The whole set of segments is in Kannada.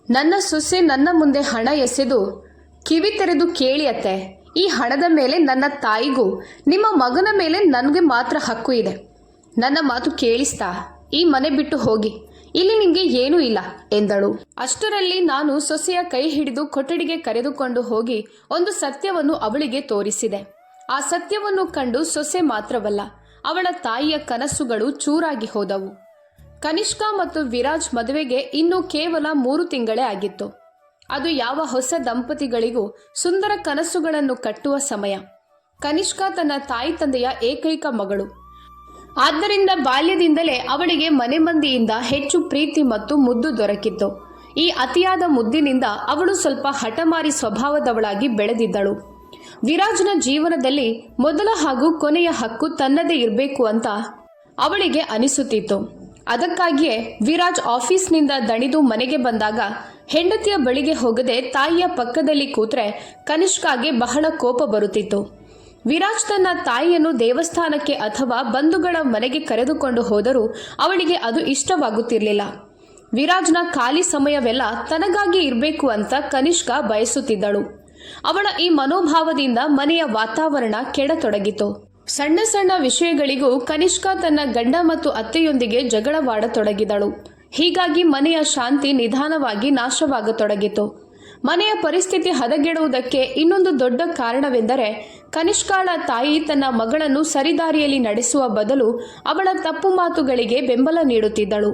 ನನ್ನ ಸೊಸೆ ನನ್ನ ಮುಂದೆ ಹಣ ಎಸೆದು ಕಿವಿ ತೆರೆದು ಕೇಳಿ ಅತ್ತೆ, ಈ ಹಣದ ಮೇಲೆ ನನ್ನ ತಾಯಿಗೂ ನಿಮ್ಮ ಮಗನ ಮೇಲೆ ನನಗೆ ಮಾತ್ರ ಹಕ್ಕು ಇದೆ. ನನ್ನ ಮಾತು ಕೇಳಿಸ್ತಾ ಈ ಮನೆ ಬಿಟ್ಟು ಹೋಗಿ, ಇಲ್ಲಿ ನಿಮಗೆ ಏನೂ ಇಲ್ಲ ಎಂದಳು. ಅಷ್ಟರಲ್ಲಿ ನಾನು ಸೊಸೆಯ ಕೈ ಹಿಡಿದು ಕೊಠಡಿಗೆ ಕರೆದುಕೊಂಡು ಹೋಗಿ ಒಂದು ಸತ್ಯವನ್ನು ಅವಳಿಗೆ ತೋರಿಸಿದೆ. ಆ ಸತ್ಯವನ್ನು ಕಂಡು ಸೊಸೆ ಮಾತ್ರವಲ್ಲ, ಅವಳ ತಾಯಿಯ ಕನಸುಗಳು ಚೂರಾಗಿ ಹೋದವು. ಕನಿಷ್ಕಾ ಮತ್ತು ವಿರಾಜ್ ಮದುವೆಗೆ ಇನ್ನೂ ಕೇವಲ 3 ತಿಂಗಳೇ ಆಗಿತ್ತು. ಅದು ಯಾವ ಹೊಸ ದಂಪತಿಗಳಿಗೂ ಸುಂದರ ಕನಸುಗಳನ್ನು ಕಟ್ಟುವ ಸಮಯ. ಕನಿಷ್ಕಾ ತನ್ನ ತಾಯಿ ತಂದೆಯ ಏಕೈಕ ಮಗಳು. ಆದ್ದರಿಂದ ಬಾಲ್ಯದಿಂದಲೇ ಅವಳಿಗೆ ಮನೆ ಮಂದಿಯಿಂದ ಹೆಚ್ಚು ಪ್ರೀತಿ ಮತ್ತು ಮುದ್ದು ದೊರಕಿತ್ತು. ಈ ಅತಿಯಾದ ಮುದ್ದಿನಿಂದ ಅವಳು ಸ್ವಲ್ಪ ಹಠಮಾರಿ ಸ್ವಭಾವದವಳಾಗಿ ಬೆಳೆದಿದ್ದಳು. ವಿರಾಜ್ನ ಜೀವನದಲ್ಲಿ ಮೊದಲ ಹಾಗೂ ಕೊನೆಯ ಹಕ್ಕು ತನ್ನದೇ ಇರಬೇಕು ಅಂತ ಅವಳಿಗೆ ಅನಿಸುತ್ತಿತ್ತು. ಅದಕ್ಕಾಗಿಯೇ ವಿರಾಜ್ ಆಫೀಸ್ನಿಂದ ದಣಿದು ಮನೆಗೆ ಬಂದಾಗ ಹೆಂಡತಿಯ ಬಳಿಗೆ ಹೋಗದೆ ತಾಯಿಯ ಪಕ್ಕದಲ್ಲಿ ಕೂತ್ರೆ ಕನಿಷ್ಕಾಗೆ ಬಹಳ ಕೋಪ ಬರುತ್ತಿತ್ತು. ವಿರಾಜ್ ತನ್ನ ತಾಯಿಯನ್ನು ದೇವಸ್ಥಾನಕ್ಕೆ ಅಥವಾ ಬಂಧುಗಳ ಮನೆಗೆ ಕರೆದುಕೊಂಡು ಹೋದರೂ ಅವಳಿಗೆ ಅದು ಇಷ್ಟವಾಗುತ್ತಿರಲಿಲ್ಲ. ವಿರಾಜ್ನ ಖಾಲಿ ಸಮಯವೆಲ್ಲ ತನಗಾಗಿ ಇರಬೇಕು ಅಂತ ಕನಿಷ್ಕಾ ಬಯಸುತ್ತಿದ್ದಳು. ಅವಳ ಈ ಮನೋಭಾವದಿಂದ ಮನೆಯ ವಾತಾವರಣ ಕೆಡತೊಡಗಿತು. ಸಣ್ಣ ಸಣ್ಣ ವಿಷಯಗಳಿಗೂ ಕನಿಷ್ಕಾ ತನ್ನ ಗಂಡ ಮತ್ತು ಅತ್ತೆಯೊಂದಿಗೆ ಜಗಳವಾಡತೊಡಗಿದಳು. ಹೀಗಾಗಿ ಮನೆಯ ಶಾಂತಿ ನಿಧಾನವಾಗಿ ನಾಶವಾಗತೊಡಗಿತು. ಮನೆಯ ಪರಿಸ್ಥಿತಿ ಹದಗೆಡುವುದಕ್ಕೆ ಇನ್ನೊಂದು ದೊಡ್ಡ ಕಾರಣವೆಂದರೆ ಕನಿಷ್ಕಾಳ ತಾಯಿ ತನ್ನ ಮಗಳನ್ನು ಸರಿದಾರಿಯಲ್ಲಿ ನಡೆಸುವ ಬದಲು ಅವಳ ತಪ್ಪು ಮಾತುಗಳಿಗೆ ಬೆಂಬಲ ನೀಡುತ್ತಿದ್ದಳು.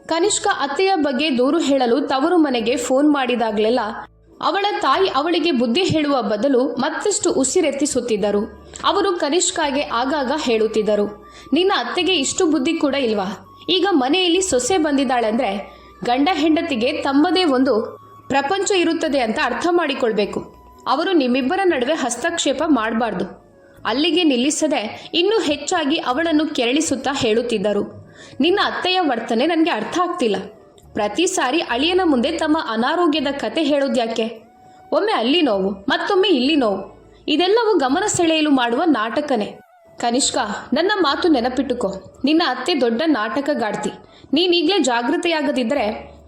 ಕನಿಷ್ಕಾ ಅತ್ತೆಯ ಬಗ್ಗೆ ದೂರು ಹೇಳಲು ತವರು ಮನೆಗೆ ಫೋನ್ ಮಾಡಿದಾಗಲೆಲ್ಲ ಅವಳ ತಾಯಿ ಅವಳಿಗೆ ಬುದ್ಧಿ ಹೇಳುವ ಬದಲು ಮತ್ತಷ್ಟು ಉಸಿರೆತ್ತಿಸುತ್ತಿದ್ದರು. ಅವರು ಕನಿಷ್ಕಾಗೆ ಆಗಾಗ ಹೇಳುತ್ತಿದ್ದರು, ನಿನ್ನ ಅತ್ತೆಗೆ ಇಷ್ಟು ಬುದ್ಧಿ ಕೂಡ ಇಲ್ವಾ? ಈಗ ಮನೆಯಲ್ಲಿ ಸೊಸೆ ಬಂದಿದ್ದಾಳೆಂದ್ರೆ ಗಂಡ ಹೆಂಡತಿಗೆ ತಮ್ಮದೇ ಒಂದು ಪ್ರಪಂಚ ಇರುತ್ತದೆ ಅಂತ ಅರ್ಥ ಮಾಡಿಕೊಳ್ಬೇಕು. ಅವರು ನಿಮ್ಮಿಬ್ಬರ ನಡುವೆ ಹಸ್ತಕ್ಷೇಪ ಮಾಡಬಾರ್ದು. ಅಲ್ಲಿಗೆ ನಿಲ್ಲಿಸದೆ ಇನ್ನೂ ಹೆಚ್ಚಾಗಿ ಅವಳನ್ನು ಕೆರಳಿಸುತ್ತಾ ಹೇಳುತ್ತಿದ್ದರು, ನಿನ್ನ ಅತ್ತೆಯ ವರ್ತನೆ ನನಗೆ ಅರ್ಥ ಆಗ್ತಿಲ್ಲ. ಪ್ರತಿ ಸಾರಿ ಅಳಿಯನ ಮುಂದೆ ತಮ್ಮ ಅನಾರೋಗ್ಯದ ಕತೆ ಹೇಳೋದ್ಯಾಕೆ? ಒಮ್ಮೆ ಅಲ್ಲಿ ನೋವು, ಮತ್ತೊಮ್ಮೆ ಇಲ್ಲಿ ನೋವು. ಇದೆಲ್ಲವೂ ಗಮನ ಸೆಳೆಯಲು ಮಾಡುವ ನಾಟಕನೇ. ಕನಿಷ್ಕಾ, ನನ್ನ ಮಾತು ನೆನಪಿಟ್ಟುಕೋ. ನಿನ್ನ ಅತ್ತೆ ದೊಡ್ಡ ನಾಟಕಗಾರ್ತಿ. ನೀನೀಗಲೇ ಜಾಗೃತೆಯಾಗದಿದ್ದರೆ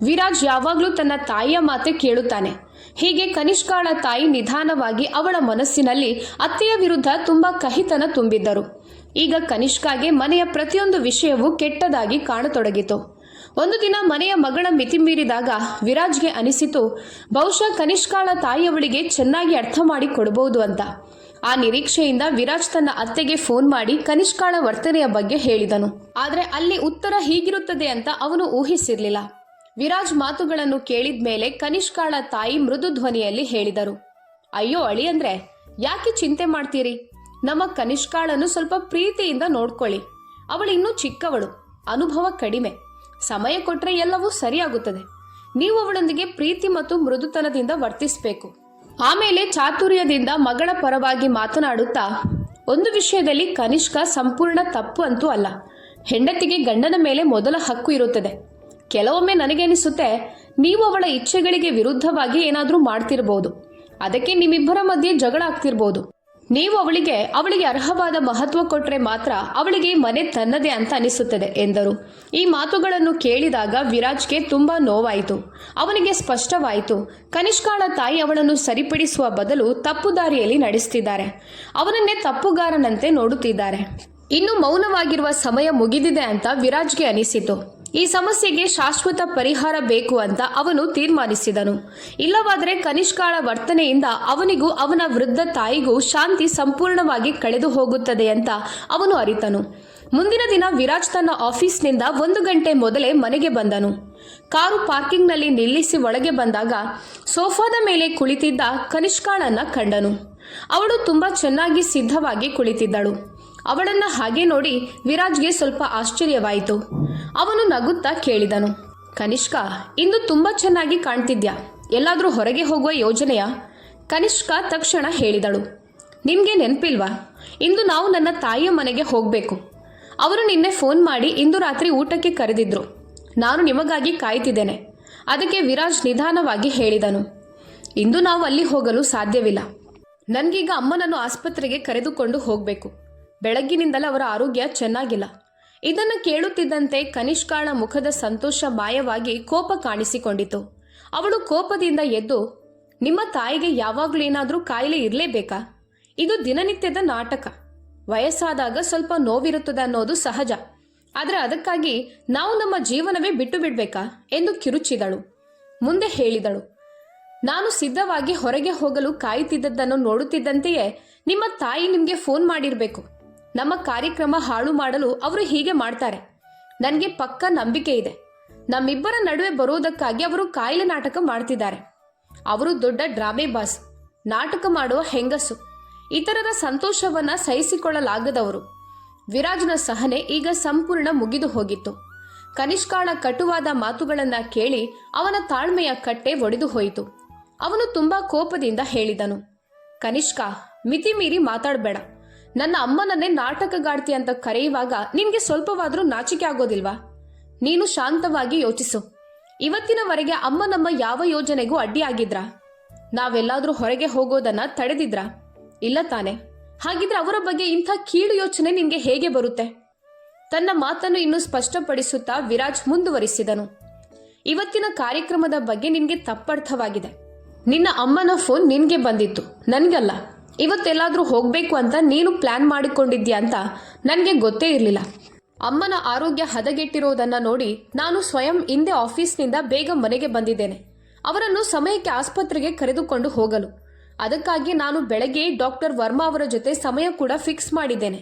ವಿರಾಜ್ ಯಾವಾಗಲೂ ತನ್ನ ತಾಯಿಯ ಮಾತೆ ಕೇಳುತ್ತಾನೆ. ಹೀಗೆ ಕನಿಷ್ಕಾಳ ತಾಯಿ ನಿಧಾನವಾಗಿ ಅವಳ ಮನಸ್ಸಿನಲ್ಲಿ ಅತ್ತೆಯ ವಿರುದ್ಧ ತುಂಬಾ ಕಹಿತನ ತುಂಬಿದ್ದರು. ಈಗ ಕನಿಷ್ಕಾಗೆ ಮನೆಯ ಪ್ರತಿಯೊಂದು ವಿಷಯವೂ ಕೆಟ್ಟದಾಗಿ ಕಾಣತೊಡಗಿತು. ಒಂದು ದಿನ ಮನೆಯ ಮಗಳ ಮಿತಿ ಮೀರಿದಾಗ ವಿರಾಜ್ಗೆ ಅನಿಸಿತು, ಬಹುಶಃ ಕನಿಷ್ಕಾಳ ತಾಯಿಯವಳಿಗೆ ಚೆನ್ನಾಗಿ ಅರ್ಥ ಮಾಡಿ ಕೊಡಬಹುದು ಅಂತ. ಆ ನಿರೀಕ್ಷೆಯಿಂದ ವಿರಾಜ್ ತನ್ನ ಅತ್ತೆಗೆ ಫೋನ್ ಮಾಡಿ ಕನಿಷ್ಕಾಳ ವರ್ತನೆಯ ಬಗ್ಗೆ ಹೇಳಿದನು. ಆದರೆ ಅಲ್ಲಿ ಉತ್ತರ ಹೀಗಿರುತ್ತದೆ ಅಂತ ಅವನು ಊಹಿಸಿರ್ಲಿಲ್ಲ. ವಿರಾಜ್ ಮಾತುಗಳನ್ನು ಕೇಳಿದ ಮೇಲೆ ಕನಿಷ್ಕಾಳ ತಾಯಿ ಮೃದು ಧ್ವನಿಯಲ್ಲಿ ಹೇಳಿದರು, ಅಯ್ಯೋ ಅಳಿಯಂದ್ರೆ, ಯಾಕೆ ಚಿಂತೆ ಮಾಡ್ತೀರಿ? ನಮ್ಮ ಕನಿಷ್ಕಾಳನ್ನು ಸ್ವಲ್ಪ ಪ್ರೀತಿಯಿಂದ ನೋಡ್ಕೊಳ್ಳಿ. ಅವಳು ಇನ್ನೂ ಚಿಕ್ಕವಳು, ಅನುಭವ ಕಡಿಮೆ. ಸಮಯ ಕೊಟ್ರೆ ಎಲ್ಲವೂ ಸರಿಯಾಗುತ್ತದೆ. ನೀವು ಅವಳೊಂದಿಗೆ ಪ್ರೀತಿ ಮತ್ತು ಮೃದುತನದಿಂದ ವರ್ತಿಸಬೇಕು. ಆಮೇಲೆ ಚಾತುರ್ಯದಿಂದ ಮಗಳ ಪರವಾಗಿ ಮಾತನಾಡುತ್ತಾ, ಒಂದು ವಿಷಯದಲ್ಲಿ ಕನಿಷ್ಕಾ ಸಂಪೂರ್ಣ ತಪ್ಪು ಅಂತೂ ಅಲ್ಲ. ಹೆಂಡತಿಗೆ ಗಂಡನ ಮೇಲೆ ಮೊದಲ ಹಕ್ಕು ಇರುತ್ತದೆ. ಕೆಲವೊಮ್ಮೆ ನನಗೇನಿಸುತ್ತೆ, ನೀವು ಅವಳ ಇಚ್ಛೆಗಳಿಗೆ ವಿರುದ್ಧವಾಗಿ ಏನಾದರೂ ಮಾಡ್ತಿರ್ಬೋದು. ಅದಕ್ಕೆ ನಿಮ್ಮಿಬ್ಬರ ಮಧ್ಯೆ ಜಗಳ ಆಗ್ತಿರ್ಬೋದು. ನೀವು ಅವಳಿಗೆ ಅರ್ಹವಾದ ಮಹತ್ವ ಕೊಟ್ಟರೆ ಮಾತ್ರ ಅವಳಿಗೆ ಮನೆ ತನ್ನದೇ ಅಂತ ಅನಿಸುತ್ತದೆ ಎಂದರು. ಈ ಮಾತುಗಳನ್ನು ಕೇಳಿದಾಗ ವಿರಾಜ್ಗೆ ತುಂಬಾ ನೋವಾಯಿತು. ಅವನಿಗೆ ಸ್ಪಷ್ಟವಾಯಿತು, ಕನಿಷ್ಕಾಳ ತಾಯಿ ಅವಳನ್ನು ಸರಿಪಡಿಸುವ ಬದಲು ತಪ್ಪು ದಾರಿಯಲ್ಲಿ ನಡೆಸುತ್ತಿದ್ದಾರೆ. ಅವನನ್ನೇ ತಪ್ಪುಗಾರನಂತೆ ನೋಡುತ್ತಿದ್ದಾರೆ. ಇನ್ನು ಮೌನವಾಗಿರುವ ಸಮಯ ಮುಗಿದಿದೆ ಅಂತ ವಿರಾಜ್ಗೆ ಅನಿಸಿತು. ಈ ಸಮಸ್ಯೆಗೆ ಶಾಶ್ವತ ಪರಿಹಾರ ಬೇಕು ಅಂತ ಅವನು ತೀರ್ಮಾನಿಸಿದನು. ಇಲ್ಲವಾದರೆ ಕನಿಷ್ಕಾಳ ವರ್ತನೆಯಿಂದ ಅವನಿಗೂ ಅವನ ವೃದ್ಧ ತಾಯಿಗೂ ಶಾಂತಿ ಸಂಪೂರ್ಣವಾಗಿ ಕಳೆದು ಹೋಗುತ್ತದೆ ಅಂತ ಅವನು ಅರಿತನು. ಮುಂದಿನ ದಿನ ವಿರಾಜ್ ತನ್ನ ಆಫೀಸ್ನಿಂದ 1 ಗಂಟೆ ಮೊದಲೇ ಮನೆಗೆ ಬಂದನು. ಕಾರು ಪಾರ್ಕಿಂಗ್ನಲ್ಲಿ ನಿಲ್ಲಿಸಿ ಒಳಗೆ ಬಂದಾಗ ಸೋಫಾದ ಮೇಲೆ ಕುಳಿತಿದ್ದ ಕನಿಷ್ಕಾಳನ್ನ ಕಂಡನು. ಅವಳು ತುಂಬಾ ಚೆನ್ನಾಗಿ ಸಿದ್ಧವಾಗಿ ಕುಳಿತಿದ್ದಳು. ಅವಳನ್ನ ಹಾಗೆ ನೋಡಿ ವಿರಾಜ್ಗೆ ಸ್ವಲ್ಪ ಆಶ್ಚರ್ಯವಾಯಿತು. ಅವನು ನಗುತ್ತಾ ಕೇಳಿದನು, ಕನಿಷ್ಕಾ, ಇಂದು ತುಂಬಾ ಚೆನ್ನಾಗಿ ಕಾಣ್ತಿದ್ಯಾ. ಎಲ್ಲಾದರೂ ಹೊರಗೆ ಹೋಗುವ ಯೋಜನೆಯಾ? ಕನಿಷ್ಕಾ ತಕ್ಷಣ ಹೇಳಿದಳು, ನಿಮ್ಗೆ ನೆನಪಿಲ್ವಾ, ಇಂದು ನಾವು ನನ್ನ ತಾಯಿಯ ಮನೆಗೆ ಹೋಗಬೇಕು. ಅವರು ನಿನ್ನೆ ಫೋನ್ ಮಾಡಿ ಇಂದು ರಾತ್ರಿ ಊಟಕ್ಕೆ ಕರೆದಿದ್ರು. ನಾನು ನಿಮಗಾಗಿ ಕಾಯ್ತಿದ್ದೇನೆ. ಅದಕ್ಕೆ ವಿರಾಜ್ ನಿಧಾನವಾಗಿ ಹೇಳಿದನು, ಇಂದು ನಾವು ಅಲ್ಲಿ ಹೋಗಲು ಸಾಧ್ಯವಿಲ್ಲ. ನನಗೀಗ ಅಮ್ಮನನ್ನು ಆಸ್ಪತ್ರೆಗೆ ಕರೆದುಕೊಂಡು ಹೋಗಬೇಕು. ಬೆಳಗ್ಗಿನಿಂದಲೇ ಅವರ ಆರೋಗ್ಯ ಚೆನ್ನಾಗಿಲ್ಲ. ಇದನ್ನು ಕೇಳುತ್ತಿದ್ದಂತೆ ಕನಿಷ್ಕಾಳ ಮುಖದ ಸಂತೋಷ ಮಾಯವಾಗಿ ಕೋಪ ಕಾಣಿಸಿಕೊಂಡಿತು. ಅವಳು ಕೋಪದಿಂದ ಎದ್ದು, ನಿಮ್ಮ ತಾಯಿಗೆ ಯಾವಾಗಲೂ ಏನಾದರೂ ಕಾಯಿಲೆ ಇರಲೇಬೇಕಾ? ಇದು ದಿನನಿತ್ಯದ ನಾಟಕ. ವಯಸ್ಸಾದಾಗ ಸ್ವಲ್ಪ ನೋವಿರುತ್ತದೆ ಅನ್ನೋದು ಸಹಜ. ಆದರೆ ಅದಕ್ಕಾಗಿ ನಾವು ನಮ್ಮ ಜೀವನವೇ ಬಿಟ್ಟು ಬಿಡಬೇಕಾ ಎಂದು ಕಿರುಚಿದಳು. ಮುಂದೆ ಹೇಳಿದಳು, ನಾನು ಸಿದ್ಧವಾಗಿ ಹೊರಗೆ ಹೋಗಲು ಕಾಯುತ್ತಿದ್ದದ್ದನ್ನು ನೋಡುತ್ತಿದ್ದಂತೆಯೇ ನಿಮ್ಮ ತಾಯಿ ನಿಮಗೆ ಫೋನ್ ಮಾಡಿರಬೇಕು. ನಮ್ಮ ಕಾರ್ಯಕ್ರಮ ಹಾಳು ಮಾಡಲು ಅವರು ಹೀಗೆ ಮಾಡ್ತಾರೆ. ನನಗೆ ಪಕ್ಕ ನಂಬಿಕೆ ಇದೆ. ನಮ್ಮಿಬ್ಬರ ನಡುವೆ ಬರೋದಕ್ಕಾಗಿ ಅವರು ಕಾಯಿಲೆ ನಾಟಕ ಮಾಡ್ತಿದ್ದಾರೆ. ಅವರು ದೊಡ್ಡ ಡ್ರಾಮೆ ಬಾಸ್, ನಾಟಕ ಮಾಡುವ ಹೆಂಗಸು, ಇತರರ ಸಂತೋಷವನ್ನ ಸಹಿಸಿಕೊಳ್ಳಲಾಗದವರು. ವಿರಾಜ್ನ ಸಹನೆ ಈಗ ಸಂಪೂರ್ಣ ಮುಗಿದು ಹೋಗಿತ್ತು. ಕನಿಷ್ಕಾಳ ಕಟುವಾದ ಮಾತುಗಳನ್ನ ಕೇಳಿ ಅವನ ತಾಳ್ಮೆಯ ಕಟ್ಟೆ ಒಡೆದು ಹೋಯಿತು. ಅವನು ತುಂಬಾ ಕೋಪದಿಂದ ಹೇಳಿದನು, ಕನಿಷ್ಕಾ, ಮಿತಿ ಮೀರಿ ಮಾತಾಡಬೇಡ. ನನ್ನ ಅಮ್ಮನನ್ನೇ ನಾಟಕಗಾರ್ತಿ ಅಂತ ಕರೆಯುವಾಗ ನಿನ್ಗೆ ಸ್ವಲ್ಪವಾದ್ರೂ ನಾಚಿಕೆ ಆಗೋದಿಲ್ವಾ? ನೀನು ಶಾಂತವಾಗಿ ಯೋಚಿಸು. ಇವತ್ತಿನವರೆಗೆ ಅಮ್ಮ ನಮ್ಮ ಯಾವ ಯೋಜನೆಗೂ ಅಡ್ಡಿಯಾಗಿದ್ರಾ? ನಾವೆಲ್ಲಾದ್ರೂ ಹೊರಗೆ ಹೋಗೋದನ್ನ ತಡೆದಿದ್ರಾ? ಇಲ್ಲ ತಾನೆ? ಹಾಗಿದ್ರೆ ಅವರ ಬಗ್ಗೆ ಇಂಥ ಕೀಳು ಯೋಚನೆ ನಿನ್ಗೆ ಹೇಗೆ ಬರುತ್ತೆ? ತನ್ನ ಮಾತನ್ನು ಇನ್ನೂ ಸ್ಪಷ್ಟಪಡಿಸುತ್ತಾ ವಿರಾಜ್ ಮುಂದುವರಿಸಿದನು, ಇವತ್ತಿನ ಕಾರ್ಯಕ್ರಮದ ಬಗ್ಗೆ ನಿನ್ಗೆ ತಪ್ಪರ್ಥವಾಗಿದೆ. ನಿನ್ನ ಅಮ್ಮನ ಫೋನ್ ನಿನ್ಗೆ ಬಂದಿತ್ತು, ನನ್ಗಲ್ಲ. ಇವತ್ತೆಲ್ಲಾದ್ರೂ ಹೋಗ್ಬೇಕು ಅಂತ ನೀನು ಪ್ಲಾನ್ ಮಾಡಿಕೊಂಡಿದ್ಯಾ ಅಂತ ನನಗೆ ಗೊತ್ತೇ ಇರಲಿಲ್ಲ. ಅಮ್ಮನ ಆರೋಗ್ಯ ಹದಗೆಟ್ಟಿರೋದನ್ನ ನೋಡಿ ನಾನು ಸ್ವಯಂ ಹಿಂದೆ ಆಫೀಸ್ನಿಂದ ಬೇಗ ಮನೆಗೆ ಬಂದಿದ್ದೇನೆ, ಅವರನ್ನು ಸಮಯಕ್ಕೆ ಆಸ್ಪತ್ರೆಗೆ ಕರೆದುಕೊಂಡು ಹೋಗಲು. ಅದಕ್ಕಾಗಿ ನಾನು ಬೆಳಗ್ಗೆ ಡಾಕ್ಟರ್ ವರ್ಮಾ ಅವರ ಜೊತೆ ಸಮಯ ಕೂಡ ಫಿಕ್ಸ್ ಮಾಡಿದ್ದೇನೆ.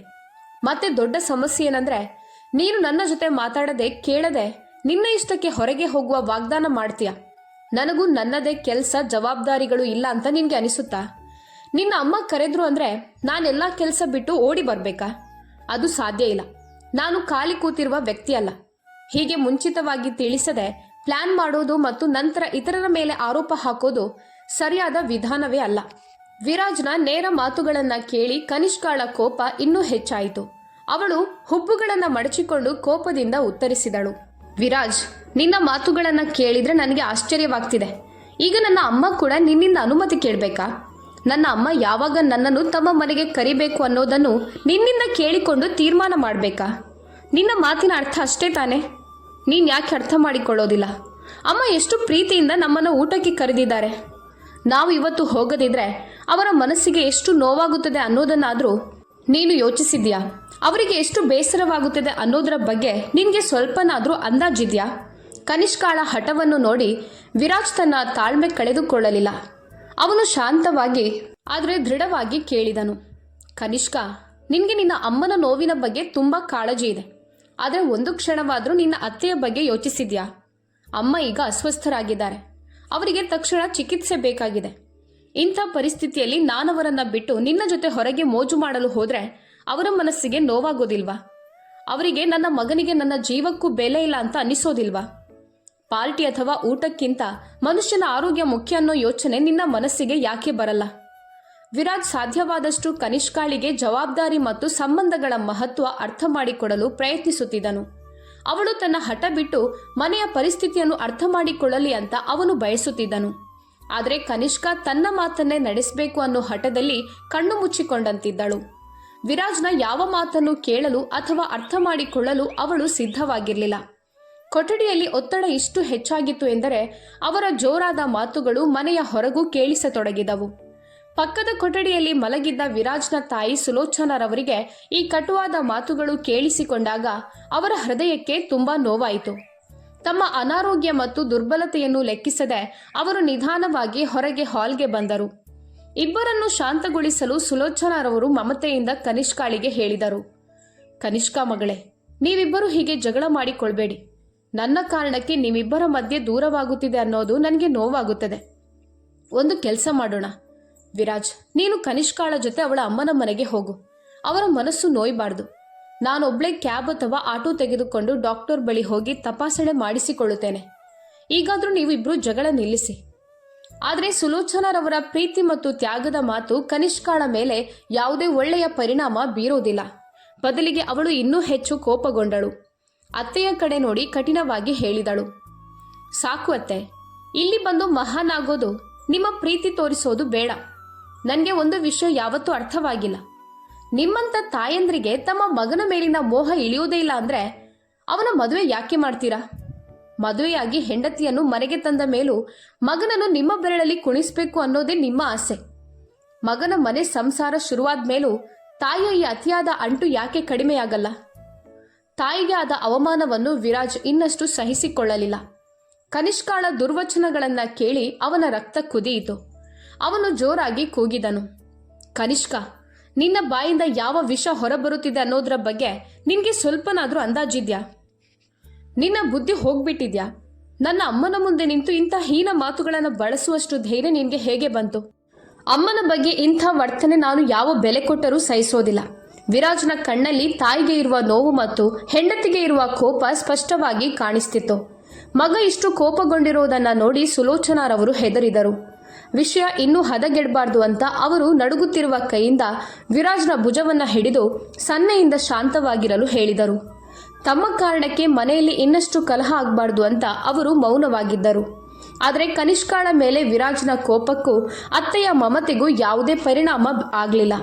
ಮತ್ತೆ ದೊಡ್ಡ ಸಮಸ್ಯೆ ಏನಂದ್ರೆ, ನೀನು ನನ್ನ ಜೊತೆ ಮಾತಾಡದೆ ಕೇಳದೆ ನಿನ್ನ ಇಷ್ಟಕ್ಕೆ ಹೊರಗೆ ಹೋಗುವ ವಾಗ್ದಾನ ಮಾಡ್ತೀಯ. ನನಗೂ ನನ್ನದೇ ಕೆಲಸ ಜವಾಬ್ದಾರಿಗಳು ಇಲ್ಲ ಅಂತ ನಿನ್ಗೆ ಅನಿಸುತ್ತಾ? ನಿನ್ನ ಅಮ್ಮ ಕರೆದ್ರು ಅಂದ್ರೆ ನಾನೆಲ್ಲ ಕೆಲಸ ಬಿಟ್ಟು ಓಡಿ ಬರ್ಬೇಕಾ? ಅದು ಸಾಧ್ಯ ಇಲ್ಲ. ನಾನು ಖಾಲಿ ಕೂತಿರುವ ವ್ಯಕ್ತಿ ಅಲ್ಲ. ಹೀಗೆ ಮುಂಚಿತವಾಗಿ ತಿಳಿಸದೆ ಪ್ಲಾನ್ ಮಾಡೋದು ಮತ್ತು ನಂತರ ಇತರರ ಮೇಲೆ ಆರೋಪ ಹಾಕೋದು ಸರಿಯಾದ ವಿಧಾನವೇ ಅಲ್ಲ. ವಿರಾಜ್ನ ನೇರ ಮಾತುಗಳನ್ನ ಕೇಳಿ ಕನಿಷ್ಕಾಳ ಕೋಪ ಇನ್ನೂ ಹೆಚ್ಚಾಯಿತು. ಅವಳು ಹುಬ್ಬುಗಳನ್ನ ಮಡಚಿಕೊಂಡು ಕೋಪದಿಂದ ಉತ್ತರಿಸಿದಳು, ವಿರಾಜ್, ನಿನ್ನ ಮಾತುಗಳನ್ನ ಕೇಳಿದ್ರೆ ನನಗೆ ಆಶ್ಚರ್ಯವಾಗ್ತಿದೆ. ಈಗ ನನ್ನ ಅಮ್ಮ ಕೂಡ ನಿನ್ನಿಂದ ಅನುಮತಿ ಕೇಳಬೇಕಾ? ನನ್ನ ಅಮ್ಮ ಯಾವಾಗ ನನ್ನನ್ನು ತಮ್ಮ ಮನೆಗೆ ಕರಿಬೇಕು ಅನ್ನೋದನ್ನು ನಿನ್ನಿಂದ ಕೇಳಿಕೊಂಡು ತೀರ್ಮಾನ ಮಾಡಬೇಕಾ? ನಿನ್ನ ಮಾತಿನ ಅರ್ಥ ಅಷ್ಟೇ ತಾನೆ? ನೀನು ಯಾಕೆ ಅರ್ಥ ಮಾಡಿಕೊಳ್ಳೋದಿಲ್ಲ? ಅಮ್ಮ ಎಷ್ಟು ಪ್ರೀತಿಯಿಂದ ನಮ್ಮನ್ನು ಊಟಕ್ಕೆ ಕರೆದಿದ್ದಾರೆ. ನಾವು ಇವತ್ತು ಹೋಗದಿದ್ರೆ ಅವರ ಮನಸ್ಸಿಗೆ ಎಷ್ಟು ನೋವಾಗುತ್ತದೆ ಅನ್ನೋದನ್ನಾದರೂ ನೀನು ಯೋಚಿಸಿದ್ಯಾ? ಅವರಿಗೆ ಎಷ್ಟು ಬೇಸರವಾಗುತ್ತದೆ ಅನ್ನೋದರ ಬಗ್ಗೆ ನಿನಗೆ ಸ್ವಲ್ಪನಾದರೂ ಅಂದಾಜಿದ್ಯಾ? ಕನಿಷ್ಕಾಳ ಹಠವನ್ನು ನೋಡಿ ವಿರಾಜ್ ತನ್ನ ತಾಳ್ಮೆ ಕಳೆದುಕೊಳ್ಳಲಿಲ್ಲ. ಅವನು ಶಾಂತವಾಗಿ ಆದರೆ ದೃಢವಾಗಿ ಕೇಳಿದನು, ಕನಿಷ್ಕಾ, ನಿನಗೆ ನಿನ್ನ ಅಮ್ಮನ ನೋವಿನ ಬಗ್ಗೆ ತುಂಬ ಕಾಳಜಿ ಇದೆ. ಆದರೆ ಒಂದು ಕ್ಷಣವಾದರೂ ನಿನ್ನ ಅತ್ತೆಯ ಬಗ್ಗೆ ಯೋಚಿಸಿದ್ಯಾ? ಅಮ್ಮ ಈಗ ಅಸ್ವಸ್ಥರಾಗಿದ್ದಾರೆ. ಅವರಿಗೆ ತಕ್ಷಣ ಚಿಕಿತ್ಸೆ ಬೇಕಾಗಿದೆ. ಇಂಥ ಪರಿಸ್ಥಿತಿಯಲ್ಲಿ ನಾನವರನ್ನ ಬಿಟ್ಟು ನಿನ್ನ ಜೊತೆ ಹೊರಗೆ ಮೋಜು ಮಾಡಲು ಹೋದ್ರೆ ಅವರ ಮನಸ್ಸಿಗೆ ನೋವಾಗೋದಿಲ್ವಾ? ಅವರಿಗೆ ನನ್ನ ಮಗನಿಗೆ ನನ್ನ ಜೀವಕ್ಕೂ ಬೆಲೆ ಇಲ್ಲ ಅಂತ ಅನಿಸೋದಿಲ್ವಾ? ಪಾರ್ಟಿ ಅಥವಾ ಊಟಕ್ಕಿಂತ ಮನುಷ್ಯನ ಆರೋಗ್ಯ ಮುಖ್ಯ ಅನ್ನೋ ಯೋಚನೆ ನಿನ್ನ ಮನಸ್ಸಿಗೆ ಯಾಕೆ ಬರಲ್ಲ? ವಿರಾಜ್ ಸಾಧ್ಯವಾದಷ್ಟು ಕನಿಷ್ಕಾಳಿಗೆ ಜವಾಬ್ದಾರಿ ಮತ್ತು ಸಂಬಂಧಗಳ ಮಹತ್ವ ಅರ್ಥ ಮಾಡಿಕೊಡಲು ಪ್ರಯತ್ನಿಸುತ್ತಿದ್ದನು. ಅವಳು ತನ್ನ ಹಠ ಬಿಟ್ಟು ಮನೆಯ ಪರಿಸ್ಥಿತಿಯನ್ನು ಅರ್ಥ ಮಾಡಿಕೊಳ್ಳಲಿ ಅಂತ ಅವನು ಬಯಸುತ್ತಿದ್ದನು. ಆದರೆ ಕನಿಷ್ಕಾ ತನ್ನ ಮಾತನ್ನೇ ನಡೆಸಬೇಕು ಅನ್ನೋ ಹಠದಲ್ಲಿ ಕಣ್ಣು ಮುಚ್ಚಿಕೊಂಡಂತಿದ್ದಳು. ವಿರಾಜ್ನ ಯಾವ ಮಾತನ್ನು ಕೇಳಲು ಅಥವಾ ಅರ್ಥ ಮಾಡಿಕೊಳ್ಳಲು ಅವಳು ಸಿದ್ಧವಾಗಿರಲಿಲ್ಲ. ಕೊಠಡಿಯಲ್ಲಿ ಒತ್ತಡ ಇಷ್ಟು ಹೆಚ್ಚಾಗಿತ್ತು ಎಂದರೆ ಅವರ ಜೋರಾದ ಮಾತುಗಳು ಮನೆಯ ಹೊರಗೂ ಕೇಳಿಸತೊಡಗಿದವು. ಪಕ್ಕದ ಕೊಠಡಿಯಲ್ಲಿ ಮಲಗಿದ್ದ ವಿರಾಜ್ನ ತಾಯಿ ಸುಲೋಚನಾರವರಿಗೆ ಈ ಕಟುವಾದ ಮಾತುಗಳು ಕೇಳಿಸಿಕೊಂಡಾಗ ಅವರ ಹೃದಯಕ್ಕೆ ತುಂಬಾ ನೋವಾಯಿತು. ತಮ್ಮ ಅನಾರೋಗ್ಯ ಮತ್ತು ದುರ್ಬಲತೆಯನ್ನು ಲೆಕ್ಕಿಸದೆ ಅವರು ನಿಧಾನವಾಗಿ ಹೊರಗೆ ಹಾಲ್ಗೆ ಬಂದರು. ಇಬ್ಬರನ್ನು ಶಾಂತಗೊಳಿಸಲು ಸುಲೋಚನಾರವರು ಮಮತೆಯಿಂದ ಕನಿಷ್ಕಾಳಿಗೆ ಹೇಳಿದರು, ಕನಿಷ್ಕಾ ಮಗಳೇ, ನೀವಿಬ್ಬರು ಹೀಗೆ ಜಗಳ ಮಾಡಿಕೊಳ್ಬೇಡಿ. ನನ್ನ ಕಾರಣಕ್ಕೆ ನಿಮ್ಮಿಬ್ಬರ ಮಧ್ಯೆ ದೂರವಾಗುತ್ತಿದೆ ಅನ್ನೋದು ನನಗೆ ನೋವಾಗುತ್ತದೆ. ಒಂದು ಕೆಲಸ ಮಾಡೋಣ ವಿರಾಜ್, ನೀನು ಕನಿಷ್ಕಾಳ ಜೊತೆ ಅವಳ ಅಮ್ಮನ ಮನೆಗೆ ಹೋಗು. ಅವರ ಮನಸ್ಸು ನೋಯಬಾರ್ದು. ನಾನೊಬ್ಳೆ ಕ್ಯಾಬ್ ಅಥವಾ ಆಟೋ ತೆಗೆದುಕೊಂಡು ಡಾಕ್ಟರ್ ಬಳಿ ಹೋಗಿ ತಪಾಸಣೆ ಮಾಡಿಸಿಕೊಳ್ಳುತ್ತೇನೆ. ಈಗಾದರೂ ನೀವು ಇಬ್ರು ಜಗಳ ನಿಲ್ಲಿಸಿ. ಆದರೆ ಸುಲೋಚನಾರವರ ಪ್ರೀತಿ ಮತ್ತು ತ್ಯಾಗದ ಮಾತು ಕನಿಷ್ಕಾಳ ಮೇಲೆ ಯಾವುದೇ ಒಳ್ಳೆಯ ಪರಿಣಾಮ ಬೀರೋದಿಲ್ಲ. ಬದಲಿಗೆ ಅವಳು ಇನ್ನೂ ಹೆಚ್ಚು ಕೋಪಗೊಂಡಳು. ಅತ್ತೆಯ ಕಡೆ ನೋಡಿ ಕಠಿಣವಾಗಿ ಹೇಳಿದಳು, ಸಾಕು ಅತ್ತೆ, ಇಲ್ಲಿ ಬಂದು ಮಹಾನ್ ಆಗೋದು, ನಿಮ್ಮ ಪ್ರೀತಿ ತೋರಿಸೋದು ಬೇಡ. ನನಗೆ ಒಂದು ವಿಷಯ ಯಾವತ್ತೂ ಅರ್ಥವಾಗಿಲ್ಲ. ನಿಮ್ಮಂಥ ತಾಯಂದ್ರಿಗೆ ತಮ್ಮ ಮಗನ ಮೇಲಿನ ಮೋಹ ಇಳಿಯೋದೇ ಇಲ್ಲ ಅಂದರೆ ಅವನ ಮದುವೆ ಯಾಕೆ ಮಾಡ್ತೀರಾ? ಮದುವೆಯಾಗಿ ಹೆಂಡತಿಯನ್ನು ಮನೆಗೆ ತಂದ ಮೇಲೂ ಮಗನನ್ನು ನಿಮ್ಮ ಬೆರಳಲ್ಲಿ ಕುಣಿಸ್ಬೇಕು ಅನ್ನೋದೇ ನಿಮ್ಮ ಆಸೆ. ಮಗನ ಮನೆ ಸಂಸಾರ ಶುರುವಾದ ಮೇಲೂ ತಾಯಿಯ ಈ ಅತಿಯಾದ ಅಂಟು ಯಾಕೆ ಕಡಿಮೆಯಾಗಲ್ಲ? ತಾಯಿಗೆ ಆದ ಅವಮಾನವನ್ನು ವಿರಾಜ್ ಇನ್ನಷ್ಟು ಸಹಿಸಿಕೊಳ್ಳಲಿಲ್ಲ. ಕನಿಷ್ಕಾಳ ದುರ್ವಚನಗಳನ್ನ ಕೇಳಿ ಅವನ ರಕ್ತ ಕುದಿಯಿತು. ಅವನು ಜೋರಾಗಿ ಕೂಗಿದನು, ಕನಿಷ್ಕ, ನಿನ್ನ ಬಾಯಿಂದ ಯಾವ ವಿಷ ಹೊರಬರುತ್ತಿದೆ ಅನ್ನೋದ್ರ ಬಗ್ಗೆ ನಿನ್ಗೆ ಸ್ವಲ್ಪನಾದ್ರೂ ಅಂದಾಜಿದ್ಯಾ? ನಿನ್ನ ಬುದ್ಧಿ ಹೋಗ್ಬಿಟ್ಟಿದ್ಯಾ? ನನ್ನ ಅಮ್ಮನ ಮುಂದೆ ನಿಂತು ಇಂಥ ಹೀನ ಮಾತುಗಳನ್ನು ಬಳಸುವಷ್ಟು ಧೈರ್ಯ ನಿನ್ಗೆ ಹೇಗೆ ಬಂತು? ಅಮ್ಮನ ಬಗ್ಗೆ ಇಂಥ ವರ್ತನೆ ನಾನು ಯಾವ ಬೆಲೆ ಕೊಟ್ಟರೂ ಸಹಿಸೋದಿಲ್ಲ. ವಿರಾಜ್ನ ಕಣ್ಣಲ್ಲಿ ತಾಯಿಗೆ ಇರುವ ನೋವು ಮತ್ತು ಹೆಂಡತಿಗೆ ಇರುವ ಕೋಪ ಸ್ಪಷ್ಟವಾಗಿ ಕಾಣಿಸ್ತಿತ್ತು. ಮಗ ಇಷ್ಟು ಕೋಪಗೊಂಡಿರೋದನ್ನ ನೋಡಿ ಸುಲೋಚನಾರವರು ಹೆದರಿದರು. ವಿಷಯ ಇನ್ನೂ ಹದಗೆಡಬಾರ್ದು ಅಂತ ಅವರು ನಡುಗುತ್ತಿರುವ ಕೈಯಿಂದ ವಿರಾಜ್ನ ಭುಜವನ್ನ ಹಿಡಿದು ಸನ್ನೆಯಿಂದ ಶಾಂತವಾಗಿರಲು ಹೇಳಿದರು. ತಮ್ಮ ಕಾರಣಕ್ಕೆ ಮನೆಯಲ್ಲಿ ಇನ್ನಷ್ಟು ಕಲಹ ಆಗಬಾರ್ದು ಅಂತ ಅವರು ಮೌನವಾಗಿದ್ದರು. ಆದರೆ ಕನಿಷ್ಕಾಳ ಮೇಲೆ ವಿರಾಜ್ನ ಕೋಪಕ್ಕೂ ಅತ್ತೆಯ ಮಮತೆಗೂ ಯಾವುದೇ ಪರಿಣಾಮ ಆಗಲಿಲ್ಲ.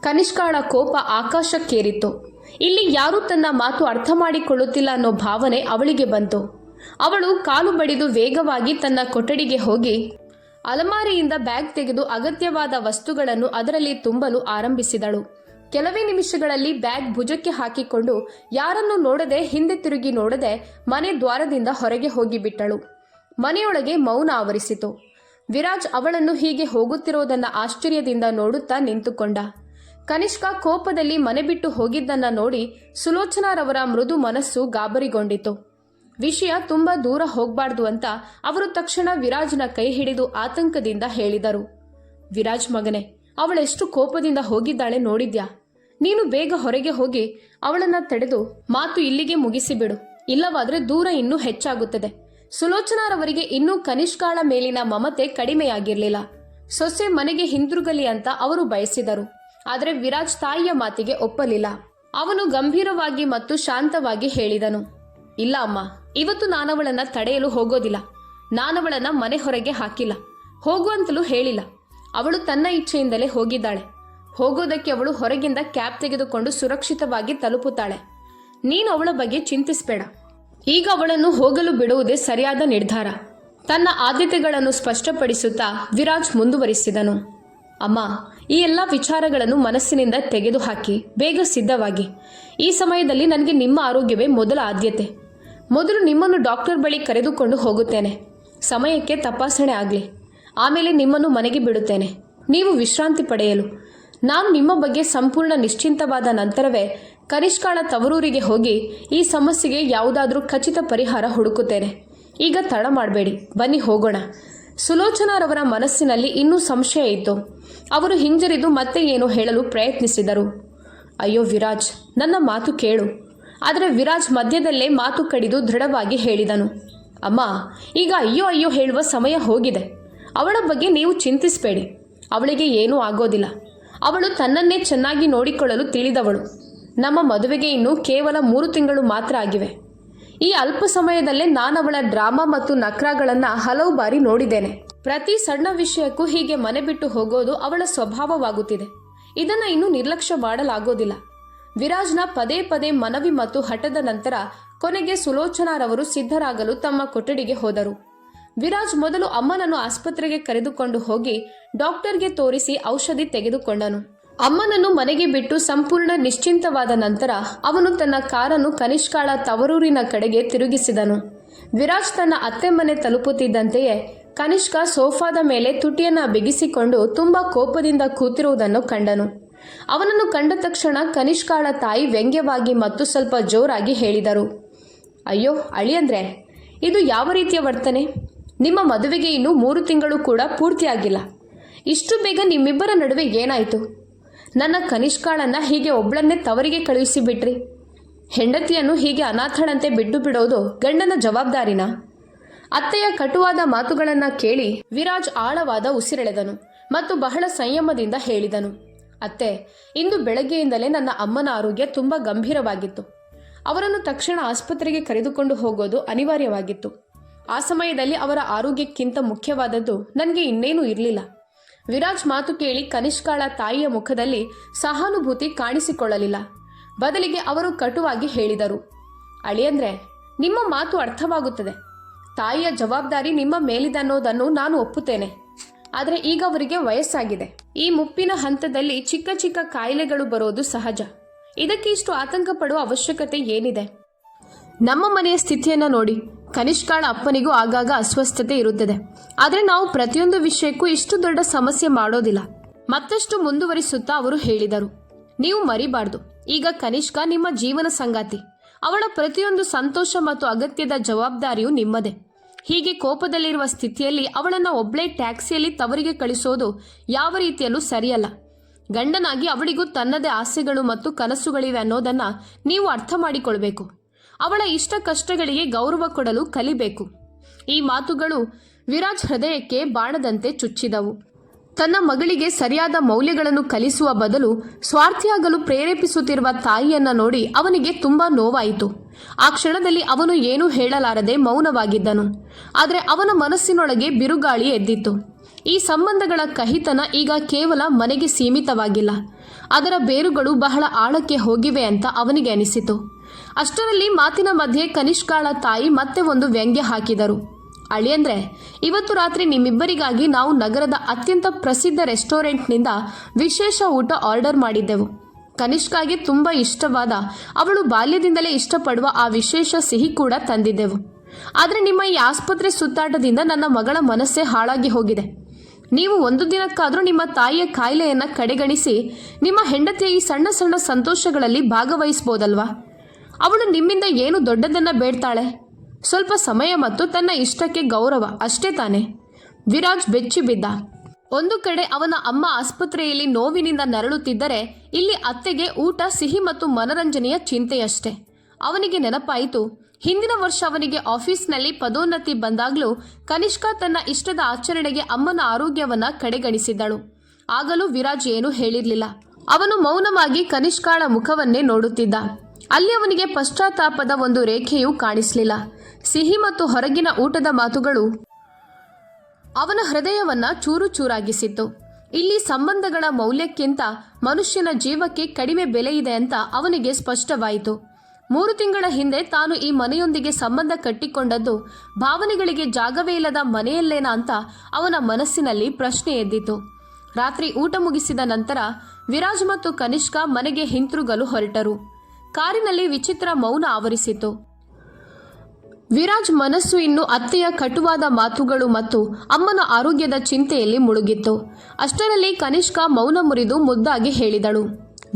ಕನಿಷ್ಕಾಳ ಕೋಪ ಆಕಾಶಕ್ಕೇರಿತ್ತು. ಇಲ್ಲಿ ಯಾರೂ ತನ್ನ ಮಾತು ಅರ್ಥ ಮಾಡಿಕೊಳ್ಳುತ್ತಿಲ್ಲ ಅನ್ನೋ ಭಾವನೆ ಅವಳಿಗೆ ಬಂತು. ಅವಳು ಕಾಲು ಬಡಿದು ವೇಗವಾಗಿ ತನ್ನ ಕೊಠಡಿಗೆ ಹೋಗಿ ಅಲಮಾರಿಯಿಂದ ಬ್ಯಾಗ್ ತೆಗೆದು ಅಗತ್ಯವಾದ ವಸ್ತುಗಳನ್ನು ಅದರಲ್ಲಿ ತುಂಬಲು ಆರಂಭಿಸಿದಳು. ಕೆಲವೇ ನಿಮಿಷಗಳಲ್ಲಿ ಬ್ಯಾಗ್ ಭುಜಕ್ಕೆ ಹಾಕಿಕೊಂಡು ಯಾರನ್ನೂ ನೋಡದೆ ಹಿಂದೆ ತಿರುಗಿ ನೋಡದೆ ಮನೆ ದ್ವಾರದಿಂದ ಹೊರಗೆ ಹೋಗಿಬಿಟ್ಟಳು. ಮನೆಯೊಳಗೆ ಮೌನ ಆವರಿಸಿತು. ವಿರಾಜ್ ಅವಳನ್ನು ಹೀಗೆ ಹೋಗುತ್ತಿರೋದನ್ನ ಆಶ್ಚರ್ಯದಿಂದ ನೋಡುತ್ತಾ ನಿಂತುಕೊಂಡ. ಕನಿಷ್ಕ ಕೋಪದಲ್ಲಿ ಮನೆ ಬಿಟ್ಟು ಹೋಗಿದ್ದನ್ನ ನೋಡಿ ಸುಲೋಚನಾರವರ ಮೃದು ಮನಸ್ಸು ಗಾಬರಿಗೊಂಡಿತು. ವಿಷಯ ತುಂಬಾ ದೂರ ಹೋಗಬಾರ್ದು ಅಂತ ಅವರು ತಕ್ಷಣ ವಿರಾಜ್ನ ಕೈ ಹಿಡಿದು ಆತಂಕದಿಂದ ಹೇಳಿದರು, ವಿರಾಜ್ ಮಗನೇ, ಅವಳೆಷ್ಟು ಕೋಪದಿಂದ ಹೋಗಿದ್ದಾಳೆ ನೋಡಿದ್ಯಾ? ನೀನು ಬೇಗ ಹೊರಗೆ ಹೋಗಿ ಅವಳನ್ನ ತಡೆದು ಮಾತು ಇಲ್ಲಿಗೆ ಮುಗಿಸಿಬಿಡು, ಇಲ್ಲವಾದ್ರೆ ದೂರ ಇನ್ನೂ ಹೆಚ್ಚಾಗುತ್ತದೆ. ಸುಲೋಚನಾರವರಿಗೆ ಇನ್ನೂ ಕನಿಷ್ಕಾಳ ಮೇಲಿನ ಮಮತೆ ಕಡಿಮೆಯಾಗಿರಲಿಲ್ಲ. ಸೊಸೆ ಮನೆಗೆ ಹಿಂದಿರುಗಲಿ ಅಂತ ಅವರು ಬಯಸಿದರು. ಆದರೆ ವಿರಾಜ್ ತಾಯಿಯ ಮಾತಿಗೆ ಒಪ್ಪಲಿಲ್ಲ. ಅವನು ಗಂಭೀರವಾಗಿ ಮತ್ತು ಶಾಂತವಾಗಿ ಹೇಳಿದನು, ಇಲ್ಲ ಅಮ್ಮ, ಇವತ್ತು ನಾನವಳನ್ನ ತಡೆಯಲು ಹೋಗೋದಿಲ್ಲ. ನಾನವಳನ್ನ ಮನೆ ಹೊರಗೆ ಹಾಕಿಲ್ಲ, ಹೋಗುವಂತಲೂ ಹೇಳಿಲ್ಲ. ಅವಳು ತನ್ನ ಇಚ್ಛೆಯಿಂದಲೇ ಹೋಗಿದ್ದಾಳೆ. ಹೋಗೋದಕ್ಕೆ ಅವಳು ಹೊರಗಿಂದ ಕ್ಯಾಬ್ ತೆಗೆದುಕೊಂಡು ಸುರಕ್ಷಿತವಾಗಿ ತಲುಪುತ್ತಾಳೆ. ನೀನು ಅವಳ ಬಗ್ಗೆ ಚಿಂತಿಸಬೇಡ. ಈಗ ಅವಳನ್ನು ಹೋಗಲು ಬಿಡುವುದೇ ಸರಿಯಾದ ನಿರ್ಧಾರ. ತನ್ನ ಆದ್ಯತೆಗಳನ್ನು ಸ್ಪಷ್ಟಪಡಿಸುತ್ತಾ ವಿರಾಜ್ ಮುಂದುವರಿಸಿದನು, ಅಮ್ಮ, ಈ ಎಲ್ಲ ವಿಚಾರಗಳನ್ನು ಮನಸ್ಸಿನಿಂದ ತೆಗೆದುಹಾಕಿ ಬೇಗ ಸಿದ್ಧವಾಗಿ. ಈ ಸಮಯದಲ್ಲಿ ನನಗೆ ನಿಮ್ಮ ಆರೋಗ್ಯವೇ ಮೊದಲ ಆದ್ಯತೆ. ಮೊದಲು ನಿಮ್ಮನ್ನು ಡಾಕ್ಟರ್ ಬಳಿ ಕರೆದುಕೊಂಡು ಹೋಗುತ್ತೇನೆ. ಸಮಯಕ್ಕೆ ತಪಾಸಣೆ ಆಗಲಿ. ಆಮೇಲೆ ನಿಮ್ಮನ್ನು ಮನೆಗೆ ಬಿಡುತ್ತೇನೆ, ನೀವು ವಿಶ್ರಾಂತಿ ಪಡೆಯಲು. ನಾನು ನಿಮ್ಮ ಬಗ್ಗೆ ಸಂಪೂರ್ಣ ನಿಶ್ಚಿಂತವಾದ ನಂತರವೇ ಕನಿಷ್ಕಾಳ ತವರೂರಿಗೆ ಹೋಗಿ ಈ ಸಮಸ್ಯೆಗೆ ಯಾವುದಾದ್ರೂ ಖಚಿತ ಪರಿಹಾರ ಹುಡುಕುತ್ತೇನೆ. ಈಗ ತಡ ಮಾಡಬೇಡಿ, ಬನ್ನಿ ಹೋಗೋಣ. ಸುಲೋಚನಾರವರ ಮನಸ್ಸಿನಲ್ಲಿ ಇನ್ನೂ ಸಂಶಯ ಇತ್ತು. ಅವರು ಹಿಂಜರಿದು ಮತ್ತೆ ಏನೋ ಹೇಳಲು ಪ್ರಯತ್ನಿಸಿದರು. ಅಯ್ಯೋ ವಿರಾಜ್, ನನ್ನ ಮಾತು ಕೇಳು. ಆದರೆ ವಿರಾಜ್ ಮಧ್ಯದಲ್ಲೇ ಮಾತು ಕಡಿದು ದೃಢವಾಗಿ ಹೇಳಿದನು, ಅಮ್ಮ, ಈಗ ಅಯ್ಯೋ ಅಯ್ಯೋ ಹೇಳುವ ಸಮಯ ಹೋಗಿದೆ. ಅವಳ ಬಗ್ಗೆ ನೀವು ಚಿಂತಿಸಬೇಡಿ. ಅವಳಿಗೆ ಏನೂ ಆಗೋದಿಲ್ಲ. ಅವಳು ತನ್ನನ್ನೇ ಚೆನ್ನಾಗಿ ನೋಡಿಕೊಳ್ಳಲು ತಿಳಿದವಳು. ನಮ್ಮ ಮದುವೆಗೆ ಇನ್ನೂ ಕೇವಲ 3 ತಿಂಗಳು ಮಾತ್ರ ಆಗಿವೆ. ಈ ಅಲ್ಪ ಸಮಯದಲ್ಲೇ ನಾನವಳ ಡ್ರಾಮಾ ಮತ್ತು ನಕ್ರಾಗಳನ್ನು ಹಲವು ಬಾರಿ ನೋಡಿದ್ದೇನೆ. ಪ್ರತಿ ಸಣ್ಣ ವಿಷಯಕ್ಕೂ ಹೀಗೆ ಮನೆ ಬಿಟ್ಟು ಹೋಗೋದು ಅವಳ ಸ್ವಭಾವವಾಗುತ್ತಿದೆ. ಇದನ್ನು ಇನ್ನೂ ನಿರ್ಲಕ್ಷ್ಯ ಮಾಡಲಾಗೋದಿಲ್ಲ. ವಿರಾಜ್ನ ಪದೇ ಪದೇ ಮನವಿ ಮತ್ತು ಹಠದ ನಂತರ ಕೊನೆಗೆ ಸುಲೋಚನಾರವರು ಸಿದ್ಧರಾಗಲು ತಮ್ಮ ಕೊಠಡಿಗೆ ಹೋದರು. ವಿರಾಜ್ ಮೊದಲು ಅಮ್ಮನನ್ನು ಆಸ್ಪತ್ರೆಗೆ ಕರೆದುಕೊಂಡು ಹೋಗಿ ಡಾಕ್ಟರ್ಗೆ ತೋರಿಸಿ ಔಷಧಿ ತೆಗೆದುಕೊಂಡನು. ಅಮ್ಮನನ್ನು ಮನೆಗೆ ಬಿಟ್ಟು ಸಂಪೂರ್ಣ ನಿಶ್ಚಿಂತವಾದ ನಂತರ ಅವನು ತನ್ನ ಕಾರನ್ನು ಕನಿಷ್ಕಾಳ ತವರೂರಿನ ಕಡೆಗೆ ತಿರುಗಿಸಿದನು. ವಿರಾಜ್ ತನ್ನ ಅತ್ತೆ ಮನೆ ತಲುಪುತ್ತಿದ್ದಂತೆಯೇ ಕನಿಷ್ಕ ಸೋಫಾದ ಮೇಲೆ ತುಟಿಯನ್ನ ಬಿಗಿಸಿಕೊಂಡು ತುಂಬಾ ಕೋಪದಿಂದ ಕೂತಿರುವುದನ್ನು ಕಂಡನು. ಅವನನ್ನು ಕಂಡ ತಕ್ಷಣ ಕನಿಷ್ಕಾಳ ತಾಯಿ ವ್ಯಂಗ್ಯವಾಗಿ ಮತ್ತು ಸ್ವಲ್ಪ ಜೋರಾಗಿ ಹೇಳಿದರು, ಅಯ್ಯೋ ಅಳಿಯಂದ್ರೆ, ಇದು ಯಾವ ರೀತಿಯ ವರ್ತನೆ? ನಿಮ್ಮ ಮದುವೆಗೆ ಇನ್ನೂ 3 ತಿಂಗಳು ಕೂಡ ಪೂರ್ತಿಯಾಗಿಲ್ಲ. ಇಷ್ಟು ಬೇಗ ನಿಮ್ಮಿಬ್ಬರ ನಡುವೆ ಏನಾಯಿತು? ನನ್ನ ಕನಿಷ್ಕಾಳನ್ನ ಹೀಗೆ ಒಬ್ಬಳನ್ನೇ ತವರಿಗೆ ಕಳುಹಿಸಿಬಿಟ್ರಿ. ಹೆಂಡತಿಯನ್ನು ಹೀಗೆ ಅನಾಥಳಂತೆ ಬಿಟ್ಟು ಬಿಡೋದು ಗಂಡನ ಜವಾಬ್ದಾರಿನಾ? ಅತ್ತೆಯ ಕಟುವಾದ ಮಾತುಗಳನ್ನು ಕೇಳಿ ವಿರಾಜ್ ಆಳವಾದ ಉಸಿರೆಳೆದನು ಮತ್ತು ಬಹಳ ಸಂಯಮದಿಂದ ಹೇಳಿದನು, ಅತ್ತೆ, ಇಂದು ಬೆಳಗ್ಗೆಯಿಂದಲೇ ನನ್ನ ಅಮ್ಮನ ಆರೋಗ್ಯ ತುಂಬ ಗಂಭೀರವಾಗಿತ್ತು. ಅವರನ್ನು ತಕ್ಷಣ ಆಸ್ಪತ್ರೆಗೆ ಕರೆದುಕೊಂಡು ಹೋಗೋದು ಅನಿವಾರ್ಯವಾಗಿತ್ತು. ಆ ಸಮಯದಲ್ಲಿ ಅವರ ಆರೋಗ್ಯಕ್ಕಿಂತ ಮುಖ್ಯವಾದದ್ದು ನನಗೆ ಇನ್ನೇನೂ ಇರಲಿಲ್ಲ. ವಿರಾಜ್ ಮಾತು ಕೇಳಿ ಕನಿಷ್ಕಾಳ ತಾಯಿಯ ಮುಖದಲ್ಲಿ ಸಹಾನುಭೂತಿ ಕಾಣಿಸಿಕೊಳ್ಳಲಿಲ್ಲ. ಬದಲಿಗೆ ಅವರು ಕಟುವಾಗಿ ಹೇಳಿದರು, ಅಳಿಯಂದ್ರೆ, ನಿಮ್ಮ ಮಾತು ಅರ್ಥವಾಗುತ್ತದೆ. ತಾಯಿಯ ಜವಾಬ್ದಾರಿ ನಿಮ್ಮ ಮೇಲಿದೆ ಅನ್ನೋದನ್ನು ನಾನು ಒಪ್ಪುತ್ತೇನೆ. ಆದರೆ ಈಗ ಅವರಿಗೆ ವಯಸ್ಸಾಗಿದೆ. ಈ ಮುಪ್ಪಿನ ಹಂತದಲ್ಲಿ ಚಿಕ್ಕ ಚಿಕ್ಕ ಕಾಯಿಲೆಗಳು ಬರೋದು ಸಹಜ. ಇದಕ್ಕೆ ಇಷ್ಟು ಆತಂಕ ಪಡುವ ಅವಶ್ಯಕತೆ ಏನಿದೆ? ನಮ್ಮ ಮನೆಯ ಸ್ಥಿತಿಯನ್ನು ನೋಡಿ. ಕನಿಷ್ಕಾಳ ಅಪ್ಪನಿಗೂ ಆಗಾಗ ಅಸ್ವಸ್ಥತೆ ಇರುತ್ತದೆ. ಆದರೆ ನಾವು ಪ್ರತಿಯೊಂದು ವಿಷಯಕ್ಕೂ ಇಷ್ಟು ದೊಡ್ಡ ಸಮಸ್ಯೆ ಮಾಡೋದಿಲ್ಲ. ಮತ್ತಷ್ಟು ಮುಂದುವರಿಸುತ್ತಾ ಅವರು ಹೇಳಿದರು, ನೀವು ಮರಿಬಾರ್ದು, ಈಗ ಕನಿಷ್ಕ ನಿಮ್ಮ ಜೀವನ ಸಂಗಾತಿ. ಅವಳ ಪ್ರತಿಯೊಂದು ಸಂತೋಷ ಮತ್ತು ಅಗತ್ಯದ ಜವಾಬ್ದಾರಿಯು ನಿಮ್ಮದೇ. ಹೀಗೆ ಕೋಪದಲ್ಲಿರುವ ಸ್ಥಿತಿಯಲ್ಲಿ ಅವಳನ್ನು ಒಬ್ಳೇ ಟ್ಯಾಕ್ಸಿಯಲ್ಲಿ ತವರಿಗೆ ಕಳಿಸೋದು ಯಾವ ರೀತಿಯಲ್ಲೂ ಸರಿಯಲ್ಲ. ಗಂಡನಾಗಿ ಅವಳಿಗೂ ತನ್ನದೇ ಆಸೆಗಳು ಮತ್ತು ಕನಸುಗಳಿವೆ ಅನ್ನೋದನ್ನ ನೀವು ಅರ್ಥ ಮಾಡಿಕೊಳ್ಬೇಕು. ಅವಳ ಇಷ್ಟ ಕಷ್ಟಗಳಿಗೆ ಗೌರವ ಕೊಡಲು ಕಲಿಬೇಕು. ಈ ಮಾತುಗಳು ವಿರಾಜ್ ಹೃದಯಕ್ಕೆ ಬಾಣದಂತೆ ಚುಚ್ಚಿದವು. ತನ್ನ ಮಗಳಿಗೆ ಸರಿಯಾದ ಮೌಲ್ಯಗಳನ್ನು ಕಲಿಸುವ ಬದಲು ಸ್ವಾರ್ಥಿಯಾಗಲು ಪ್ರೇರೇಪಿಸುತ್ತಿರುವ ತಾಯಿಯನ್ನ ನೋಡಿ ಅವನಿಗೆ ತುಂಬಾ ನೋವಾಯಿತು. ಆ ಕ್ಷಣದಲ್ಲಿ ಅವನು ಏನೂ ಹೇಳಲಾರದೆ ಮೌನವಾಗಿದ್ದನು. ಆದರೆ ಅವನ ಮನಸ್ಸಿನೊಳಗೆ ಬಿರುಗಾಳಿ ಎದ್ದಿತ್ತು. ಈ ಸಂಬಂಧಗಳ ಕಹಿತನ ಈಗ ಕೇವಲ ಮನೆಗೆ ಸೀಮಿತವಾಗಿಲ್ಲ, ಅದರ ಬೇರುಗಳು ಬಹಳ ಆಳಕ್ಕೆ ಹೋಗಿವೆ ಅಂತ ಅವನಿಗೆ ಅನಿಸಿತು. ಅಷ್ಟರಲ್ಲಿ ಮಾತಿನ ಮಧ್ಯೆ ಕನಿಷ್ಕಾಳ ತಾಯಿ ಮತ್ತೆ ಒಂದು ವ್ಯಂಗ್ಯ ಹಾಕಿದರು. ಅಳಿಯಂದ್ರೆ, ಇವತ್ತು ರಾತ್ರಿ ನಿಮ್ಮಿಬ್ಬರಿಗಾಗಿ ನಾವು ನಗರದ ಅತ್ಯಂತ ಪ್ರಸಿದ್ಧ ರೆಸ್ಟೋರೆಂಟ್ನಿಂದ ವಿಶೇಷ ಊಟ ಆರ್ಡರ್ ಮಾಡಿದ್ದೆವು. ಕನಿಷ್ಕಾಗೆ ತುಂಬ ಇಷ್ಟವಾದ, ಅವಳು ಬಾಲ್ಯದಿಂದಲೇ ಇಷ್ಟಪಡುವ ಆ ವಿಶೇಷ ಸಿಹಿ ಕೂಡ ತಂದಿದ್ದೆವು. ಆದರೆ ನಿಮ್ಮ ಈ ಆಸ್ಪತ್ರೆ ಸುತ್ತಾಟದಿಂದ ನನ್ನ ಮಗಳ ಮನಸ್ಸೇ ಹಾಳಾಗಿ ಹೋಗಿದೆ. ನೀವು ಒಂದು ದಿನಕ್ಕಾದರೂ ನಿಮ್ಮ ತಾಯಿಯ ಕಾಯಿಲೆಯನ್ನು ಕಡೆಗಣಿಸಿ ನಿಮ್ಮ ಹೆಂಡತಿಯ ಈ ಸಣ್ಣ ಸಣ್ಣ ಸಂತೋಷಗಳಲ್ಲಿ ಭಾಗವಹಿಸ್ಬೋದಲ್ವಾ? ಅವಳು ನಿಮ್ಮಿಂದ ಏನು ದೊಡ್ಡದನ್ನ ಬೇಡ್ತಾಳೆ? ಸ್ವಲ್ಪ ಸಮಯ ಮತ್ತು ತನ್ನ ಇಷ್ಟಕ್ಕೆ ಗೌರವ, ಅಷ್ಟೇ ತಾನೆ? ವಿರಾಜ್ ಬೆಚ್ಚಿ ಬಿದ್ದ. ಒಂದು ಕಡೆ ಅವನ ಅಮ್ಮ ಆಸ್ಪತ್ರೆಯಲ್ಲಿ ನೋವಿನಿಂದ ನರಳುತ್ತಿದ್ದರೆ, ಇಲ್ಲಿ ಅತ್ತೆಗೆ ಊಟ, ಸಿಹಿ ಮತ್ತು ಮನರಂಜನೆಯ ಚಿಂತೆಯಷ್ಟೇ. ಅವನಿಗೆ ನೆನಪಾಯಿತು, ಹಿಂದಿನ ವರ್ಷ ಅವನಿಗೆ ಆಫೀಸ್ನಲ್ಲಿ ಪದೋನ್ನತಿ ಬಂದಾಗಲೂ ಕನಿಷ್ಕಾ ತನ್ನ ಇಷ್ಟದ ಆಚರಣೆಗೆ ಅಮ್ಮನ ಆರೋಗ್ಯವನ್ನ ಕಡೆಗಣಿಸಿದ್ದಳು. ಆಗಲೂ ವಿರಾಜ್ ಏನೂ ಹೇಳಿರಲಿಲ್ಲ. ಅವನು ಮೌನವಾಗಿ ಕನಿಷ್ಕಾಳ ಮುಖವನ್ನೇ ನೋಡುತ್ತಿದ್ದ. ಅಲ್ಲಿ ಅವನಿಗೆ ಪಶ್ಚಾತ್ತಾಪದ ಒಂದು ರೇಖೆಯೂ ಕಾಣಿಸಲಿಲ್ಲ. ಸಿಹಿ ಮತ್ತು ಹೊರಗಿನ ಊಟದ ಮಾತುಗಳು ಅವನ ಹೃದಯವನ್ನ ಚೂರು ಚೂರಾಗಿಸಿತ್ತು. ಇಲ್ಲಿ ಸಂಬಂಧಗಳ ಮೌಲ್ಯಕ್ಕಿಂತ ಮನುಷ್ಯನ ಜೀವಕ್ಕೆ ಕಡಿಮೆ ಬೆಲೆ ಇದೆ ಅಂತ ಅವನಿಗೆ ಸ್ಪಷ್ಟವಾಯಿತು. 3 ತಿಂಗಳ ಹಿಂದೆ ತಾನು ಈ ಮನೆಯೊಂದಿಗೆ ಸಂಬಂಧ ಕಟ್ಟಿಕೊಂಡದ್ದು ಭಾವನೆಗಳಿಗೆ ಜಾಗವೇ ಇಲ್ಲದ ಮನೆಯಲ್ಲೇನಾ ಅಂತ ಅವನ ಮನಸ್ಸಿನಲ್ಲಿ ಪ್ರಶ್ನೆ ಎದ್ದಿತು. ರಾತ್ರಿ ಊಟ ಮುಗಿಸಿದ ನಂತರ ವಿರಾಜ್ ಮತ್ತು ಕನಿಷ್ಕಾ ಮನೆಗೆ ಹಿಂತಿರುಗಲು ಹೊರಟರು. ಕಾರಿನಲ್ಲಿ ವಿಚಿತ್ರ ಮೌನ ಆವರಿಸಿತು. ವಿರಾಜ್ ಮನಸ್ಸು ಇನ್ನು ಅತ್ತೆಯ ಕಟುವಾದ ಮಾತುಗಳು ಮತ್ತು ಅಮ್ಮನ ಆರೋಗ್ಯದ ಚಿಂತೆಯಲ್ಲಿ ಮುಳುಗಿತ್ತು. ಅಷ್ಟರಲ್ಲಿ ಕನಿಷ್ಕಾ ಮೌನ ಮುರಿದು ಮುದ್ದಾಗಿ ಹೇಳಿದಳು,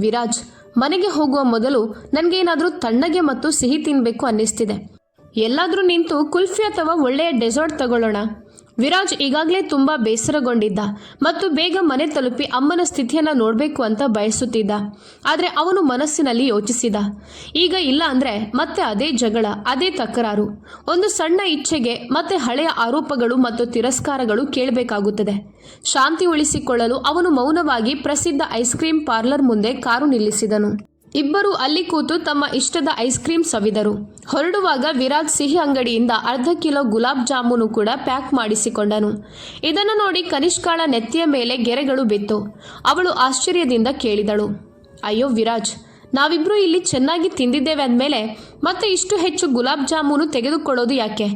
ವಿರಾಜ್, ಮನೆಗೆ ಹೋಗುವ ಮೊದಲು ನನಗೇನಾದರೂ ತಣ್ಣಗೆ ಮತ್ತು ಸಿಹಿ ತಿನ್ನಬೇಕು ಅನ್ನಿಸ್ತಿದೆ. ಎಲ್ಲಾದರೂ ನಿಂತು ಕುಲ್ಫಿ ಅಥವಾ ಒಳ್ಳೆಯ ಡೆಸರ್ಟ್ ತಗೊಳ್ಳೋಣ. ವಿರಾಜ್ ಈಗಾಗಲೇ ತುಂಬ ಬೇಸರಗೊಂಡಿದ್ದ ಮತ್ತು ಬೇಗ ಮನೆ ತಲುಪಿ ಅಮ್ಮನ ಸ್ಥಿತಿಯನ್ನು ನೋಡಬೇಕು ಅಂತ ಬಯಸುತ್ತಿದ್ದ. ಆದರೆ ಅವನು ಮನಸ್ಸಿನಲ್ಲಿ ಯೋಚಿಸಿದ, ಈಗ ಇಲ್ಲ ಅಂದರೆ ಮತ್ತೆ ಅದೇ ಜಗಳ, ಅದೇ ತಕರಾರು. ಒಂದು ಸಣ್ಣ ಇಚ್ಛೆಗೆ ಮತ್ತೆ ಹಳೆಯ ಆರೋಪಗಳು ಮತ್ತು ತಿರಸ್ಕಾರಗಳು ಕೇಳಬೇಕಾಗುತ್ತದೆ. ಶಾಂತಿ ಉಳಿಸಿಕೊಳ್ಳಲು ಅವನು ಮೌನವಾಗಿ ಪ್ರಸಿದ್ಧ ಐಸ್ ಕ್ರೀಂ ಪಾರ್ಲರ್ ಮುಂದೆ ಕಾರು ನಿಲ್ಲಿಸಿದನು. ಇಬ್ಬರು ಅಲ್ಲಿ ಕೂತು ತಮ್ಮ ಇಷ್ಟದ ಐಸ್ ಕ್ರೀಂ ಸವಿದರು. ಹೊರಡುವಾಗ ವಿರಾಜ್ ಸಿಹಿ ಅಂಗಡಿಯಿಂದ ಅರ್ಧ ಕಿಲೋ ಗುಲಾಬ್ ಜಾಮೂನು ಕೂಡ ಪ್ಯಾಕ್ ಮಾಡಿಸಿಕೊಂಡನು. ಇದನ್ನು ನೋಡಿ ಕನಿಷ್ಕಾಳ ನೆತ್ತಿಯ ಮೇಲೆ ಗೆರೆಗಳು ಬಿತ್ತು. ಅವಳು ಆಶ್ಚರ್ಯದಿಂದ ಕೇಳಿದಳು, ಅಯ್ಯೋ ವಿರಾಜ್, ನಾವಿಬ್ರು ಇಲ್ಲಿ ಚೆನ್ನಾಗಿ ತಿಂದಿದ್ದೇವೆ ಅಂದಮೇಲೆ ಮತ್ತೆ ಇಷ್ಟು ಹೆಚ್ಚು ಗುಲಾಬ್ ಜಾಮೂನು ತೆಗೆದುಕೊಳ್ಳೋದು ಯಾಕೆ?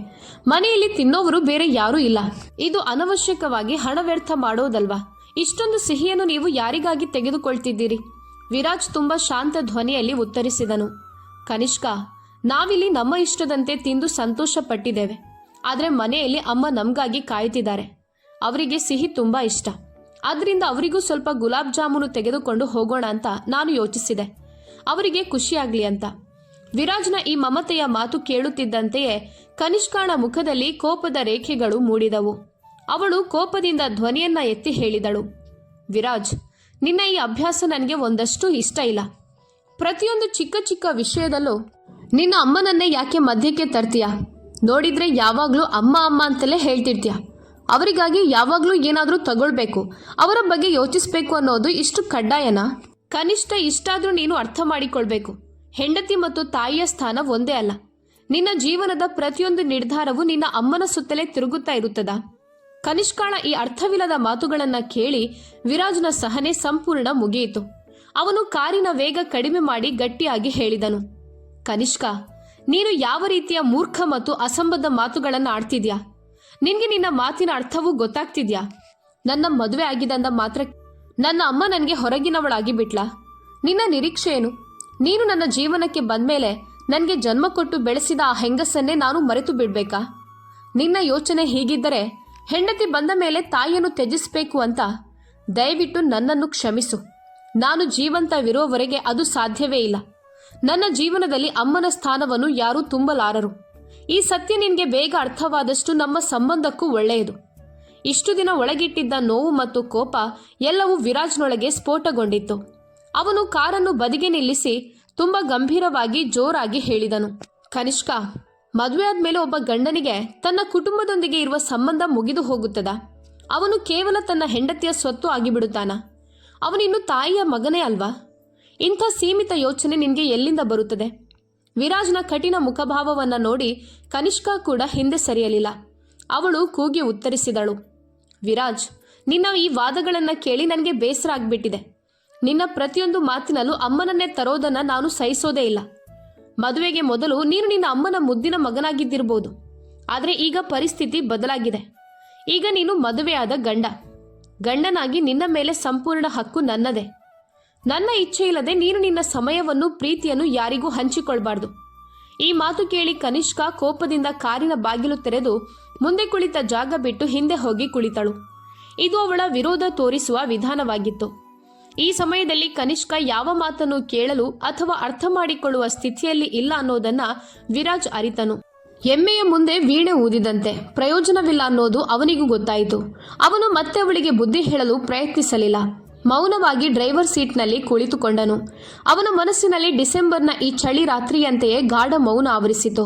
ಮನೆಯಲ್ಲಿ ತಿನ್ನೋವರು ಬೇರೆ ಯಾರೂ ಇಲ್ಲ. ಇದು ಅನವಶ್ಯಕವಾಗಿ ಹಣ ವ್ಯರ್ಥ ಮಾಡೋದಲ್ವಾ? ಇಷ್ಟೊಂದು ಸಿಹಿಯನ್ನು ನೀವು ಯಾರಿಗಾಗಿ ತೆಗೆದುಕೊಳ್ತಿದ್ದೀರಿ? ವಿರಾಜ್ ತುಂಬ ಶಾಂತ ಧ್ವನಿಯಲ್ಲಿ ಉತ್ತರಿಸಿದನು, ಕನಿಷ್ಕಾ, ನಾವಿಲ್ಲಿ ನಮ್ಮ ಇಷ್ಟದಂತೆ ತಿಂದು ಸಂತೋಷ ಪಟ್ಟಿದ್ದೇವೆ. ಆದರೆ ಮನೆಯಲ್ಲಿ ಅಮ್ಮ ನಮಗಾಗಿ ಕಾಯ್ತಿದ್ದಾರೆ. ಅವರಿಗೆ ಸಿಹಿ ತುಂಬ ಇಷ್ಟ. ಆದ್ದರಿಂದ ಅವರಿಗೂ ಸ್ವಲ್ಪ ಗುಲಾಬ್ ಜಾಮೂನು ತೆಗೆದುಕೊಂಡು ಹೋಗೋಣ ಅಂತ ನಾನು ಯೋಚಿಸಿದೆ, ಅವರಿಗೆ ಖುಷಿಯಾಗಲಿ ಅಂತ. ವಿರಾಜ್ನ ಈ ಮಮತೆಯ ಮಾತು ಕೇಳುತ್ತಿದ್ದಂತೆಯೇ ಕನಿಷ್ಕಾಳ ಮುಖದಲ್ಲಿ ಕೋಪದ ರೇಖೆಗಳು ಮೂಡಿದವು. ಅವಳು ಕೋಪದಿಂದ ಧ್ವನಿಯನ್ನ ಎತ್ತಿ ಹೇಳಿದಳು, ವಿರಾಜ್, ನಿನ್ನ ಈ ಅಭ್ಯಾಸ ನನಗೆ ಒಂದಷ್ಟು ಇಷ್ಟ ಇಲ್ಲ. ಪ್ರತಿಯೊಂದು ಚಿಕ್ಕ ಚಿಕ್ಕ ವಿಷಯದಲ್ಲೂ ನಿನ್ನ ಅಮ್ಮನನ್ನೇ ಯಾಕೆ ಮಧ್ಯಕ್ಕೆ ತರ್ತೀಯ? ನೋಡಿದ್ರೆ ಯಾವಾಗಲೂ ಅಮ್ಮ ಅಮ್ಮ ಅಂತಲೇ ಹೇಳ್ತಿರ್ತೀಯ. ಅವರಿಗಾಗಿ ಯಾವಾಗಲೂ ಏನಾದರೂ ತಗೊಳ್ಬೇಕು, ಅವರ ಬಗ್ಗೆ ಯೋಚಿಸಬೇಕು ಅನ್ನೋದು ಇಷ್ಟು ಕಡ್ಡಾಯನಾ? ಕನಿಷ್ಠ ಇಷ್ಟಾದರೂ ನೀನು ಅರ್ಥ ಮಾಡಿಕೊಳ್ಬೇಕು. ಹೆಂಡತಿ ಮತ್ತು ತಾಯಿಯ ಸ್ಥಾನ ಒಂದೇ ಅಲ್ಲ. ನಿನ್ನ ಜೀವನದ ಪ್ರತಿಯೊಂದು ನಿರ್ಧಾರವು ನಿನ್ನ ಅಮ್ಮನ ಸುತ್ತಲೇ ತಿರುಗುತ್ತಾ ಇರುತ್ತದಾ? ಕನಿಷ್ಕಾಳ ಈ ಅರ್ಥವಿಲ್ಲದ ಮಾತುಗಳನ್ನು ಕೇಳಿ ವಿರಾಜ್ನ ಸಹನೆ ಸಂಪೂರ್ಣ ಮುಗಿಯಿತು. ಅವನು ಕಾರಿನ ವೇಗ ಕಡಿಮೆ ಮಾಡಿ ಗಟ್ಟಿಯಾಗಿ ಹೇಳಿದನು, ಕನಿಷ್ಕಾ, ನೀನು ಯಾವ ರೀತಿಯ ಮೂರ್ಖ ಮತ್ತು ಅಸಂಬದ್ಧ ಮಾತುಗಳನ್ನು ಆಡ್ತಿದ್ಯಾ? ನಿನ್ಗೆ ನಿನ್ನ ಮಾತಿನ ಅರ್ಥವೂ ಗೊತ್ತಾಗ್ತಿದ್ಯಾ? ನನ್ನ ಮದುವೆ ಆಗಿದಂದ ಮಾತ್ರ ನನ್ನ ಅಮ್ಮ ನನಗೆ ಹೊರಗಿನವಳಾಗಿ ಬಿಟ್ಲಾ? ನಿನ್ನ ನಿರೀಕ್ಷೆ ಏನು? ನೀನು ನನ್ನ ಜೀವನಕ್ಕೆ ಬಂದ್ಮೇಲೆ ನನಗೆ ಜನ್ಮ ಕೊಟ್ಟು ಬೆಳೆಸಿದ ಆ ಹೆಂಗಸನ್ನೇ ನಾನು ಮರೆತು ಬಿಡ್ಬೇಕಾ? ನಿನ್ನ ಯೋಚನೆ ಹೀಗಿದ್ದರೆ ಹೆಂಡತಿ ಬಂದ ಮೇಲೆ ತಾಯಿಯನ್ನು ತ್ಯಜಿಸಬೇಕು ಅಂತ ದಯವಿಟ್ಟು ನನ್ನನ್ನು ಕ್ಷಮಿಸು. ನಾನು ಜೀವಂತವಿರುವವರೆಗೆ ಅದು ಸಾಧ್ಯವೇ ಇಲ್ಲ. ನನ್ನ ಜೀವನದಲ್ಲಿ ಅಮ್ಮನ ಸ್ಥಾನವನ್ನು ಯಾರೂ ತುಂಬಲಾರರು. ಈ ಸತ್ಯ ನಿನಗೆ ಬೇಗ ಅರ್ಥವಾದಷ್ಟು ನಮ್ಮ ಸಂಬಂಧಕ್ಕೂ ಒಳ್ಳೆಯದು. ಇಷ್ಟು ದಿನ ಒಳಗಿಟ್ಟಿದ್ದ ನೋವು ಮತ್ತು ಕೋಪ ಎಲ್ಲವೂ ವಿರಾಜ್ನೊಳಗೆ ಸ್ಫೋಟಗೊಂಡಿತ್ತು. ಅವನು ಕಾರನ್ನು ಬದಿಗೆ ನಿಲ್ಲಿಸಿ ತುಂಬ ಗಂಭೀರವಾಗಿ ಜೋರಾಗಿ ಹೇಳಿದನು, ಕನಿಷ್ಕ, ಮದುವೆ ಆದ್ಮೇಲೆ ಒಬ್ಬ ಗಂಡನಿಗೆ ತನ್ನ ಕುಟುಂಬದೊಂದಿಗೆ ಇರುವ ಸಂಬಂಧ ಮುಗಿದು ಹೋಗುತ್ತದಾ? ಅವನು ಕೇವಲ ತನ್ನ ಹೆಂಡತಿಯ ಸ್ವತ್ತು ಆಗಿಬಿಡುತ್ತಾನ? ಅವನಿನ್ನು ತಾಯಿಯ ಮಗನೇ ಅಲ್ವಾ? ಇಂಥ ಸೀಮಿತ ಯೋಚನೆ ನಿನಗೆ ಎಲ್ಲಿಂದ ಬರುತ್ತದೆ? ವಿರಾಜ್ನ ಕಠಿಣ ಮುಖಭಾವವನ್ನು ನೋಡಿ ಕನಿಷ್ಕಾ ಕೂಡ ಹಿಂದೆ ಸರಿಯಲಿಲ್ಲ. ಅವಳು ಕೂಗಿ ಉತ್ತರಿಸಿದಳು, ವಿರಾಜ್, ನಿನ್ನ ಈ ವಾದಗಳನ್ನು ಕೇಳಿ ನನಗೆ ಬೇಸರ ಆಗ್ಬಿಟ್ಟಿದೆ. ನಿನ್ನ ಪ್ರತಿಯೊಂದು ಮಾತಿನಲ್ಲೂ ಅಮ್ಮನನ್ನೇ ತರೋದನ್ನು ನಾನು ಸಹಿಸೋದೇ ಇಲ್ಲ. ಮದುವೆಗೆ ಮೊದಲು ನೀನು ನಿನ್ನ ಅಮ್ಮನ ಮುದ್ದಿನ ಮಗನಾಗಿದ್ದಿರ್ಬೋದು. ಆದರೆ ಈಗ ಪರಿಸ್ಥಿತಿ ಬದಲಾಗಿದೆ. ಈಗ ನೀನು ಮದುವೆಯಾದ ಗಂಡನಾಗಿ ನಿನ್ನ ಮೇಲೆ ಸಂಪೂರ್ಣ ಹಕ್ಕು ನನ್ನದೇ. ನನ್ನ ಇಚ್ಛೆ ಇಲ್ಲದೆ ನೀನು ನಿನ್ನ ಸಮಯವನ್ನು ಪ್ರೀತಿಯನ್ನು ಯಾರಿಗೂ ಹಂಚಿಕೊಳ್ಬಾರ್ದು. ಈ ಮಾತು ಕೇಳಿ ಕನಿಷ್ಕಾ ಕೋಪದಿಂದ ಕಾರಿನ ಬಾಗಿಲು ತೆರೆದು ಮುಂದೆ ಕುಳಿತ ಜಾಗ ಬಿಟ್ಟು ಹಿಂದೆ ಹೋಗಿ ಕುಳಿತಳು. ಇದು ಅವಳ ವಿರೋಧ ತೋರಿಸುವ ವಿಧಾನವಾಗಿತ್ತು. ಈ ಸಮಯದಲ್ಲಿ ಕನಿಷ್ಕಾ ಯಾವ ಮಾತನ್ನು ಕೇಳಲು ಅಥವಾ ಅರ್ಥ ಮಾಡಿಕೊಳ್ಳುವ ಸ್ಥಿತಿಯಲ್ಲಿ ಇಲ್ಲ ಅನ್ನೋದನ್ನ ವಿರಾಜ್ ಅರಿತನು. ಎಮ್ಮೆಯ ಮುಂದೆ ವೀಣೆ ಊದಿದಂತೆ ಪ್ರಯೋಜನವಿಲ್ಲ ಅನ್ನೋದು ಅವನಿಗೂ ಗೊತ್ತಾಯಿತು. ಅವನು ಮತ್ತೆ ಅವಳಿಗೆ ಬುದ್ಧಿ ಹೇಳಲು ಪ್ರಯತ್ನಿಸಲಿಲ್ಲ. ಮೌನವಾಗಿ ಡ್ರೈವರ್ ಸೀಟ್ನಲ್ಲಿ ಕುಳಿತುಕೊಂಡನು. ಅವನ ಮನಸ್ಸಿನಲ್ಲಿ ಡಿಸೆಂಬರ್ನ ಈ ಚಳಿ ರಾತ್ರಿಯಂತೆಯೇ ಗಾಢ ಮೌನ ಆವರಿಸಿತು.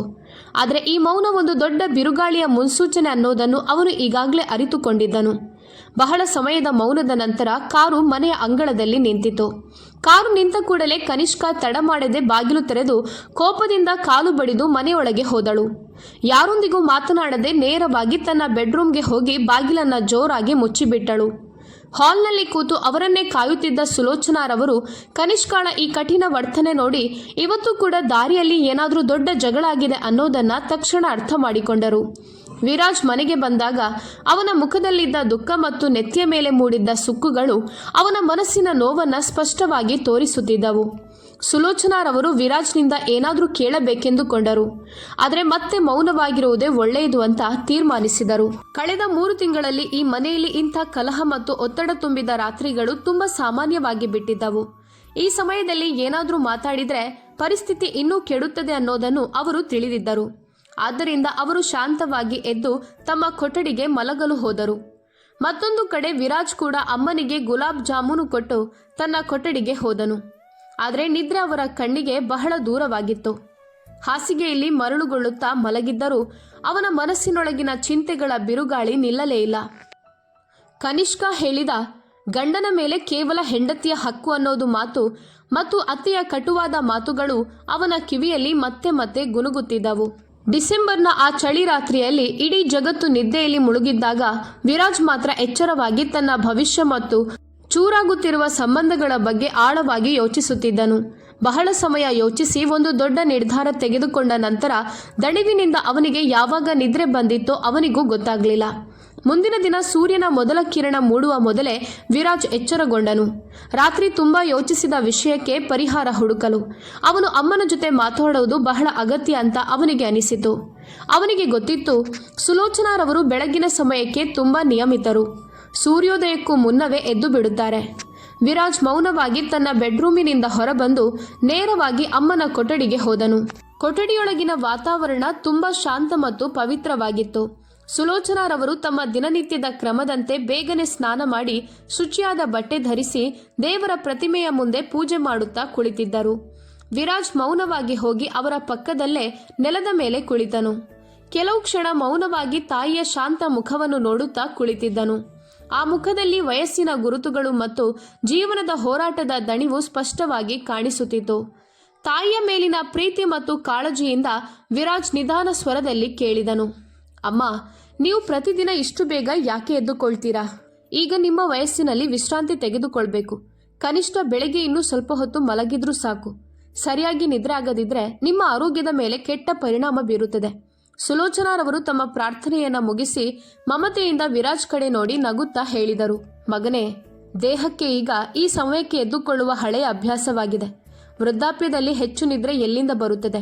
ಆದರೆ ಈ ಮೌನ ಒಂದು ದೊಡ್ಡ ಬಿರುಗಾಳಿಯ ಮುನ್ಸೂಚನೆ ಅನ್ನೋದನ್ನು ಅವನು ಈಗಾಗಲೇ ಅರಿತುಕೊಂಡಿದ್ದನು. ಬಹಳ ಸಮಯದ ಮೌನದ ನಂತರ ಕಾರು ಮನೆಯ ಅಂಗಳದಲ್ಲಿ ನಿಂತಿತು. ಕಾರು ನಿಂತ ಕೂಡಲೇ ಕನಿಷ್ಕಾ ತಡ ಮಾಡದೆ ಬಾಗಿಲು ತೆರೆದು ಕೋಪದಿಂದ ಕಾಲು ಬಡಿದು ಮನೆಯೊಳಗೆ ಹೋದಳು. ಯಾರೊಂದಿಗೂ ಮಾತನಾಡದೆ ನೇರವಾಗಿ ತನ್ನ ಬೆಡ್ರೂಮ್ಗೆ ಹೋಗಿ ಬಾಗಿಲನ್ನು ಜೋರಾಗಿ ಮುಚ್ಚಿಬಿಟ್ಟಳು. ಹಾಲ್ನಲ್ಲಿ ಕೂತು ಅವರನ್ನೇ ಕಾಯುತ್ತಿದ್ದ ಸುಲೋಚನಾರವರು ಕನಿಷ್ಕಾಳ ಈ ಕಠಿಣ ವರ್ತನೆ ನೋಡಿ ಇವತ್ತು ಕೂಡ ದಾರಿಯಲ್ಲಿ ಏನಾದರೂ ದೊಡ್ಡ ಜಗಳ ಆಗಿದೆ ಅನ್ನೋದನ್ನ ತಕ್ಷಣ ಅರ್ಥ ಮಾಡಿಕೊಂಡರು. ವಿರಾಜ್ ಮನೆಗೆ ಬಂದಾಗ ಅವನ ಮುಖದಲ್ಲಿದ್ದ ದುಃಖ ಮತ್ತು ನೆತ್ತಿಯ ಮೇಲೆ ಮೂಡಿದ್ದ ಸುಕ್ಕುಗಳು ಅವನ ಮನಸ್ಸಿನ ನೋವನ್ನು ಸ್ಪಷ್ಟವಾಗಿ ತೋರಿಸುತ್ತಿದ್ದವು. ಸುಲೋಚನಾರವರು ವಿರಾಜ್ನಿಂದ ಏನಾದರೂ ಕೇಳಬೇಕೆಂದುಕೊಂಡರು. ಆದರೆ ಮತ್ತೆ ಮೌನವಾಗಿರುವುದೇ ಒಳ್ಳೆಯದು ಅಂತ ತೀರ್ಮಾನಿಸಿದರು. ಕಳೆದ 3 ತಿಂಗಳಲ್ಲಿ ಈ ಮನೆಯಲ್ಲಿ ಇಂಥ ಕಲಹ ಮತ್ತು ಒತ್ತಡ ತುಂಬಿದ ರಾತ್ರಿಗಳು ತುಂಬಾ ಸಾಮಾನ್ಯವಾಗಿ ಬಿಟ್ಟಿದ್ದವು. ಈ ಸಮಯದಲ್ಲಿ ಏನಾದರೂ ಮಾತಾಡಿದ್ರೆ ಪರಿಸ್ಥಿತಿ ಇನ್ನೂ ಕೆಡುತ್ತದೆ ಅನ್ನೋದನ್ನು ಅವರು ತಿಳಿದಿದ್ದರು. ಆದ್ದರಿಂದ ಅವರು ಶಾಂತವಾಗಿ ಎದ್ದು ತಮ್ಮ ಕೊಠಡಿಗೆ ಮಲಗಲು ಹೋದರು. ಮತ್ತೊಂದು ಕಡೆ ವಿರಾಜ್ ಕೂಡ ಅಮ್ಮನಿಗೆ ಗುಲಾಬ್ ಜಾಮೂನು ಕೊಟ್ಟು ತನ್ನ ಕೊಠಡಿಗೆ ಹೋದನು. ಆದರೆ ನಿದ್ರೆ ಅವರ ಕಣ್ಣಿಗೆ ಬಹಳ ದೂರವಾಗಿತ್ತು. ಹಾಸಿಗೆಯಲ್ಲಿ ಮರಳುಗೊಳ್ಳುತ್ತಾ ಮಲಗಿದ್ದರೂ ಅವನ ಮನಸ್ಸಿನೊಳಗಿನ ಚಿಂತೆಗಳ ಬಿರುಗಾಳಿ ನಿಲ್ಲಲೇ ಇಲ್ಲ. ಕನಿಷ್ಕಾ ಹೇಳಿದ ಗಂಡನ ಮೇಲೆ ಕೇವಲ ಹೆಂಡತಿಯ ಹಕ್ಕು ಅನ್ನೋದು ಮಾತು ಮತ್ತು ಅತ್ತೆಯ ಕಟುವಾದ ಮಾತುಗಳು ಅವನ ಕಿವಿಯಲ್ಲಿ ಮತ್ತೆ ಮತ್ತೆ ಗುನುಗುತ್ತಿದ್ದವು. ಡಿಸೆಂಬರ್ನ ಆ ಚಳಿ ರಾತ್ರಿಯಲ್ಲಿ ಇಡೀ ಜಗತ್ತು ನಿದ್ದೆಯಲ್ಲಿ ಮುಳುಗಿದ್ದಾಗ ವಿರಾಜ್ ಮಾತ್ರ ಎಚ್ಚರವಾಗಿ ತನ್ನ ಭವಿಷ್ಯ ಮತ್ತು ಚೂರಾಗುತ್ತಿರುವ ಸಂಬಂಧಗಳ ಬಗ್ಗೆ ಆಳವಾಗಿ ಯೋಚಿಸುತ್ತಿದ್ದನು. ಬಹಳ ಸಮಯ ಯೋಚಿಸಿ ಒಂದು ದೊಡ್ಡ ನಿರ್ಧಾರ ತೆಗೆದುಕೊಂಡ ನಂತರ ದಣಿವಿನಿಂದ ಅವನಿಗೆ ಯಾವಾಗ ನಿದ್ರೆ ಬಂದಿತ್ತೋ ಅವನಿಗೂ ಗೊತ್ತಾಗಲಿಲ್ಲ. ಮುಂದಿನ ದಿನ ಸೂರ್ಯನ ಮೊದಲ ಕಿರಣ ಮೂಡುವ ಮೊದಲೇ ವಿರಾಜ್ ಎಚ್ಚರಗೊಂಡನು. ರಾತ್ರಿ ತುಂಬ ಯೋಚಿಸಿದ ವಿಷಯಕ್ಕೆ ಪರಿಹಾರ ಹುಡುಕಲು ಅವನು ಅಮ್ಮನ ಜೊತೆ ಮಾತಾಡೋದು ಬಹಳ ಅಗತ್ಯ ಅಂತ ಅವನಿಗೆ ಅನಿಸಿತು. ಅವನಿಗೆ ಗೊತ್ತಿತ್ತು, ಸುಲೋಚನಾರವರು ಬೆಳಗಿನ ಸಮಯಕ್ಕೆ ತುಂಬ ನಿಯಮಿತರು. ಸೂರ್ಯೋದಯಕ್ಕೂ ಮುನ್ನವೇ ಎದ್ದು ಬಿಡುತ್ತಾರೆ. ವಿರಾಜ್ ಮೌನವಾಗಿ ತನ್ನ ಬೆಡ್ರೂಮಿನಿಂದ ಹೊರಬಂದು ನೇರವಾಗಿ ಅಮ್ಮನ ಕೊಠಡಿಗೆ ಹೋದನು. ಕೊಠಡಿಯೊಳಗಿನ ವಾತಾವರಣ ತುಂಬ ಶಾಂತ ಮತ್ತು ಪವಿತ್ರವಾಗಿತ್ತು. ಸುಲೋಚನಾರವರು ತಮ್ಮ ದಿನನಿತ್ಯದ ಕ್ರಮದಂತೆ ಬೇಗನೆ ಸ್ನಾನ ಮಾಡಿ ಶುಚಿಯಾದ ಬಟ್ಟೆ ಧರಿಸಿ ದೇವರ ಪ್ರತಿಮೆಯ ಮುಂದೆ ಪೂಜೆ ಮಾಡುತ್ತಾ ಕುಳಿತಿದ್ದರು. ವಿರಾಜ್ ಮೌನವಾಗಿ ಹೋಗಿ ಅವರ ಪಕ್ಕದಲ್ಲೇ ನೆಲದ ಮೇಲೆ ಕುಳಿತನು. ಕೆಲವು ಕ್ಷಣ ಮೌನವಾಗಿ ತಾಯಿಯ ಶಾಂತ ಮುಖವನ್ನು ನೋಡುತ್ತಾ ಕುಳಿತಿದ್ದನು. ಆ ಮುಖದಲ್ಲಿ ವಯಸ್ಸಿನ ಗುರುತುಗಳು ಮತ್ತು ಜೀವನದ ಹೋರಾಟದ ದಣಿವು ಸ್ಪಷ್ಟವಾಗಿ ಕಾಣಿಸುತ್ತಿತ್ತು. ತಾಯಿಯ ಮೇಲಿನ ಪ್ರೀತಿ ಮತ್ತು ಕಾಳಜಿಯಿಂದ ವಿರಾಜ್ ನಿಧಾನ ಸ್ವರದಲ್ಲಿ ಕೇಳಿದನು, ಅಮ್ಮ, ನೀವು ಪ್ರತಿದಿನ ಇಷ್ಟು ಬೇಗ ಯಾಕೆ ಎದ್ದುಕೊಳ್ತೀರಾ? ಈಗ ನಿಮ್ಮ ವಯಸ್ಸಿನಲ್ಲಿ ವಿಶ್ರಾಂತಿ ತೆಗೆದುಕೊಳ್ಬೇಕು. ಕನಿಷ್ಠ ಬೆಳಗ್ಗೆ ಇನ್ನೂ ಸ್ವಲ್ಪ ಹೊತ್ತು ಮಲಗಿದ್ರೂ ಸಾಕು. ಸರಿಯಾಗಿ ನಿದ್ರೆ ಆಗದಿದ್ರೆ ನಿಮ್ಮ ಆರೋಗ್ಯದ ಮೇಲೆ ಕೆಟ್ಟ ಪರಿಣಾಮ ಬೀರುತ್ತದೆ. ಸುಲೋಚನಾರವರು ತಮ್ಮ ಪ್ರಾರ್ಥನೆಯನ್ನ ಮುಗಿಸಿ ಮಮತೆಯಿಂದ ವಿರಾಜ್ ಕಡೆ ನೋಡಿ ನಗುತ್ತಾ ಹೇಳಿದರು, ಮಗನೇ, ದೇಹಕ್ಕೆ ಈಗ ಈ ಸಮಯಕ್ಕೆ ಎದ್ದುಕೊಳ್ಳುವ ಹಳೆಯ ಅಭ್ಯಾಸವಾಗಿದೆ. ವೃದ್ಧಾಪ್ಯದಲ್ಲಿ ಹೆಚ್ಚು ನಿದ್ರೆ ಎಲ್ಲಿಂದ ಬರುತ್ತದೆ?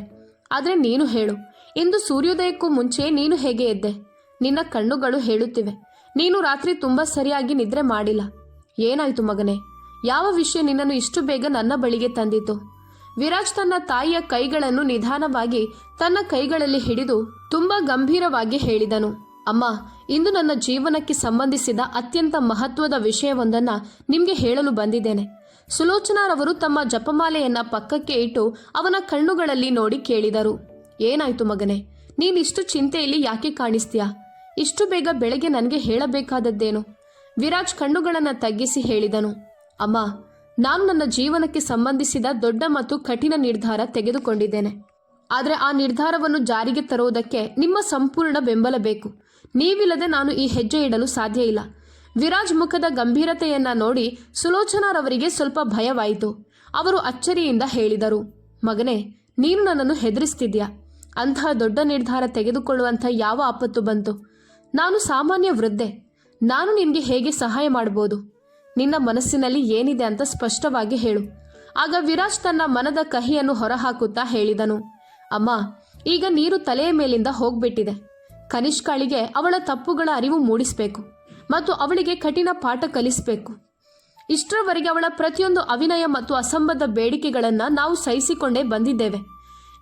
ಆದರೆ ನೀನು ಹೇಳು, ಇಂದು ಸೂರ್ಯೋದಯಕ್ಕೂ ಮುಂಚೆ ನೀನು ಹೇಗೆ ಎದ್ದೆ? ನಿನ್ನ ಕಣ್ಣುಗಳು ಹೇಳುತ್ತಿವೆ, ನೀನು ರಾತ್ರಿ ತುಂಬಾ ಸರಿಯಾಗಿ ನಿದ್ರೆ ಮಾಡಿಲ್ಲ. ಏನಾಯ್ತು ಮಗನೇ? ಯಾವ ವಿಷಯ ನಿನ್ನನ್ನು ಇಷ್ಟು ಬೇಗ ನನ್ನ ಬಳಿಗೆ ತಂದಿತು? ವಿರಾಜ್ ತನ್ನ ತಾಯಿಯ ಕೈಗಳನ್ನು ನಿಧಾನವಾಗಿ ತನ್ನ ಕೈಗಳಲ್ಲಿ ಹಿಡಿದು ತುಂಬಾ ಗಂಭೀರವಾಗಿ ಹೇಳಿದನು, ಅಮ್ಮ, ಇಂದು ನನ್ನ ಜೀವನಕ್ಕೆ ಸಂಬಂಧಿಸಿದ ಅತ್ಯಂತ ಮಹತ್ವದ ವಿಷಯವೊಂದನ್ನ ನಿಮ್ಗೆ ಹೇಳಲು ಬಂದಿದ್ದೇನೆ. ಸುಲೋಚನಾರವರು ತಮ್ಮ ಜಪಮಾಲೆಯನ್ನ ಪಕ್ಕಕ್ಕೆ ಇಟ್ಟು ಅವನ ಕಣ್ಣುಗಳಲ್ಲಿ ನೋಡಿ ಕೇಳಿದರು, ಏನಾಯ್ತು ಮಗನೇ? ನೀನಿಷ್ಟು ಚಿಂತೆಯಲ್ಲಿ ಯಾಕೆ ಕಾಣಿಸ್ತೀಯಾ? ಇಷ್ಟು ಬೇಗ ಬೆಳಗ್ಗೆ ನನಗೆ ಹೇಳಬೇಕಾದದ್ದೇನು? ವಿರಾಜ್ ಕಣ್ಣುಗಳನ್ನ ತಗ್ಗಿಸಿ ಹೇಳಿದನು, ಅಮ್ಮ, ನಾನು ನನ್ನ ಜೀವನಕ್ಕೆ ಸಂಬಂಧಿಸಿದ ದೊಡ್ಡ ಮತ್ತು ಕಠಿಣ ನಿರ್ಧಾರ ತೆಗೆದುಕೊಂಡಿದ್ದೇನೆ. ಆದರೆ ಆ ನಿರ್ಧಾರವನ್ನು ಜಾರಿಗೆ ತರುವುದಕ್ಕೆ ನಿಮ್ಮ ಸಂಪೂರ್ಣ ಬೆಂಬಲ ಬೇಕು. ನೀವಿಲ್ಲದೆ ನಾನು ಈ ಹೆಜ್ಜೆ ಇಡಲು ಸಾಧ್ಯ ಇಲ್ಲ. ವಿರಾಜ್ ಮುಖದ ಗಂಭೀರತೆಯನ್ನ ನೋಡಿ ಸುಲೋಚನಾರವರಿಗೆ ಸ್ವಲ್ಪ ಭಯವಾಯಿತು. ಅವರು ಅಚ್ಚರಿಯಿಂದ ಹೇಳಿದರು, ಮಗನೇ, ನೀನು ನನ್ನನ್ನು ಹೆದರಿಸ್ತಿದ್ಯಾ? ಅಂತಹ ದೊಡ್ಡ ನಿರ್ಧಾರ ತೆಗೆದುಕೊಳ್ಳುವಂಥ ಯಾವ ಆಪತ್ತು ಬಂತು? ನಾನು ಸಾಮಾನ್ಯ ವೃದ್ಧೆ. ನಾನು ನಿಮಗೆ ಹೇಗೆ ಸಹಾಯ ಮಾಡಬಹುದು? ನಿನ್ನ ಮನಸ್ಸಿನಲ್ಲಿ ಏನಿದೆ ಅಂತ ಸ್ಪಷ್ಟವಾಗಿ ಹೇಳು. ಆಗ ವಿರಾಜ್ ತನ್ನ ಮನದ ಕಹಿಯನ್ನು ಹೊರಹಾಕುತ್ತಾ ಹೇಳಿದನು, ಅಮ್ಮ, ಈಗ ನೀರು ತಲೆಯ ಮೇಲಿಂದ ಹೋಗ್ಬಿಟ್ಟಿದೆ. ಕನಿಷ್ಕಾಳಿಗೆ ಅವಳ ತಪ್ಪುಗಳ ಅರಿವು ಮೂಡಿಸಬೇಕು ಮತ್ತು ಅವಳಿಗೆ ಕಠಿಣ ಪಾಠ ಕಲಿಸಬೇಕು. ಇಷ್ಟರವರೆಗೆ ಅವಳ ಪ್ರತಿಯೊಂದು ಅವಿನಯ ಮತ್ತು ಅಸಂಬದ್ಧ ಬೇಡಿಕೆಗಳನ್ನು ನಾವು ಸಹಿಸಿಕೊಂಡೇ ಬಂದಿದ್ದೇವೆ.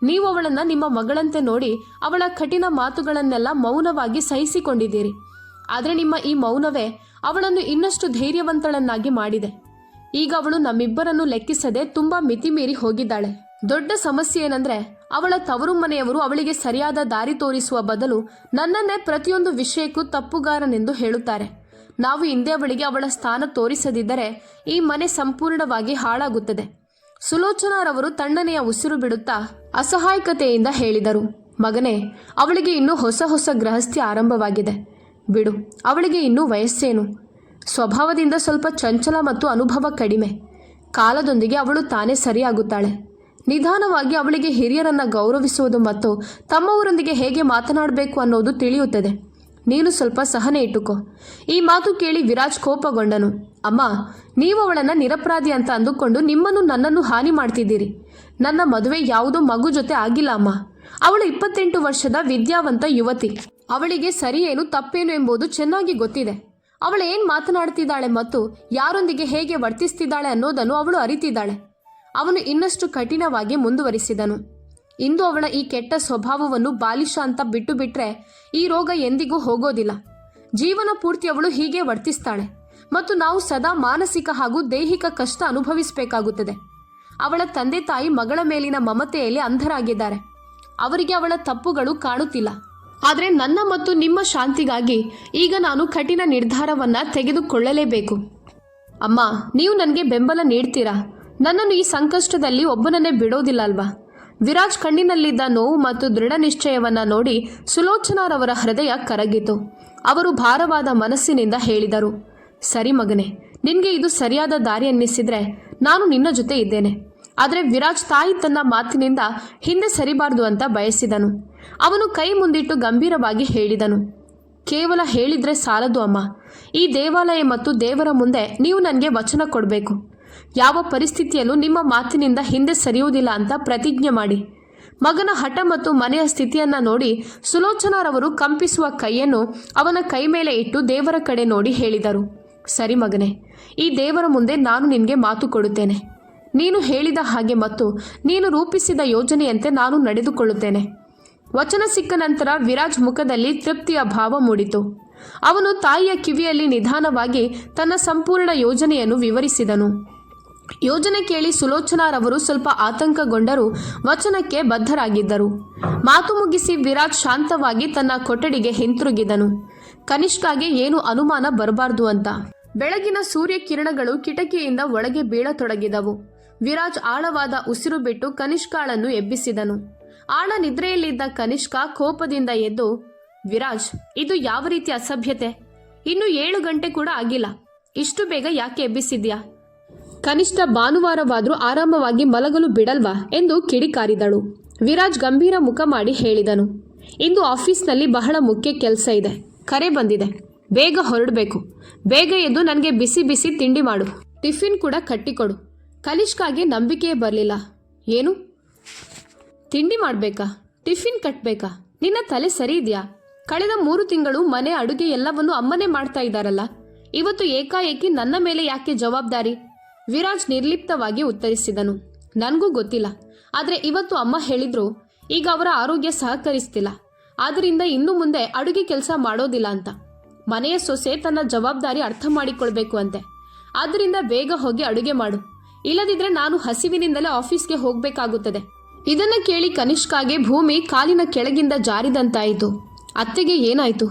ನೀವು ಅವಳನ್ನು ನಿಮ್ಮ ಮಗಳಂತೆ ನೋಡಿ ಅವಳ ಕಠಿಣ ಮಾತುಗಳನ್ನೆಲ್ಲ ಮೌನವಾಗಿ ಸಹಿಸಿಕೊಂಡಿದ್ದೀರಿ. ಆದರೆ ನಿಮ್ಮ ಈ ಮೌನವೇ ಅವಳನ್ನು ಇನ್ನಷ್ಟು ಧೈರ್ಯವಂತಳನ್ನಾಗಿ ಮಾಡಿದೆ. ಈಗ ಅವಳು ನಮ್ಮಿಬ್ಬರನ್ನು ಲೆಕ್ಕಿಸದೆ ತುಂಬಾ ಮಿತಿಮೀರಿ ಹೋಗಿದ್ದಾಳೆ. ದೊಡ್ಡ ಸಮಸ್ಯೆ ಏನಂದ್ರೆ, ಅವಳ ತವರು ಮನೆಯವರು ಅವಳಿಗೆ ಸರಿಯಾದ ದಾರಿ ತೋರಿಸುವ ಬದಲು ನನ್ನನ್ನೇ ಪ್ರತಿಯೊಂದು ವಿಷಯಕ್ಕೂ ತಪ್ಪುಗಾರನೆಂದು ಹೇಳುತ್ತಾರೆ. ನಾವು ಹಿಂದೆ ಅವಳಿಗೆ ಅವಳ ಸ್ಥಾನ ತೋರಿಸದಿದ್ದರೆ ಈ ಮನೆ ಸಂಪೂರ್ಣವಾಗಿ ಹಾಳಾಗುತ್ತದೆ. ಸುಲೋಚನಾರವರು ತಣ್ಣನೆಯ ಉಸಿರು ಬಿಡುತ್ತಾ ಅಸಹಾಯಕತೆಯಿಂದ ಹೇಳಿದರು, ಮಗನೇ, ಅವಳಿಗೆ ಇನ್ನೂ ಹೊಸ ಹೊಸ ಗೃಹಸ್ಥಿ ಆರಂಭವಾಗಿದೆ. ಬಿಡು, ಅವಳಿಗೆ ಇನ್ನೂ ವಯಸ್ಸೇನು? ಸ್ವಭಾವದಿಂದ ಸ್ವಲ್ಪ ಚಂಚಲ ಮತ್ತು ಅನುಭವ ಕಡಿಮೆ. ಕಾಲದೊಂದಿಗೆ ಅವಳು ತಾನೇ ಸರಿಯಾಗುತ್ತಾಳೆ. ನಿಧಾನವಾಗಿ ಅವಳಿಗೆ ಹಿರಿಯರನ್ನು ಗೌರವಿಸುವುದು ಮತ್ತು ತಮ್ಮವರೊಂದಿಗೆ ಹೇಗೆ ಮಾತನಾಡಬೇಕು ಅನ್ನೋದು ತಿಳಿಯುತ್ತದೆ. ನೀನು ಸ್ವಲ್ಪ ಸಹನೆ ಇಟ್ಟುಕೋ. ಈ ಮಾತು ಕೇಳಿ ವಿರಾಜ್ ಕೋಪಗೊಂಡನು. ಅಮ್ಮ, ನೀವು ಅವಳನ್ನು ನಿರಪರಾಧಿ ಅಂತ ಅಂದುಕೊಂಡು ನನ್ನನ್ನು ಹಾನಿ ಮಾಡ್ತಿದ್ದೀರಿ. ನನ್ನ ಮದುವೆ ಯಾವುದೋ ಮಗು ಜೊತೆ ಆಗಿಲ್ಲ ಅಮ್ಮ. ಅವಳು 28 ವರ್ಷದ ವಿದ್ಯಾವಂತ ಯುವತಿ. ಅವಳಿಗೆ ಸರಿಯೇನು ತಪ್ಪೇನು ಎಂಬುದು ಚೆನ್ನಾಗಿ ಗೊತ್ತಿದೆ. ಅವಳು ಏನು ಮಾತನಾಡ್ತಿದ್ದಾಳೆ ಮತ್ತು ಯಾರೊಂದಿಗೆ ಹೇಗೆ ವರ್ತಿಸ್ತಿದ್ದಾಳೆ ಅನ್ನೋದನ್ನು ಅವಳು ಅರಿತಿದ್ದಾಳೆ. ಅವನು ಇನ್ನಷ್ಟು ಕಠಿಣವಾಗಿ ಮುಂದುವರಿಸಿದನು, ಇಂದು ಅವಳ ಈ ಕೆಟ್ಟ ಸ್ವಭಾವವನ್ನು ಬಾಲಿಶ ಅಂತ ಬಿಟ್ಟು ಬಿಟ್ರೆ ಈ ರೋಗ ಎಂದಿಗೂ ಹೋಗೋದಿಲ್ಲ. ಜೀವನ ಪೂರ್ತಿ ಅವಳು ಹೀಗೆ ವರ್ತಿಸ್ತಾಳೆ ಮತ್ತು ನಾವು ಸದಾ ಮಾನಸಿಕ ಹಾಗೂ ದೈಹಿಕ ಕಷ್ಟ ಅನುಭವಿಸಬೇಕಾಗುತ್ತದೆ. ಅವಳ ತಂದೆ ತಾಯಿ ಮಗಳ ಮೇಲಿನ ಮಮತೆಯಲ್ಲಿ ಅಂಧರಾಗಿದ್ದಾರೆ. ಅವರಿಗೆ ಅವಳ ತಪ್ಪುಗಳು ಕಾಣುತ್ತಿಲ್ಲ. ಆದರೆ ನನ್ನ ಮತ್ತು ನಿಮ್ಮ ಶಾಂತಿಗಾಗಿ ಈಗ ನಾನು ಕಠಿಣ ನಿರ್ಧಾರವನ್ನ ತೆಗೆದುಕೊಳ್ಳಲೇಬೇಕು. ಅಮ್ಮ, ನೀವು ನನಗೆ ಬೆಂಬಲ ನೀಡ್ತೀರಾ? ನನ್ನನ್ನು ಈ ಸಂಕಷ್ಟದಲ್ಲಿ ಒಬ್ಬನನ್ನೇ ಬಿಡೋದಿಲ್ಲ ಅಲ್ವಾ? ವಿರಾಜ್ ಕಣ್ಣಿನಲ್ಲಿದ್ದ ನೋವು ಮತ್ತು ದೃಢ ನಿಶ್ಚಯವನ್ನ ನೋಡಿ ಸುಲೋಚನಾರವರ ಹೃದಯ ಕರಗಿತು. ಅವರು ಭಾರವಾದ ಮನಸ್ಸಿನಿಂದ ಹೇಳಿದರು, ಸರಿ ಮಗನೇ, ನಿನಗೆ ಇದು ಸರಿಯಾದ ದಾರಿ ಅನ್ನಿಸಿದ್ರೆ ನಾನು ನಿನ್ನ ಜೊತೆ ಇದ್ದೇನೆ. ಆದರೆ ವಿರಾಜ್ ತಾಯಿ ತನ್ನ ಮಾತಿನಿಂದ ಹಿಂದೆ ಸರಿಬಾರ್ದು ಅಂತ ಬಯಸಿದನು. ಅವನು ಕೈ ಮುಂದಿಟ್ಟು ಗಂಭೀರವಾಗಿ ಹೇಳಿದನು, ಕೇವಲ ಹೇಳಿದ್ರೆ ಸಾಲದು ಅಮ್ಮ. ಈ ದೇವಾಲಯ ಮತ್ತು ದೇವರ ಮುಂದೆ ನೀವು ನನಗೆ ವಚನ ಕೊಡಬೇಕು. ಯಾವ ಪರಿಸ್ಥಿತಿಯಲ್ಲೂ ನಿಮ್ಮ ಮಾತಿನಿಂದ ಹಿಂದೆ ಸರಿಯುವುದಿಲ್ಲ ಅಂತ ಪ್ರತಿಜ್ಞೆ ಮಾಡಿ. ಮಗನ ಹಠ ಮತ್ತು ಮನೆಯ ಸ್ಥಿತಿಯನ್ನ ನೋಡಿ ಸುಲೋಚನಾರವರು ಕಂಪಿಸುವ ಕೈಯನ್ನು ಅವನ ಕೈ ಮೇಲೆ ಇಟ್ಟು ದೇವರ ಕಡೆ ನೋಡಿ ಹೇಳಿದರು, ಸರಿ ಮಗನೇ, ಈ ದೇವರ ಮುಂದೆ ನಾನು ನಿನಗೆ ಮಾತು ಕೊಡುತ್ತೇನೆ. ನೀನು ಹೇಳಿದ ಹಾಗೆ ಮತ್ತು ನೀನು ರೂಪಿಸಿದ ಯೋಜನೆಯಂತೆ ನಾನು ನಡೆದುಕೊಳ್ಳುತ್ತೇನೆ. ವಚನ ಸಿಕ್ಕ ನಂತರ ವಿರಾಜ್ ಮುಖದಲ್ಲಿ ತೃಪ್ತಿಯ ಭಾವ ಮೂಡಿತು. ಅವನು ತಾಯಿಯ ಕಿವಿಯಲ್ಲಿ ನಿಧಾನವಾಗಿ ತನ್ನ ಸಂಪೂರ್ಣ ಯೋಜನೆಯನ್ನು ವಿವರಿಸಿದನು. ಯೋಜನೆ ಕೇಳಿ ಸುಲೋಚನಾರವರು ಸ್ವಲ್ಪ ಆತಂಕಗೊಂಡರೂ ವಚನಕ್ಕೆ ಬದ್ಧರಾಗಿದ್ದರು. ಮಾತು ಮುಗಿಸಿ ವಿರಾಜ್ ಶಾಂತವಾಗಿ ತನ್ನ ಕೊಠಡಿಗೆ ಹಿಂತಿರುಗಿದನು. ಕನಿಷ್ಕಾಗೆ ಏನು ಅನುಮಾನ ಬರಬಾರ್ದು ಅಂತ. ಬೆಳಗಿನ ಸೂರ್ಯ ಕಿರಣಗಳು ಕಿಟಕಿಯಿಂದ ಒಳಗೆ ಬೀಳತೊಡಗಿದವು. ವಿರಾಜ್ ಆಳವಾದ ಉಸಿರು ಬಿಟ್ಟು ಕನಿಷ್ಕಾಳನ್ನು ಎಬ್ಬಿಸಿದನು. ಆಳ ನಿದ್ರೆಯಲ್ಲಿದ್ದ ಕನಿಷ್ಕಾ ಕೋಪದಿಂದ ಎದ್ದು, ವಿರಾಜ್, ಇದು ಯಾವ ರೀತಿ ಅಸಭ್ಯತೆ? ಇನ್ನು 7 ಗಂಟೆ ಕೂಡ ಆಗಿಲ್ಲ. ಇಷ್ಟು ಬೇಗ ಯಾಕೆ ಎಬ್ಬಿಸಿದ್ಯಾ? ಕನಿಷ್ಠ ಭಾನುವಾರವಾದ್ರೂ ಆರಾಮವಾಗಿ ಮಲಗಲು ಬಿಡಲ್ವಾ ಎಂದು ಕಿಡಿಕಾರಿದಳು. ವಿರಾಜ್ ಗಂಭೀರ ಮುಖ ಮಾಡಿ ಹೇಳಿದನು, ಇಂದು ಆಫೀಸ್ನಲ್ಲಿ ಬಹಳ ಮುಖ್ಯ ಕೆಲಸ ಇದೆ, ಕರೆ ಬಂದಿದೆ, ಬೇಗ ಹೊರಡಬೇಕು. ಬೇಗ ಎದ್ದು ನನಗೆ ಬಿಸಿ ಬಿಸಿ ತಿಂಡಿ ಮಾಡು, ಟಿಫಿನ್ ಕೂಡ ಕಟ್ಟಿಕೊಡು. ಕನಿಷ್ಕಾಗೆ ನಂಬಿಕೆಯೇ ಬರಲಿಲ್ಲ. ಏನು, ತಿಂಡಿ ಮಾಡಬೇಕಾ, ಟಿಫಿನ್ ಕಟ್ಟಬೇಕಾ? ನಿನ್ನ ತಲೆ ಸರಿ ಇದೆಯಾ? ಕಳೆದ 3 ತಿಂಗಳು ಮನೆ ಅಡುಗೆ ಎಲ್ಲವನ್ನೂ ಅಮ್ಮನೇ ಮಾಡ್ತಾ ಇದ್ದಾರಲ್ಲ, ಇವತ್ತು ಏಕಾಏಕಿ ನನ್ನ ಮೇಲೆ ಯಾಕೆ ಜವಾಬ್ದಾರಿ? ವಿರಾಜ್ ನಿರ್ಲಿಪ್ತವಾಗಿ ಉತ್ತರಿಸಿದನು. ನನಗೂ ಗೊತ್ತಿಲ್ಲ, ಆದರೆ ಇವತ್ತು ಅಮ್ಮ ಹೇಳಿದ್ರು ಈಗ ಅವರ ಆರೋಗ್ಯ ಸಹಕರಿಸ್ತಿಲ್ಲ, ಆದ್ದರಿಂದ ಇನ್ನು ಮುಂದೆ ಅಡುಗೆ ಕೆಲಸ ಮಾಡೋದಿಲ್ಲ ಅಂತ. ಮನೆಯ ಸೊಸೆ ತನ್ನ ಜವಾಬ್ದಾರಿ ಅರ್ಥ ಮಾಡಿಕೊಳ್ಬೇಕು ಅಂತೆ. ಆದ್ದರಿಂದ ಬೇಗ ಹೋಗಿ ಅಡುಗೆ ಮಾಡು, ಇಲ್ಲದಿದ್ರೆ ನಾನು ಹಸಿವಿನಿಂದಲೇ ಆಫೀಸ್ಗೆ ಹೋಗಬೇಕಾಗುತ್ತದೆ. ಇದನ್ನು ಕೇಳಿ ಕನಿಷ್ಕಾಗೆ ಭೂಮಿ ಕಾಲಿನ ಕೆಳಗಿಂದ ಜಾರಿದಂತಾಯಿತು. ಅತ್ತೆಗೆ ಏನಾಯಿತು?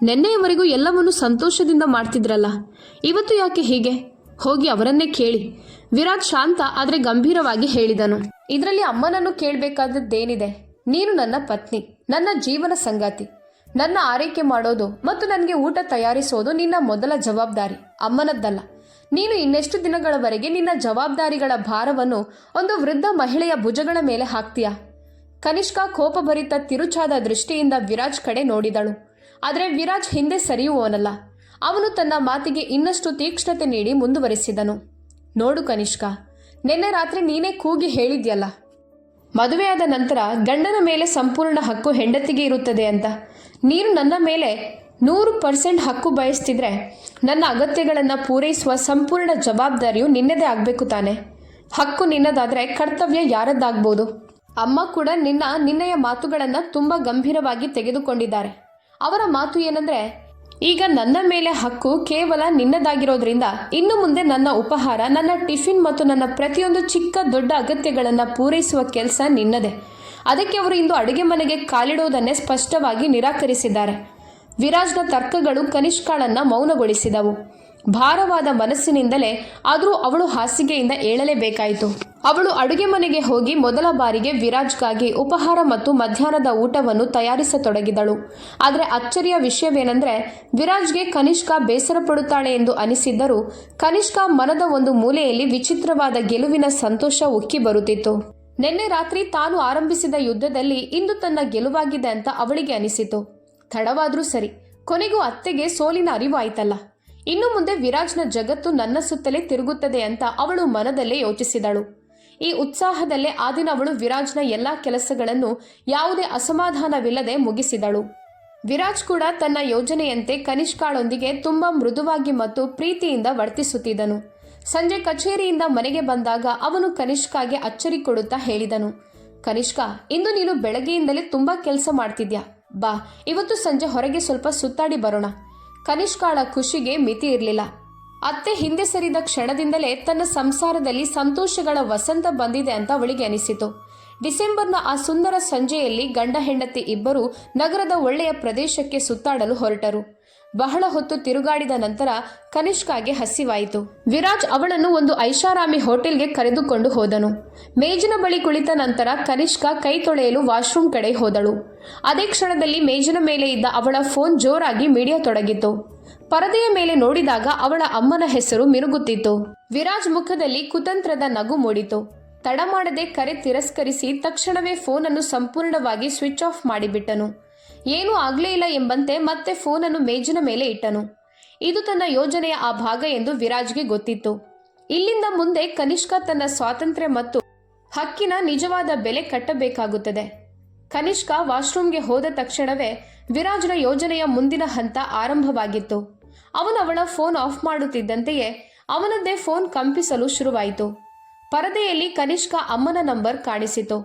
ನೆನ್ನೆಯವರೆಗೂ ಎಲ್ಲವನ್ನೂ ಸಂತೋಷದಿಂದ ಮಾಡ್ತಿದ್ರಲ್ಲ, ಇವತ್ತು ಯಾಕೆ ಹೀಗೆ? ಹೋಗಿ ಅವರನ್ನೇ ಕೇಳಿ. ವಿರಾಟ್ ಶಾಂತ ಆದರೆ ಗಂಭೀರವಾಗಿ ಹೇಳಿದನು. ಇದರಲ್ಲಿ ಅಮ್ಮನನ್ನು ಕೇಳಬೇಕಾದದ್ದೇನಿದೆ? ನೀನು ನನ್ನ ಪತ್ನಿ, ನನ್ನ ಜೀವನ ಸಂಗಾತಿ. ನನ್ನ ಆರೈಕೆ ಮಾಡೋದು ಮತ್ತು ನನಗೆ ಊಟ ತಯಾರಿಸೋದು ನಿನ್ನ ಮೊದಲ ಜವಾಬ್ದಾರಿ, ಅಮ್ಮನದ್ದಲ್ಲ. ನೀನು ಇನ್ನೆಷ್ಟು ದಿನಗಳವರೆಗೆ ನಿನ್ನ ಜವಾಬ್ದಾರಿಗಳ ಭಾರವನ್ನು ಒಂದು ವೃದ್ಧ ಮಹಿಳೆಯ ಭುಜಗಳ ಮೇಲೆ ಹಾಕ್ತೀಯಾ? ಕನಿಷ್ಕಾ ಕೋಪಭರಿತ ತಿರುಚಾದ ದೃಷ್ಟಿಯಿಂದ ವಿರಾಜ್ ಕಡೆ ನೋಡಿದಳು. ಆದರೆ ವಿರಾಜ್ ಹಿಂದೆ ಸರಿಯುವವನಲ್ಲ. ಅವನು ತನ್ನ ಮಾತಿಗೆ ಇನ್ನಷ್ಟು ತೀಕ್ಷ್ಣತೆ ನೀಡಿ ಮುಂದುವರಿಸಿದನು. ನೋಡು ಕನಿಷ್ಕಾ, ನಿನ್ನೆ ರಾತ್ರಿ ನೀನೇ ಕೂಗಿ ಹೇಳಿದ್ಯಲ್ಲ, ಮದುವೆಯಾದ ನಂತರ ಗಂಡನ ಮೇಲೆ ಸಂಪೂರ್ಣ ಹಕ್ಕು ಹೆಂಡತಿಗೆ ಇರುತ್ತದೆ ಅಂತ. ನೀನು ನನ್ನ ಮೇಲೆ 100% ಹಕ್ಕು ಬಯಸ್ತಿದ್ರೆ ನನ್ನ ಅಗತ್ಯಗಳನ್ನು ಪೂರೈಸುವ ಸಂಪೂರ್ಣ ಜವಾಬ್ದಾರಿಯು ನಿನ್ನದೇ ಆಗಬೇಕು ತಾನೆ. ಹಕ್ಕು ನಿನ್ನದಾದರೆ ಕರ್ತವ್ಯ ಯಾರದ್ದಾಗ್ಬೋದು? ಅಮ್ಮ ಕೂಡ ನಿನ್ನೆಯ ಮಾತುಗಳನ್ನು ತುಂಬ ಗಂಭೀರವಾಗಿ ತೆಗೆದುಕೊಂಡಿದ್ದಾರೆ. ಅವರ ಮಾತು ಏನಂದರೆ, ಈಗ ನನ್ನ ಮೇಲೆ ಹಕ್ಕು ಕೇವಲ ನಿನ್ನದಾಗಿರೋದ್ರಿಂದ ಇನ್ನು ಮುಂದೆ ನನ್ನ ಉಪಹಾರ, ನನ್ನ ಟಿಫಿನ್ ಮತ್ತು ನನ್ನ ಪ್ರತಿಯೊಂದು ಚಿಕ್ಕ ದೊಡ್ಡ ಅಗತ್ಯಗಳನ್ನು ಪೂರೈಸುವ ಕೆಲಸ ನಿನ್ನದೇ. ಅದಕ್ಕೆ ಅವರು ಇಂದು ಅಡುಗೆ ಮನೆಗೆ ಕಾಲಿಡುವುದನ್ನೇ ಸ್ಪಷ್ಟವಾಗಿ ನಿರಾಕರಿಸಿದ್ದಾರೆ. ವಿರಾಜ್ನ ತರ್ಕಗಳು ಕನಿಷ್ಕಾಳನ್ನು ಮೌನಗೊಳಿಸಿದವು. ಭಾರವಾದ ಮನಸ್ಸಿನಿಂದಲೇ ಆದರೂ ಅವಳು ಹಾಸಿಗೆಯಿಂದ ಏಳಲೇಬೇಕಾಯಿತು. ಅವಳು ಅಡುಗೆ ಮನೆಗೆ ಹೋಗಿ ಮೊದಲ ಬಾರಿಗೆ ವಿರಾಜ್ಗಾಗಿ ಉಪಹಾರ ಮತ್ತು ಮಧ್ಯಾಹ್ನದ ಊಟವನ್ನು ತಯಾರಿಸತೊಡಗಿದಳು. ಆದರೆ ಅಚ್ಚರಿಯ ವಿಷಯವೇನೆಂದರೆ, ವಿರಾಜ್ಗೆ ಕನಿಷ್ಕಾ ಬೇಸರ ಪಡುತ್ತಾಳೆ ಎಂದು ಅನಿಸಿದ್ದರೂ ಕನಿಷ್ಕಾ ಮನದ ಒಂದು ಮೂಲೆಯಲ್ಲಿ ವಿಚಿತ್ರವಾದ ಗೆಲುವಿನ ಸಂತೋಷ ಉಕ್ಕಿ ಬರುತ್ತಿತ್ತು. ನಿನ್ನೆ ರಾತ್ರಿ ತಾನು ಆರಂಭಿಸಿದ ಯುದ್ಧದಲ್ಲಿ ಇಂದು ತನ್ನ ಗೆಲುವಾಗಿದೆ ಅಂತ ಅವಳಿಗೆ ಅನಿಸಿತು. ತಡವಾದ್ರೂ ಸರಿ, ಕೊನೆಗೂ ಅತ್ತೆಗೆ ಸೋಲಿನ ಅರಿವಾಯ್ತಲ್ಲ. ಇನ್ನು ಮುಂದೆ ವಿರಾಜ್ನ ಜಗತ್ತು ನನ್ನ ಸುತ್ತಲೇ ತಿರುಗುತ್ತದೆ ಅಂತ ಅವಳು ಮನದಲ್ಲೇ ಯೋಚಿಸಿದಳು. ಈ ಉತ್ಸಾಹದಲ್ಲೇ ಆ ದಿನ ಅವಳು ವಿರಾಜ್ನ ಎಲ್ಲ ಕೆಲಸಗಳನ್ನು ಯಾವುದೇ ಅಸಮಾಧಾನವಿಲ್ಲದೆ ಮುಗಿಸಿದಳು. ವಿರಾಜ್ ಕೂಡ ತನ್ನ ಯೋಜನೆಯಂತೆ ಕನಿಷ್ಕಾಳೊಂದಿಗೆ ತುಂಬ ಮೃದುವಾಗಿ ಮತ್ತು ಪ್ರೀತಿಯಿಂದ ವರ್ತಿಸುತ್ತಿದ್ದನು. ಸಂಜೆ ಕಚೇರಿಯಿಂದ ಮನೆಗೆ ಬಂದಾಗ ಅವನು ಕನಿಷ್ಕಾಗೆ ಅಚ್ಚರಿ ಕೊಡುತ್ತಾ ಹೇಳಿದನು, ಕನಿಷ್ಕಾ, ಇಂದು ನೀನು ಬೆಳಗ್ಗೆಯಿಂದಲೇ ತುಂಬ ಕೆಲಸ ಮಾಡ್ತಿದ್ಯಾ. ಬಾ, ಇವತ್ತು ಸಂಜೆ ಹೊರಗೆ ಸ್ವಲ್ಪ ಸುತ್ತಾಡಿ ಬರೋಣ. ಕನಿಷ್ಕಾಳ ಖುಷಿಗೆ ಮಿತಿ ಇರಲಿಲ್ಲ. ಅತ್ತೆ ಹಿಂದೆ ಸರಿದ ಕ್ಷಣದಿಂದಲೇ ತನ್ನ ಸಂಸಾರದಲ್ಲಿ ಸಂತೋಷಗಳ ವಸಂತ ಬಂದಿದೆ ಅಂತ ಅವಳಿಗೆ ಅನಿಸಿತು. ಡಿಸೆಂಬರ್ನ ಆ ಸುಂದರ ಸಂಜೆಯಲ್ಲಿ ಗಂಡ ಹೆಂಡತಿ ಇಬ್ಬರು ನಗರದ ಒಳ್ಳೆಯ ಪ್ರದೇಶಕ್ಕೆ ಸುತ್ತಾಡಲು ಹೊರಟರು. ಬಹಳ ಹೊತ್ತು ತಿರುಗಾಡಿದ ನಂತರ ಕನಿಷ್ಕಾಗೆ ಹಸಿವಾಯಿತು. ವಿರಾಜ್ ಅವಳನ್ನು ಒಂದು ಐಷಾರಾಮಿ ಹೋಟೆಲ್ಗೆ ಕರೆದುಕೊಂಡು ಹೋದನು. ಮೇಜಿನ ಬಳಿ ಕುಳಿತ ನಂತರ ಕನಿಷ್ಕಾ ಕೈ ತೊಳೆಯಲು ವಾಶ್ರೂಮ್ ಕಡೆ ಹೋದಳು. ಅದೇ ಕ್ಷಣದಲ್ಲಿ ಮೇಜಿನ ಮೇಲೆ ಇದ್ದ ಅವಳ ಫೋನ್ ಜೋರಾಗಿ ಮಿಡಿಯತೊಡಗಿತು. ಪರದೆಯ ಮೇಲೆ ನೋಡಿದಾಗ ಅವಳ ಅಮ್ಮನ ಹೆಸರು ಮಿನುಗುತ್ತಿತ್ತು. ವಿರಾಜ್ ಮುಖದಲ್ಲಿ ಕುತಂತ್ರದ ನಗು ಮೂಡಿತು. ತಡ ಮಾಡದೆ ಕರೆ ತಿರಸ್ಕರಿಸಿ ತಕ್ಷಣವೇ ಫೋನನ್ನು ಸಂಪೂರ್ಣವಾಗಿ ಸ್ವಿಚ್ ಆಫ್ ಮಾಡಿಬಿಟ್ಟನು. ಏನೂ ಆಗಲೇ ಇಲ್ಲ ಎಂಬಂತೆ ಮತ್ತೆ ಫೋನನ್ನು ಮೇಜಿನ ಮೇಲೆ ಇಟ್ಟನು. ಇದು ತನ್ನ ಯೋಜನೆಯ ಆ ಭಾಗ ಎಂದು ವಿರಾಜ್ಗೆ ಗೊತ್ತಿತ್ತು. ಇಲ್ಲಿಂದ ಮುಂದೆ ಕನಿಷ್ಕಾ ತನ್ನ ಸ್ವಾತಂತ್ರ್ಯ ಮತ್ತು ಹಕ್ಕಿನ ನಿಜವಾದ ಬೆಲೆ ಕಟ್ಟಬೇಕಾಗುತ್ತದೆ. ಕನಿಷ್ಕಾ ವಾಶ್ರೂಮ್ಗೆ ಹೋದ ತಕ್ಷಣವೇ ವಿರಾಜ್ನ ಯೋಜನೆಯ ಮುಂದಿನ ಹಂತ ಆರಂಭವಾಗಿತ್ತು. ಅವನು ಅವಳ ಫೋನ್ ಆಫ್ ಮಾಡುತ್ತಿದ್ದಂತೆಯೇ ಅವನದ್ದೇ ಫೋನ್ ಕಂಪಿಸಲು ಶುರುವಾಯಿತು. ಪರದೆಯಲ್ಲಿ ಕನಿಷ್ಕಾ ಅಮ್ಮನ ನಂಬರ್ ಕಾಣಿಸಿತು.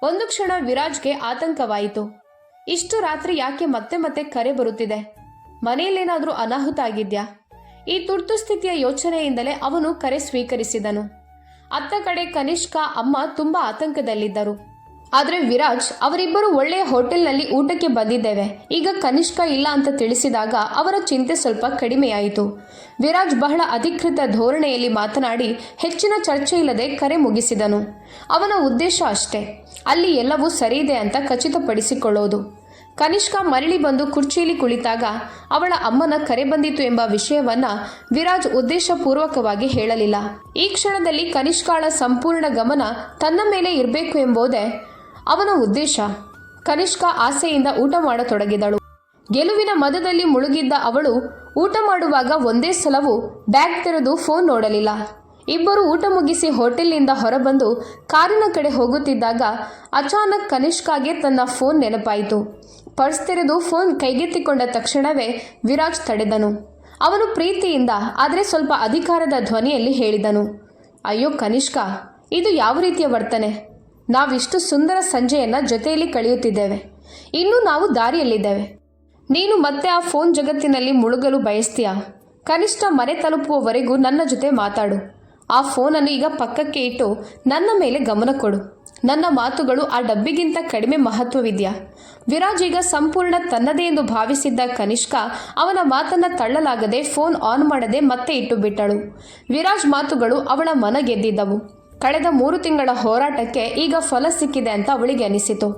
ಒಂದು ಕ್ಷಣ ವಿರಾಜ್ಗೆ ಆತಂಕವಾಯಿತು. ಇಷ್ಟು ರಾತ್ರಿ ಯಾಕೆ ಮತ್ತೆ ಮತ್ತೆ ಕರೆ ಬರುತ್ತಿದೆ? ಮನೆಯಲ್ಲೇನಾದರೂ ಅನಾಹುತ ಆಗಿದ್ಯಾ? ಈ ತುರ್ತು ಸ್ಥಿತಿಯ ಯೋಚನೆಯಿಂದಲೇ ಅವನು ಕರೆ ಸ್ವೀಕರಿಸಿದನು. ಅತ್ತ ಕಡೆ ಕನಿಷ್ಕಾ ಅಮ್ಮ ತುಂಬ ಆತಂಕದಲ್ಲಿದ್ದರು. ಆದರೆ ವಿರಾಜ್, ಅವರಿಬ್ಬರು ಒಳ್ಳೆಯ ಹೋಟೆಲ್ನಲ್ಲಿ ಊಟಕ್ಕೆ ಬಂದಿದ್ದೇವೆ, ಈಗ ಕನಿಷ್ಕಾ ಇಲ್ಲ ಅಂತ ತಿಳಿಸಿದಾಗ ಅವರ ಚಿಂತೆ ಸ್ವಲ್ಪ ಕಡಿಮೆಯಾಯಿತು. ವಿರಾಜ್ ಬಹಳ ಅಧಿಕೃತ ಧೋರಣೆಯಲ್ಲಿ ಮಾತನಾಡಿ ಹೆಚ್ಚಿನ ಚರ್ಚೆ ಇಲ್ಲದೆ ಕರೆ ಮುಗಿಸಿದನು. ಅವನ ಉದ್ದೇಶ ಅಷ್ಟೇ, ಅಲ್ಲಿ ಎಲ್ಲವೂ ಸರಿಯಿದೆ ಅಂತ ಖಚಿತಪಡಿಸಿಕೊಳ್ಳೋದು. ಕನಿಷ್ಕಾ ಮರಳಿ ಬಂದು ಕುರ್ಚಿಯಲ್ಲಿ ಕುಳಿತಾಗ ಅವಳ ಅಮ್ಮನ ಕರೆ ಬಂದಿತು ಎಂಬ ವಿಷಯವನ್ನ ವಿರಾಜ್ ಉದ್ದೇಶಪೂರ್ವಕವಾಗಿ ಹೇಳಲಿಲ್ಲ. ಈ ಕ್ಷಣದಲ್ಲಿ ಕನಿಷ್ಕಾಳ ಸಂಪೂರ್ಣ ಗಮನ ತನ್ನ ಮೇಲೆ ಇರಬೇಕು ಎಂಬುದೇ ಅವನ ಉದ್ದೇಶ. ಕನಿಷ್ಕಾ ಆಸೆಯಿಂದ ಊಟ ಮಾಡತೊಡಗಿದಳು. ಗೆಲುವಿನ ಮದದಲ್ಲಿ ಮುಳುಗಿದ್ದ ಅವಳು ಊಟ ಮಾಡುವಾಗ ಒಂದೇ ಸಲವೂ ಬ್ಯಾಗ್ ತೆರೆದು ಫೋನ್ ನೋಡಲಿಲ್ಲ. ಇಬ್ಬರು ಊಟ ಮುಗಿಸಿ ಹೋಟೆಲ್ನಿಂದ ಹೊರಬಂದು ಕಾರಿನ ಕಡೆ ಹೋಗುತ್ತಿದ್ದಾಗ ಅಚಾನಕ್ ಕನಿಷ್ಕಾಗೆ ತನ್ನ ಫೋನ್ ನೆನಪಾಯಿತು. ಪರ್ಸ್ ತೆರೆದು ಫೋನ್ ಕೈಗೆತ್ತಿಕೊಂಡ ತಕ್ಷಣವೇ ವಿರಾಜ್ ತಡೆದನು. ಅವನು ಪ್ರೀತಿಯಿಂದ ಆದರೆ ಸ್ವಲ್ಪ ಅಧಿಕಾರದ ಧ್ವನಿಯಲ್ಲಿ ಹೇಳಿದನು, ಅಯ್ಯೋ ಕನಿಷ್ಕಾ, ಇದು ಯಾವ ರೀತಿಯ ವರ್ತನೆ? ನಾವಿಷ್ಟು ಸುಂದರ ಸಂಜೆಯನ್ನು ಜೊತೆಯಲ್ಲಿ ಕಳೆಯುತ್ತಿದ್ದೇವೆ. ಇನ್ನೂ ನಾವು ದಾರಿಯಲ್ಲಿದ್ದೇವೆ. ನೀನು ಮತ್ತೆ ಆ ಫೋನ್ ಜಗತ್ತಿನಲ್ಲಿ ಮುಳುಗಲು ಬಯಸ್ತೀಯಾ? ಕನಿಷ್ಠ ಮನೆ ತಲುಪುವವರೆಗೂ ನನ್ನ ಜೊತೆ ಮಾತಾಡು. ಆ ಫೋನನ್ನು ಈಗ ಪಕ್ಕಕ್ಕೆ ಇಟ್ಟು ನನ್ನ ಮೇಲೆ ಗಮನ ಕೊಡು. ನನ್ನ ಮಾತುಗಳು ಆ ಡಬ್ಬಿಗಿಂತ ಕಡಿಮೆ ಮಹತ್ವವಿದೆಯಾ? ವಿರಾಜ್ ಈಗ ಸಂಪೂರ್ಣ ತನ್ನದೇ ಎಂದು ಭಾವಿಸಿದ್ದ ಕನಿಷ್ಕಾ ಅವನ ಮಾತನ್ನು ತಳ್ಳಲಾಗದೆ ಫೋನ್ ಆನ್ ಮಾಡದೆ ಮತ್ತೆ ಇಟ್ಟು ಬಿಟ್ಟಳು. ವಿರಾಜ್ ಮಾತುಗಳು ಅವಳ ಮನ ಗೆದ್ದಿದ್ದವು. ಕಳೆದ 3 ತಿಂಗಳ ಹೋರಾಟಕ್ಕೆ ಈಗ ಫಲ ಸಿಕ್ಕಿದೆ ಅಂತ ಅವಳಿಗೆ ಅನಿಸಿತು.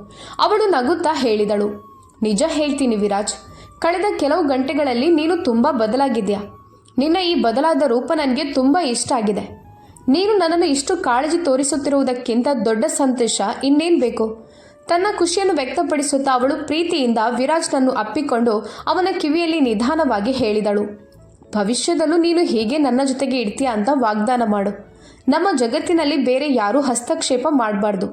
ಅವಳು ನಗುತ್ತಾ ಹೇಳಿದಳು, ನಿಜ ಹೇಳ್ತೀನಿ ವಿರಾಜ್, ಕಳೆದ ಕೆಲವು ಗಂಟೆಗಳಲ್ಲಿ ನೀನು ತುಂಬ ಬದಲಾಗಿದ್ಯಾ. ನಿನ್ನ ಈ ಬದಲಾದ ರೂಪ ನನಗೆ ತುಂಬ ಇಷ್ಟ ಆಗಿದೆ. ನೀನು ನನ್ನನ್ನು ಇಷ್ಟು ಕಾಳಜಿ ತೋರಿಸುತ್ತಿರುವುದಕ್ಕಿಂತ ದೊಡ್ಡ ಸಂತೋಷ ಇನ್ನೇನು ಬೇಕು? ತನ್ನ ಖುಷಿಯನ್ನು ವ್ಯಕ್ತಪಡಿಸುತ್ತಾ ಅವಳು ಪ್ರೀತಿಯಿಂದ ವಿರಾಜ್ನನ್ನು ಅಪ್ಪಿಕೊಂಡು ಅವನ ಕಿವಿಯಲ್ಲಿ ನಿಧಾನವಾಗಿ ಹೇಳಿದಳು, ಭವಿಷ್ಯದಲ್ಲೂ ನೀನು ಹೀಗೆ ನನ್ನ ಜೊತೆಗೆ ಇಡ್ತೀಯ ಅಂತ ವಾಗ್ದಾನ ಮಾಡು. ನಮ್ಮ ಜಗತ್ತಿನಲ್ಲಿ ಬೇರೆ ಯಾರೂ ಹಸ್ತಕ್ಷೇಪ ಮಾಡಬಾರ್ದು.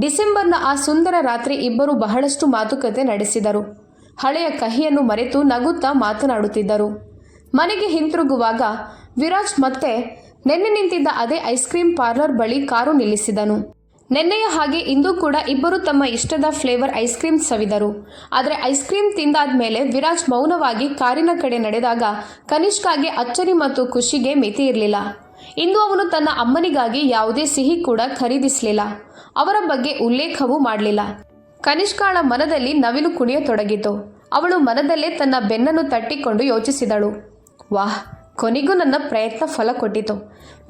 ಡಿಸೆಂಬರ್ನ ಆ ಸುಂದರ ರಾತ್ರಿ ಇಬ್ಬರು ಬಹಳಷ್ಟು ಮಾತುಕತೆ ನಡೆಸಿದರು. ಹಳೆಯ ಕಹಿಯನ್ನು ಮರೆತು ನಗುತ್ತಾ ಮಾತನಾಡುತ್ತಿದ್ದರು. ಮನೆಗೆ ಹಿಂತಿರುಗುವಾಗ ವಿರಾಜ್ ಮತ್ತೆ ನೆನ್ನೆ ನಿಂತಿದ್ದ ಅದೇ ಐಸ್ ಕ್ರೀಮ್ ಪಾರ್ಲರ್ ಬಳಿ ಕಾರು ನಿಲ್ಲಿಸಿದನು. ನೆನ್ನೆಯ ಹಾಗೆ ಇಂದು ಕೂಡ ಇಬ್ಬರು ತಮ್ಮ ಇಷ್ಟದ ಫ್ಲೇವರ್ ಐಸ್ ಕ್ರೀಮ್ ಸವಿದರು. ಆದರೆ ಐಸ್ ಕ್ರೀಮ್ ತಿಂದಾದ್ಮೇಲೆ ವಿರಾಜ್ ಮೌನವಾಗಿ ಕಾರಿನ ಕಡೆ ನಡೆದಾಗ ಕನಿಷ್ಕಾಗೆ ಅಚ್ಚರಿ ಮತ್ತು ಖುಷಿಗೆ ಮಿತಿ ಇರಲಿಲ್ಲ. ಇಂದು ಅವನು ತನ್ನ ಅಮ್ಮನಿಗಾಗಿ ಯಾವುದೇ ಸಿಹಿ ಕೂಡ ಖರೀದಿಸಲಿಲ್ಲ. ಅವರ ಬಗ್ಗೆ ಉಲ್ಲೇಖವೂ ಮಾಡಲಿಲ್ಲ. ಕನಿಷ್ಕಾಳ ಮನದಲ್ಲಿ ನವಿಲು ಕುಣಿಯತೊಡಗಿತು. ಅವಳು ಮನದಲ್ಲೇ ತನ್ನ ಬೆನ್ನನ್ನು ತಟ್ಟಿಕೊಂಡು ಯೋಚಿಸಿದಳು, ವಾಹ್, ಕೊನೆಗೂ ನನ್ನ ಪ್ರಯತ್ನ ಫಲ ಕೊಟ್ಟಿತು.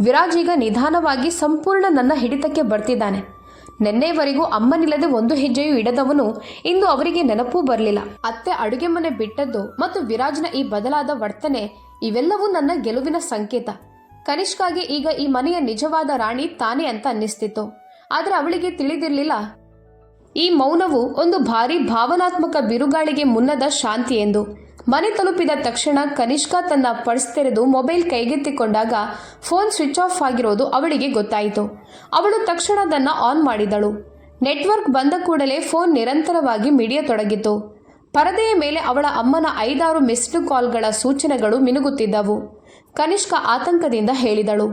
ವಿರಾಜ್ ಈಗ ನಿಧಾನವಾಗಿ ಸಂಪೂರ್ಣ ನನ್ನ ಹಿಡಿತಕ್ಕೆ ಬರ್ತಿದ್ದಾನೆ. ನೆನ್ನೆವರೆಗೂ ಅಮ್ಮನಿಲ್ಲದೆ ಒಂದು ಹೆಜ್ಜೆಯೂ ಇಡದವನು ಇಂದು ಅವರಿಗೆ ನೆನಪೂ ಬರಲಿಲ್ಲ. ಅತ್ತೆ ಅಡುಗೆ ಮನೆ ಬಿಟ್ಟದ್ದು ಮತ್ತು ವಿರಾಜ್ನ ಈ ಬದಲಾದ ವರ್ತನೆ ಇವೆಲ್ಲವೂ ನನ್ನ ಗೆಲುವಿನ ಸಂಕೇತ. ಕನಿಷ್ಕಾಗೆ ಈಗ ಈ ಮನೆಯ ನಿಜವಾದ ರಾಣಿ ತಾನೇ ಅಂತ ಅನ್ನಿಸ್ತಿತ್ತು. ಆದರೆ ಅವಳಿಗೆ ತಿಳಿದಿರಲಿಲ್ಲ ಈ ಮೌನವು ಒಂದು ಭಾರಿ ಭಾವನಾತ್ಮಕ ಬಿರುಗಾಳಿಗೆ ಮುನ್ನದ ಶಾಂತಿ ಎಂದು. ಮನೆ ತಲುಪಿದ ತಕ್ಷಣ ಕನಿಷ್ಕಾ ತನ್ನ ಪರ್ಸ್ ತೆರೆದು ಮೊಬೈಲ್ ಕೈಗೆತ್ತಿಕೊಂಡಾಗ ಫೋನ್ ಸ್ವಿಚ್ ಆಫ್ ಆಗಿರೋದು ಅವಳಿಗೆ ಗೊತ್ತಾಯಿತು. ಅವಳು ತಕ್ಷಣ ಅದನ್ನು ಆನ್ ಮಾಡಿದಳು. ನೆಟ್ವರ್ಕ್ ಬಂದ ಕೂಡಲೇ ಫೋನ್ ನಿರಂತರವಾಗಿ ಮಿಡಿಯತೊಡಗಿತು. ಪರದೆಯ ಮೇಲೆ ಅವಳ ಅಮ್ಮನ 5-6 ಮಿಸ್ಡ್ ಕಾಲ್ಗಳ ಸೂಚನೆಗಳು ಮಿನುಗುತ್ತಿದ್ದವು. ಕನಿಷ್ಕಾ ಆತಂಕದಿಂದ ಹೇಳಿದಳು,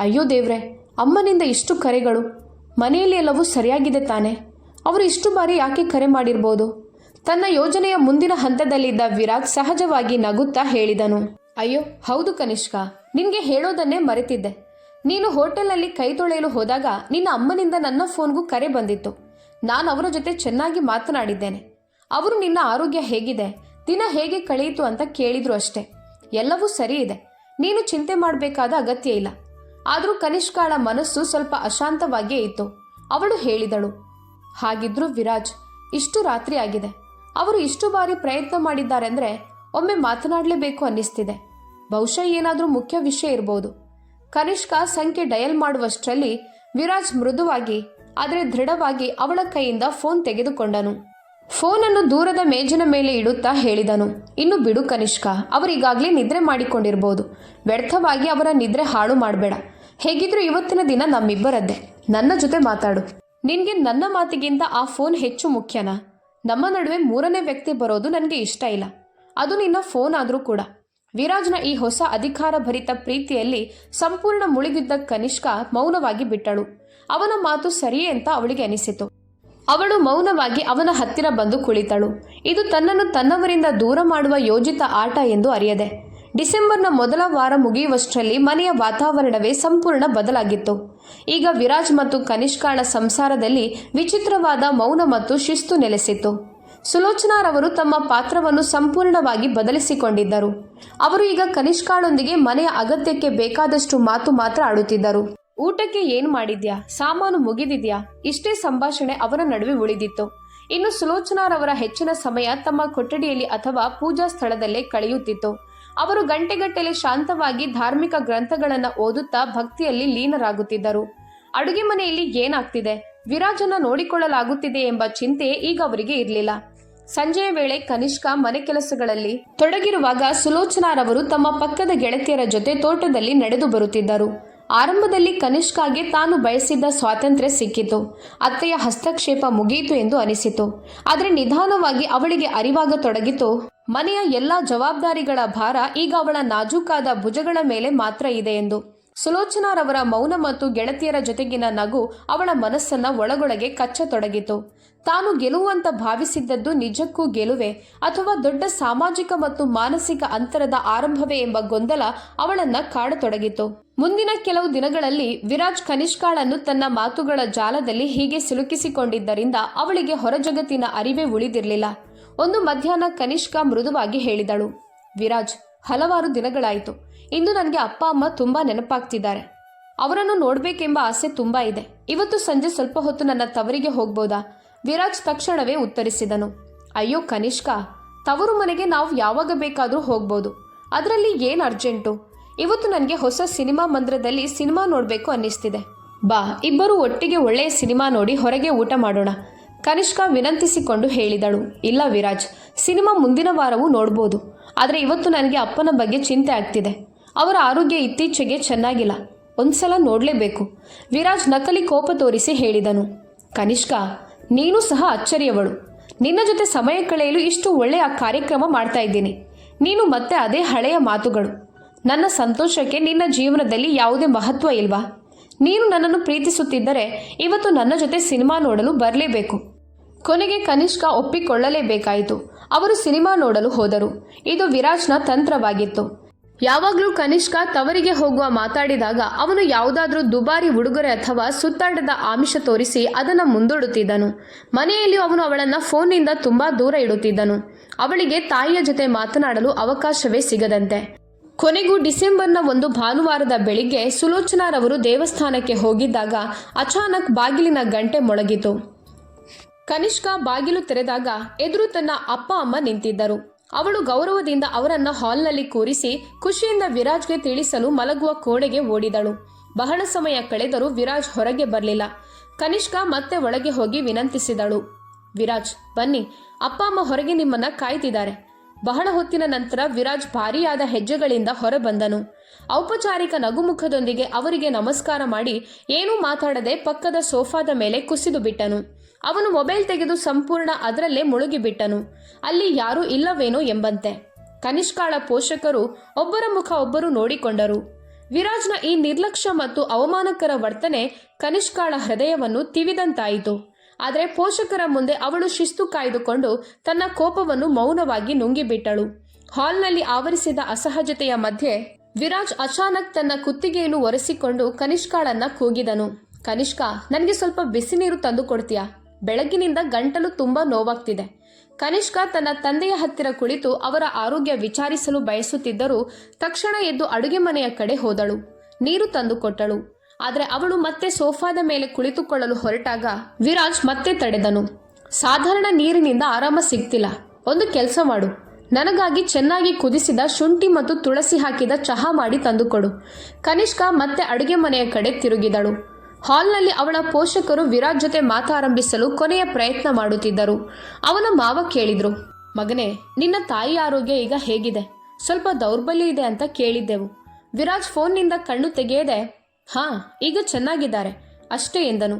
ಅಯ್ಯೋ ದೇವ್ರೆ, ಅಮ್ಮನಿಂದ ಇಷ್ಟು ಕರೆಗಳು. ಮನೆಯಲ್ಲಿ ಎಲ್ಲವೂ ಸರಿಯಾಗಿದೆ ತಾನೆ? ಅವರು ಇಷ್ಟು ಬಾರಿ ಯಾಕೆ ಕರೆ ಮಾಡಿರ್ಬೋದು? ತನ್ನ ಯೋಜನೆಯ ಮುಂದಿನ ಹಂತದಲ್ಲಿದ್ದ ವಿರಾಜ್ ಸಹಜವಾಗಿ ನಗುತ್ತಾ ಹೇಳಿದನು, ಅಯ್ಯೋ ಹೌದು ಕನಿಷ್ಕಾ, ನಿನ್ಗೆ ಹೇಳೋದನ್ನೇ ಮರೆತಿದ್ದೆ. ನೀನು ಹೋಟೆಲ್ನಲ್ಲಿ ಕೈ ತೊಳೆಯಲು ಹೋದಾಗ ನಿನ್ನ ಅಮ್ಮನಿಂದ ನನ್ನ ಫೋನ್ಗೂ ಕರೆ ಬಂದಿತ್ತು. ನಾನು ಅವರ ಜೊತೆ ಚೆನ್ನಾಗಿ ಮಾತನಾಡಿದ್ದೇನೆ. ಅವರು ನಿನ್ನ ಆರೋಗ್ಯ ಹೇಗಿದೆ, ದಿನ ಹೇಗೆ ಕಳೆಯಿತು ಅಂತ ಕೇಳಿದ್ರು ಅಷ್ಟೇ. ಎಲ್ಲವೂ ಸರಿ ಇದೆ, ನೀನು ಚಿಂತೆ ಮಾಡಬೇಕಾದ ಅಗತ್ಯ ಇಲ್ಲ. ಆದರೂ ಕನಿಷ್ಕಾಳ ಮನಸ್ಸು ಸ್ವಲ್ಪ ಅಶಾಂತವಾಗಿಯೇ ಇತ್ತು. ಅವಳು ಹೇಳಿದಳು, ಹಾಗಿದ್ರು ವಿರಾಜ್, ಇಷ್ಟು ರಾತ್ರಿ ಆಗಿದೆ. ಅವರು ಇಷ್ಟು ಬಾರಿ ಪ್ರಯತ್ನ ಮಾಡಿದ್ದಾರೆಂದರೆ ಒಮ್ಮೆ ಮಾತನಾಡಲೇಬೇಕು ಅನ್ನಿಸ್ತಿದೆ. ಬಹುಶಃ ಏನಾದರೂ ಮುಖ್ಯ ವಿಷಯ ಇರಬಹುದು. ಕನಿಷ್ಕಾ ಸಂಖ್ಯೆ ಡಯಲ್ ಮಾಡುವಷ್ಟರಲ್ಲಿ ವಿರಾಜ್ ಮೃದುವಾಗಿ ಆದರೆ ದೃಢವಾಗಿ ಅವಳ ಕೈಯಿಂದ ಫೋನ್ ತೆಗೆದುಕೊಂಡನು. ಫೋನನ್ನು ದೂರದ ಮೇಜಿನ ಮೇಲೆ ಇಡುತ್ತಾ ಹೇಳಿದನು, ಇನ್ನು ಬಿಡು ಕನಿಷ್ಕಾ, ಅವರೀಗಾಗಲೇ ನಿದ್ರೆ ಮಾಡಿಕೊಂಡಿರ್ಬೋದು. ವ್ಯರ್ಥವಾಗಿ ಅವರ ನಿದ್ರೆ ಹಾಳು ಮಾಡಬೇಡ. ಹೇಗಿದ್ರೂ ಇವತ್ತಿನ ದಿನ ನಮ್ಮಿಬ್ಬರದ್ದೇ. ನನ್ನ ಜೊತೆ ಮಾತಾಡು. ನಿನ್ಗೆ ನನ್ನ ಮಾತಿಗಿಂತ ಆ ಫೋನ್ ಹೆಚ್ಚು ಮುಖ್ಯನಾ? ನಮ್ಮ ನಡುವೆ 3ನೇ ವ್ಯಕ್ತಿ ಬರೋದು ನನಗೆ ಇಷ್ಟ ಇಲ್ಲ, ಅದು ನಿನ್ನ ಫೋನ್ ಆದರೂ ಕೂಡ. ವಿರಾಜ್ನ ಈ ಹೊಸ ಅಧಿಕಾರ ಭರಿತ ಪ್ರೀತಿಯಲ್ಲಿ ಸಂಪೂರ್ಣ ಮುಳುಗಿದ್ದ ಕನಿಷ್ಕಾ ಮೌನವಾಗಿ ಬಿಟ್ಟಳು. ಅವನ ಮಾತು ಸರಿಯೇ ಅಂತ ಅವಳಿಗೆ ಅನಿಸಿತು. ಅವಳು ಮೌನವಾಗಿ ಅವನ ಹತ್ತಿರ ಬಂದು ಕುಳಿತಳು. ಇದು ತನ್ನನ್ನು ತನ್ನವರಿಂದ ದೂರ ಮಾಡುವ ಯೋಜಿತ ಆಟ ಎಂದು ಅರಿಯದೆ. ಡಿಸೆಂಬರ್ನ ಮೊದಲ ವಾರ ಮುಗಿಯುವಷ್ಟರಲ್ಲಿ ಮನೆಯ ವಾತಾವರಣವೇ ಸಂಪೂರ್ಣ ಬದಲಾಗಿತ್ತು. ಈಗ ವಿರಾಜ್ ಮತ್ತು ಕನಿಷ್ಕಾಳ ಸಂಸಾರದಲ್ಲಿ ವಿಚಿತ್ರವಾದ ಮೌನ ಮತ್ತು ಶಿಸ್ತು ನೆಲೆಸಿತ್ತು. ಸುಲೋಚನಾರವರು ತಮ್ಮ ಪಾತ್ರವನ್ನು ಸಂಪೂರ್ಣವಾಗಿ ಬದಲಿಸಿಕೊಂಡಿದ್ದರು. ಅವರು ಈಗ ಕನಿಷ್ಕಾಳೊಂದಿಗೆ ಮನೆಯ ಅಗತ್ಯಕ್ಕೆ ಬೇಕಾದಷ್ಟು ಮಾತು ಮಾತ್ರ ಆಡುತ್ತಿದ್ದರು. ಊಟಕ್ಕೆ ಏನು ಮಾಡಿದ್ಯಾ, ಸಾಮಾನು ಮುಗಿದಿದ್ಯಾ, ಇಷ್ಟೇ ಸಂಭಾಷಣೆ ಅವರ ನಡುವೆ ಉಳಿದಿತ್ತು. ಇನ್ನು ಸುಲೋಚನಾರವರ ಹೆಚ್ಚಿನ ಸಮಯ ತಮ್ಮ ಕೊಠಡಿಯಲ್ಲಿ ಅಥವಾ ಪೂಜಾ ಸ್ಥಳದಲ್ಲೇ ಕಳೆಯುತ್ತಿತ್ತು. ಅವರು ಗಂಟೆಗಟ್ಟಲೆ ಶಾಂತವಾಗಿ ಧಾರ್ಮಿಕ ಗ್ರಂಥಗಳನ್ನು ಓದುತ್ತಾ ಭಕ್ತಿಯಲ್ಲಿ ಲೀನರಾಗುತ್ತಿದ್ದರು. ಅಡುಗೆ ಮನೆಯಲ್ಲಿ ಏನಾಗ್ತಿದೆ, ವಿರಾಜನ್ನ ನೋಡಿಕೊಳ್ಳಲಾಗುತ್ತಿದೆ ಎಂಬ ಚಿಂತೆ ಈಗ ಅವರಿಗೆ ಇರಲಿಲ್ಲ. ಸಂಜೆಯ ವೇಳೆ ಕನಿಷ್ಕಾ ಮನೆ ಕೆಲಸಗಳಲ್ಲಿ ತೊಡಗಿರುವಾಗ ಸುಲೋಚನಾರವರು ತಮ್ಮ ಪಕ್ಕದ ಗೆಳತಿಯರ ಜೊತೆ ತೋಟದಲ್ಲಿ ನಡೆದು ಬರುತ್ತಿದ್ದರು. ಆರಂಭದಲ್ಲಿ ಕನಿಷ್ಕಾಗೆ ತಾನು ಬಯಸಿದ್ದ ಸ್ವಾತಂತ್ರ್ಯ ಸಿಕ್ಕಿತು. ಅತ್ತೆಯ ಹಸ್ತಕ್ಷೇಪ ಮುಗಿಯಿತು ಎಂದು ಅನಿಸಿತು. ಆದರೆ ನಿಧಾನವಾಗಿ ಅವಳಿಗೆ ಅರಿವಾಗತೊಡಗಿತು, ಮನೆಯ ಎಲ್ಲಾ ಜವಾಬ್ದಾರಿಗಳ ಭಾರ ಈಗ ಅವಳ ನಾಜೂಕಾದ ಭುಜಗಳ ಮೇಲೆ ಮಾತ್ರ ಇದೆ ಎಂದು. ಸುಲೋಚನಾರವರ ಮೌನ ಮತ್ತು ಗೆಳತಿಯರ ಜೊತೆಗಿನ ನಗು ಅವಳ ಮನಸ್ಸನ್ನ ಒಳಗೊಳಗೆ ಕಚ್ಚತೊಡಗಿತು. ತಾನು ಗೆಲುವಂತ ಭಾವಿಸಿದ್ದದ್ದು ನಿಜಕ್ಕೂ ಗೆಲುವೆ ಅಥವಾ ದೊಡ್ಡ ಸಾಮಾಜಿಕ ಮತ್ತು ಮಾನಸಿಕ ಅಂತರದ ಆರಂಭವೇ ಎಂಬ ಗೊಂದಲ ಅವಳನ್ನ ಕಾಡತೊಡಗಿತು. ಮುಂದಿನ ಕೆಲವು ದಿನಗಳಲ್ಲಿ ವಿರಾಜ್ ಕನಿಷ್ಕಾಳನ್ನು ತನ್ನ ಮಾತುಗಳ ಜಾಲದಲ್ಲಿ ಹೀಗೆ ಸಿಲುಕಿಸಿಕೊಂಡಿದ್ದರಿಂದ ಅವಳಿಗೆ ಹೊರಜಗತ್ತಿನ ಅರಿವೇ ಉಳಿದಿರಲಿಲ್ಲ. ಒಂದು ಮಧ್ಯಾಹ್ನ ಕನಿಷ್ಕಾ ಮೃದುವಾಗಿ ಹೇಳಿದಳು, ವಿರಾಜ್, ಹಲವಾರು ದಿನಗಳಾಯಿತು. ಇಂದು ನನಗೆ ಅಪ್ಪ ಅಮ್ಮ ತುಂಬಾ ನೆನಪಾಗ್ತಿದ್ದಾರೆ. ಅವರನ್ನು ನೋಡ್ಬೇಕೆಂಬ ಆಸೆ ತುಂಬಾ ಇದೆ. ಇವತ್ತು ಸಂಜೆ ಸ್ವಲ್ಪ ಹೊತ್ತು ನನ್ನ ತವರಿಗೆ ಹೋಗ್ಬೋದಾ? ವಿರಾಜ್ ತಕ್ಷಣವೇ ಉತ್ತರಿಸಿದನು, ಅಯ್ಯೋ ಕನಿಷ್ಕಾ, ತವರು ಮನೆಗೆ ನಾವು ಯಾವಾಗ ಬೇಕಾದರೂ ಹೋಗ್ಬೋದು. ಅದರಲ್ಲಿ ಏನು ಅರ್ಜೆಂಟು? ಇವತ್ತು ನನಗೆ ಹೊಸ ಸಿನಿಮಾ ಮಂದಿರದಲ್ಲಿ ಸಿನಿಮಾ ನೋಡಬೇಕು ಅನ್ನಿಸ್ತಿದೆ. ಬಾ, ಇಬ್ಬರು ಒಟ್ಟಿಗೆ ಒಳ್ಳೆಯ ಸಿನಿಮಾ ನೋಡಿ ಹೊರಗೆ ಊಟ ಮಾಡೋಣ. ಕನಿಷ್ಕಾ ವಿನಂತಿಸಿಕೊಂಡು ಹೇಳಿದಳು. ಇಲ್ಲ ವಿರಾಜ್, ಸಿನಿಮಾ ಮುಂದಿನ ವಾರವೂ ನೋಡ್ಬೋದು. ಆದರೆ ಇವತ್ತು ನನಗೆ ಅಪ್ಪನ ಬಗ್ಗೆ ಚಿಂತೆ ಆಗ್ತಿದೆ. ಅವರ ಆರೋಗ್ಯ ಇತ್ತೀಚೆಗೆ ಚೆನ್ನಾಗಿಲ್ಲ. ಒಂದ್ಸಲ ನೋಡಲೇಬೇಕು. ವಿರಾಜ್ ನಕಲಿ ಕೋಪ ತೋರಿಸಿ ಹೇಳಿದನು. ಕನಿಷ್ಕಾ, ನೀನು ಸಹ ಅಚ್ಚರಿಯವಳು. ನಿನ್ನ ಜೊತೆ ಸಮಯ ಕಳೆಯಲು ಇಷ್ಟು ಒಳ್ಳೆಯ ಕಾರ್ಯಕ್ರಮ ಮಾಡ್ತಾ ಇದ್ದೀನಿ. ನೀನು ಮತ್ತೆ ಅದೇ ಹಳೆಯ ಮಾತುಗಳು. ನನ್ನ ಸಂತೋಷಕ್ಕೆ ನಿನ್ನ ಜೀವನದಲ್ಲಿ ಯಾವುದೇ ಮಹತ್ವ ಇಲ್ವಾ? ನೀನು ನನ್ನನ್ನು ಪ್ರೀತಿಸುತ್ತಿದ್ದರೆ ಇವತ್ತು ನನ್ನ ಜೊತೆ ಸಿನಿಮಾ ನೋಡಲು ಬರಲೇಬೇಕು. ಕೊನೆಗೆ ಕನಿಷ್ಕಾ ಒಪ್ಪಿಕೊಳ್ಳಲೇಬೇಕಾಯಿತು. ಅವರು ಸಿನಿಮಾ ನೋಡಲು ಹೋದರು. ಇದು ವಿರಾಜ್ನ ತಂತ್ರವಾಗಿತ್ತು. ಯಾವಾಗಲೂ ಕನಿಷ್ಕಾ ತವರಿಗೆ ಹೋಗುವ ಮಾತಾಡಿದಾಗ ಅವನು ಯಾವುದಾದ್ರೂ ದುಬಾರಿ ಉಡುಗೊರೆ ಅಥವಾ ಸುತ್ತಾಟದ ಆಮಿಷ ತೋರಿಸಿ ಅದನ್ನು ಮುಂದೂಡುತ್ತಿದ್ದನು. ಮನೆಯಲ್ಲಿ ಅವನು ಅವಳನ್ನು ಫೋನ್ನಿಂದ ತುಂಬಾ ದೂರ ಇಡುತ್ತಿದ್ದನು. ಅವಳಿಗೆ ತಾಯಿಯ ಜೊತೆ ಮಾತನಾಡಲು ಅವಕಾಶವೇ ಸಿಗದಂತೆ. ಕೊನೆಗೂ ಡಿಸೆಂಬರ್ನ ಒಂದು ಭಾನುವಾರದ ಬೆಳಿಗ್ಗೆ ಸುಲೋಚನಾರವರು ದೇವಸ್ಥಾನಕ್ಕೆ ಹೋಗಿದ್ದಾಗ ಅಚಾನಕ್ ಬಾಗಿಲಿನ ಗಂಟೆ ಮೊಳಗಿತು. ಕನಿಷ್ಕಾ ಬಾಗಿಲು ತೆರೆದಾಗ ಎದುರು ತನ್ನ ಅಪ್ಪ ಅಮ್ಮ ನಿಂತಿದ್ದರು. ಅವಳು ಗೌರವದಿಂದ ಅವರನ್ನ ಹಾಲ್ನಲ್ಲಿ ಕೂರಿಸಿ ಖುಷಿಯಿಂದ ವಿರಾಜ್ಗೆ ತಿಳಿಸಲು ಮಲಗುವ ಕೋಣೆಗೆ ಓಡಿದಳು. ಬಹಳ ಸಮಯ ಕಳೆದರೂ ವಿರಾಜ್ ಹೊರಗೆ ಬರಲಿಲ್ಲ. ಕನಿಷ್ಕಾ ಮತ್ತೆ ಒಳಗೆ ಹೋಗಿ ವಿನಂತಿಸಿದಳು, ವಿರಾಜ್ ಬನ್ನಿ, ಅಪ್ಪ ಅಮ್ಮ ಹೊರಗೆ ನಿಮ್ಮನ್ನ ಕಾಯ್ತಿದ್ದಾರೆ. ಬಹಳ ಹೊತ್ತಿನ ನಂತರ ವಿರಾಜ್ ಭಾರಿಯಾದ ಹೆಜ್ಜೆಗಳಿಂದ ಹೊರಬಂದನು. ಔಪಚಾರಿಕ ನಗುಮುಖದೊಂದಿಗೆ ಅವರಿಗೆ ನಮಸ್ಕಾರ ಮಾಡಿ ಏನೂ ಮಾತಾಡದೆ ಪಕ್ಕದ ಸೋಫಾದ ಮೇಲೆ ಕುಸಿದು ಬಿಟ್ಟನು. ಅವನು ಮೊಬೈಲ್ ತೆಗೆದು ಸಂಪೂರ್ಣ ಅದರಲ್ಲೇ ಮುಳುಗಿಬಿಟ್ಟನು. ಅಲ್ಲಿ ಯಾರೂ ಇಲ್ಲವೇನೋ ಎಂಬಂತೆ. ಕನಿಷ್ಕಾಳ ಪೋಷಕರು ಒಬ್ಬರ ಮುಖ ಒಬ್ಬರು ನೋಡಿಕೊಂಡರು. ವಿರಾಜ್ನ ಈ ನಿರ್ಲಕ್ಷ್ಯ ಮತ್ತು ಅವಮಾನಕರ ವರ್ತನೆ ಕನಿಷ್ಕಾಳ ಹೃದಯವನ್ನು ತಿವಿದಂತಾಯಿತು. ಆದರೆ ಪೋಷಕರ ಮುಂದೆ ಅವಳು ಶಿಸ್ತು ಕಾಯ್ದುಕೊಂಡು ತನ್ನ ಕೋಪವನ್ನು ಮೌನವಾಗಿ ನುಂಗಿಬಿಟ್ಟಳು. ಹಾಲ್ನಲ್ಲಿ ಆವರಿಸಿದ ಅಸಹಜತೆಯ ಮಧ್ಯೆ ವಿರಾಜ್ ಅಚಾನಕ್ ತನ್ನ ಕುತ್ತಿಗೆಯನ್ನು ಒರೆಸಿಕೊಂಡು ಕನಿಷ್ಕಾಳನ್ನ ಕೂಗಿದನು. ಕನಿಷ್ಕಾ, ನನಗೆ ಸ್ವಲ್ಪ ಬಿಸಿ ನೀರು ತಂದು ಕೊಡ್ತೀಯಾ? ಬೆಳಗ್ಗಿನಿಂದ ಗಂಟಲು ತುಂಬಾ ನೋವಾಗ್ತಿದೆ. ಕನಿಷ್ಕಾ ತನ್ನ ತಂದೆಯ ಹತ್ತಿರ ಕುಳಿತು ಅವರ ಆರೋಗ್ಯ ವಿಚಾರಿಸಲು ಬಯಸುತ್ತಿದ್ದರೂ ತಕ್ಷಣ ಎದ್ದು ಅಡುಗೆ ಮನೆಯ ಕಡೆ ಹೋದಳು. ನೀರು ತಂದುಕೊಟ್ಟಳು. ಆದರೆ ಅವಳು ಮತ್ತೆ ಸೋಫಾದ ಮೇಲೆ ಕುಳಿತುಕೊಳ್ಳಲು ಹೊರಟಾಗ ವಿರಾಜ್ ಮತ್ತೆ ತಡೆದನು. ಸಾಧಾರಣ ನೀರಿನಿಂದ ಆರಾಮ ಸಿಗ್ತಿಲ್ಲ. ಒಂದು ಕೆಲಸ ಮಾಡು, ನನಗಾಗಿ ಚೆನ್ನಾಗಿ ಕುದಿಸಿದ ಶುಂಠಿ ಮತ್ತು ತುಳಸಿ ಹಾಕಿದ ಚಹಾ ಮಾಡಿ ತಂದುಕೊಡು. ಕನಿಷ್ಕಾ ಮತ್ತೆ ಅಡುಗೆ ಮನೆಯ ಕಡೆ ತಿರುಗಿದಳು. ಹಾಲ್ನಲ್ಲಿ ಅವಳ ಪೋಷಕರು ವಿರಾಜ್ ಜೊತೆ ಮಾತಾರಂಭಿಸಲು ಕೊನೆಯ ಪ್ರಯತ್ನ ಮಾಡುತ್ತಿದ್ದರು. ಅವನ ಮಾವ ಕೇಳಿದ್ರು, ಮಗನೇ, ನಿನ್ನ ತಾಯಿ ಆರೋಗ್ಯ ಈಗ ಹೇಗಿದೆ? ಸ್ವಲ್ಪ ದೌರ್ಬಲ್ಯ ಇದೆ ಅಂತ ಕೇಳಿದ್ದೆವು. ವಿರಾಜ್ ಫೋನ್ನಿಂದ ಕಣ್ಣು ತೆಗೆಯದೆ, ಹಾ, ಈಗ ಚೆನ್ನಾಗಿದ್ದಾರೆ ಅಷ್ಟೇ ಎಂದನು.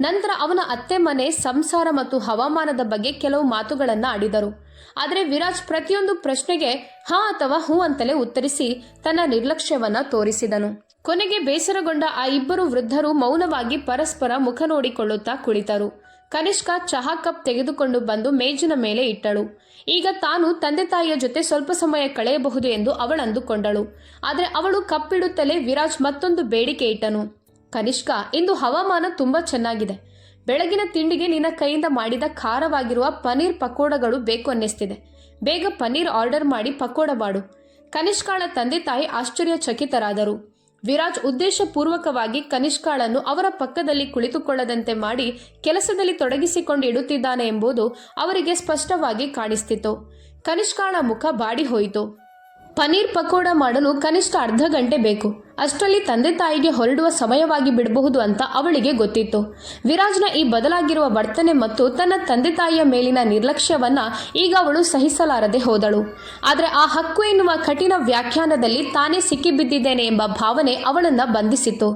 ನಂತರ ಅವನ ಅತ್ತೆ ಮನೆ, ಸಂಸಾರ ಮತ್ತು ಹವಾಮಾನದ ಬಗ್ಗೆ ಕೆಲವು ಮಾತುಗಳನ್ನು ಆಡಿದರು. ಆದರೆ ವಿರಾಜ್ ಪ್ರತಿಯೊಂದು ಪ್ರಶ್ನೆಗೆ ಹಾ ಅಥವಾ ಹೂ ಅಂತಲೇ ಉತ್ತರಿಸಿ ತನ್ನ ನಿರ್ಲಕ್ಷ್ಯವನ್ನ ತೋರಿಸಿದನು. ಕೊನೆಗೆ ಬೇಸರಗೊಂಡ ಆ ಇಬ್ಬರು ವೃದ್ಧರು ಮೌನವಾಗಿ ಪರಸ್ಪರ ಮುಖ ನೋಡಿಕೊಳ್ಳುತ್ತಾ ಕುಳಿತರು. ಕನಿಷ್ಕಾ ಚಹಾ ಕಪ್ ತೆಗೆದುಕೊಂಡು ಬಂದು ಮೇಜಿನ ಮೇಲೆ ಇಟ್ಟಳು. ಈಗ ತಾನು ತಂದೆ ತಾಯಿಯ ಜೊತೆ ಸ್ವಲ್ಪ ಸಮಯ ಕಳೆಯಬಹುದು ಎಂದು ಅವಳಂದುಕೊಂಡಳು. ಆದರೆ ಅವಳು ಕಪ್ಪಿಡುತ್ತಲೇ ವಿರಾಜ್ ಮತ್ತೊಂದು ಬೇಡಿಕೆ ಇಟ್ಟನು. ಕನಿಷ್ಕಾ, ಇಂದು ಹವಾಮಾನ ತುಂಬಾ ಚೆನ್ನಾಗಿದೆ. ಬೆಳಗಿನ ತಿಂಡಿಗೆ ನಿನ್ನ ಕೈಯಿಂದ ಮಾಡಿದ ಖಾರವಾಗಿರುವ ಪನೀರ್ ಪಕೋಡಗಳು ಬೇಕು ಅನ್ನಿಸ್ತಿದೆ. ಬೇಗ ಪನೀರ್ ಆರ್ಡರ್ ಮಾಡಿ ಪಕೋಡ ಮಾಡು. ಕನಿಷ್ಕಾಳ ತಂದೆ ತಾಯಿ ಆಶ್ಚರ್ಯಚಕಿತರಾದರು. ವಿರಾಜ್ ಉದ್ದೇಶಪೂರ್ವಕವಾಗಿ ಕನಿಷ್ಕಾಳನ್ನು ಅವರ ಪಕ್ಕದಲ್ಲಿ ಕುಳಿತುಕೊಳ್ಳದಂತೆ ಮಾಡಿ ಕೆಲಸದಲ್ಲಿ ತೊಡಗಿಸಿಕೊಂಡು ಇಡುತ್ತಿದ್ದಾನೆ ಎಂಬುದು ಅವರಿಗೆ ಸ್ಪಷ್ಟವಾಗಿ ಕಾಣಿಸ್ತಿತ್ತು. ಕನಿಷ್ಕಾಳ ಮುಖ ಬಾಡಿ ಹೋಯಿತು. ಪನೀರ್ ಪಕೋಡ ಮಾಡಲು ಕನಿಷ್ಠ ಅರ್ಧ ಗಂಟೆ ಬೇಕು. ಅಷ್ಟರಲ್ಲಿ ತಂದೆ ತಾಯಿಗೆ ಹೊರಡುವ ಸಮಯವಾಗಿ ಬಿಡಬಹುದು ಅಂತ ಅವಳಿಗೆ ಗೊತ್ತಿತ್ತು. ವಿರಾಜ್ನ ಈ ಬದಲಾಗಿರುವ ವರ್ತನೆ ಮತ್ತು ತನ್ನ ತಂದೆ ತಾಯಿಯ ಮೇಲಿನ ನಿರ್ಲಕ್ಷ್ಯವನ್ನ ಈಗ ಅವಳು ಸಹಿಸಲಾರದೆ ಹೋದಳು. ಆದರೆ ಆ ಹಕ್ಕು ಎನ್ನುವ ಕಠಿಣ ವ್ಯಾಖ್ಯಾನದಲ್ಲಿ ತಾನೇ ಸಿಕ್ಕಿಬಿದ್ದಿದ್ದೇನೆ ಎಂಬ ಭಾವನೆ ಅವಳನ್ನ ಬಂಧಿಸಿತು.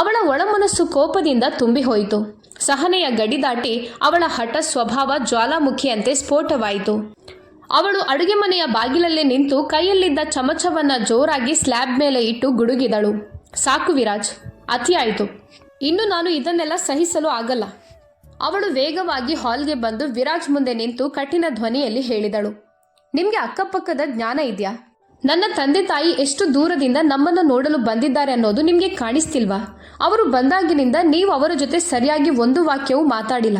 ಅವಳ ಒಳಮನಸ್ಸು ಕೋಪದಿಂದ ತುಂಬಿ ಹೋಯಿತು. ಸಹನೆಯ ಗಡಿ ದಾಟಿ ಅವಳ ಹಠ ಸ್ವಭಾವ ಜ್ವಾಲಾಮುಖಿಯಂತೆ ಸ್ಫೋಟವಾಯಿತು. ಅವಳು ಅಡುಗೆ ಮನೆಯ ಬಾಗಿಲಲ್ಲೇ ನಿಂತು ಕೈಯಲ್ಲಿದ್ದ ಚಮಚವನ್ನ ಜೋರಾಗಿ ಸ್ಲ್ಯಾಬ್ ಮೇಲೆ ಇಟ್ಟು ಗುಡುಗಿದಳು. ಸಾಕು ವಿರಾಜ್, ಅತಿಯಾಯಿತು. ಇನ್ನು ನಾನು ಇದನ್ನೆಲ್ಲ ಸಹಿಸಲು ಆಗಲ್ಲ. ಅವಳು ವೇಗವಾಗಿ ಹಾಲ್ಗೆ ಬಂದು ವಿರಾಜ್ ಮುಂದೆ ನಿಂತು ಕಠಿಣ ಧ್ವನಿಯಲ್ಲಿ ಹೇಳಿದಳು, ನಿಮಗೆ ಅಕ್ಕಪಕ್ಕದ ಜ್ಞಾನ ಇದೆಯಾ? ನನ್ನ ತಂದೆ ತಾಯಿ ಎಷ್ಟು ದೂರದಿಂದ ನಮ್ಮನ್ನು ನೋಡಲು ಬಂದಿದ್ದಾರೆ ಅನ್ನೋದು ನಿಮಗೆ ಕಾಣಿಸ್ತಿಲ್ವಾ? ಅವರು ಬಂದಾಗಿನಿಂದ ನೀವು ಅವರ ಜೊತೆ ಸರಿಯಾಗಿ ಒಂದು ವಾಕ್ಯವೂ ಮಾತಾಡಿಲ್ಲ.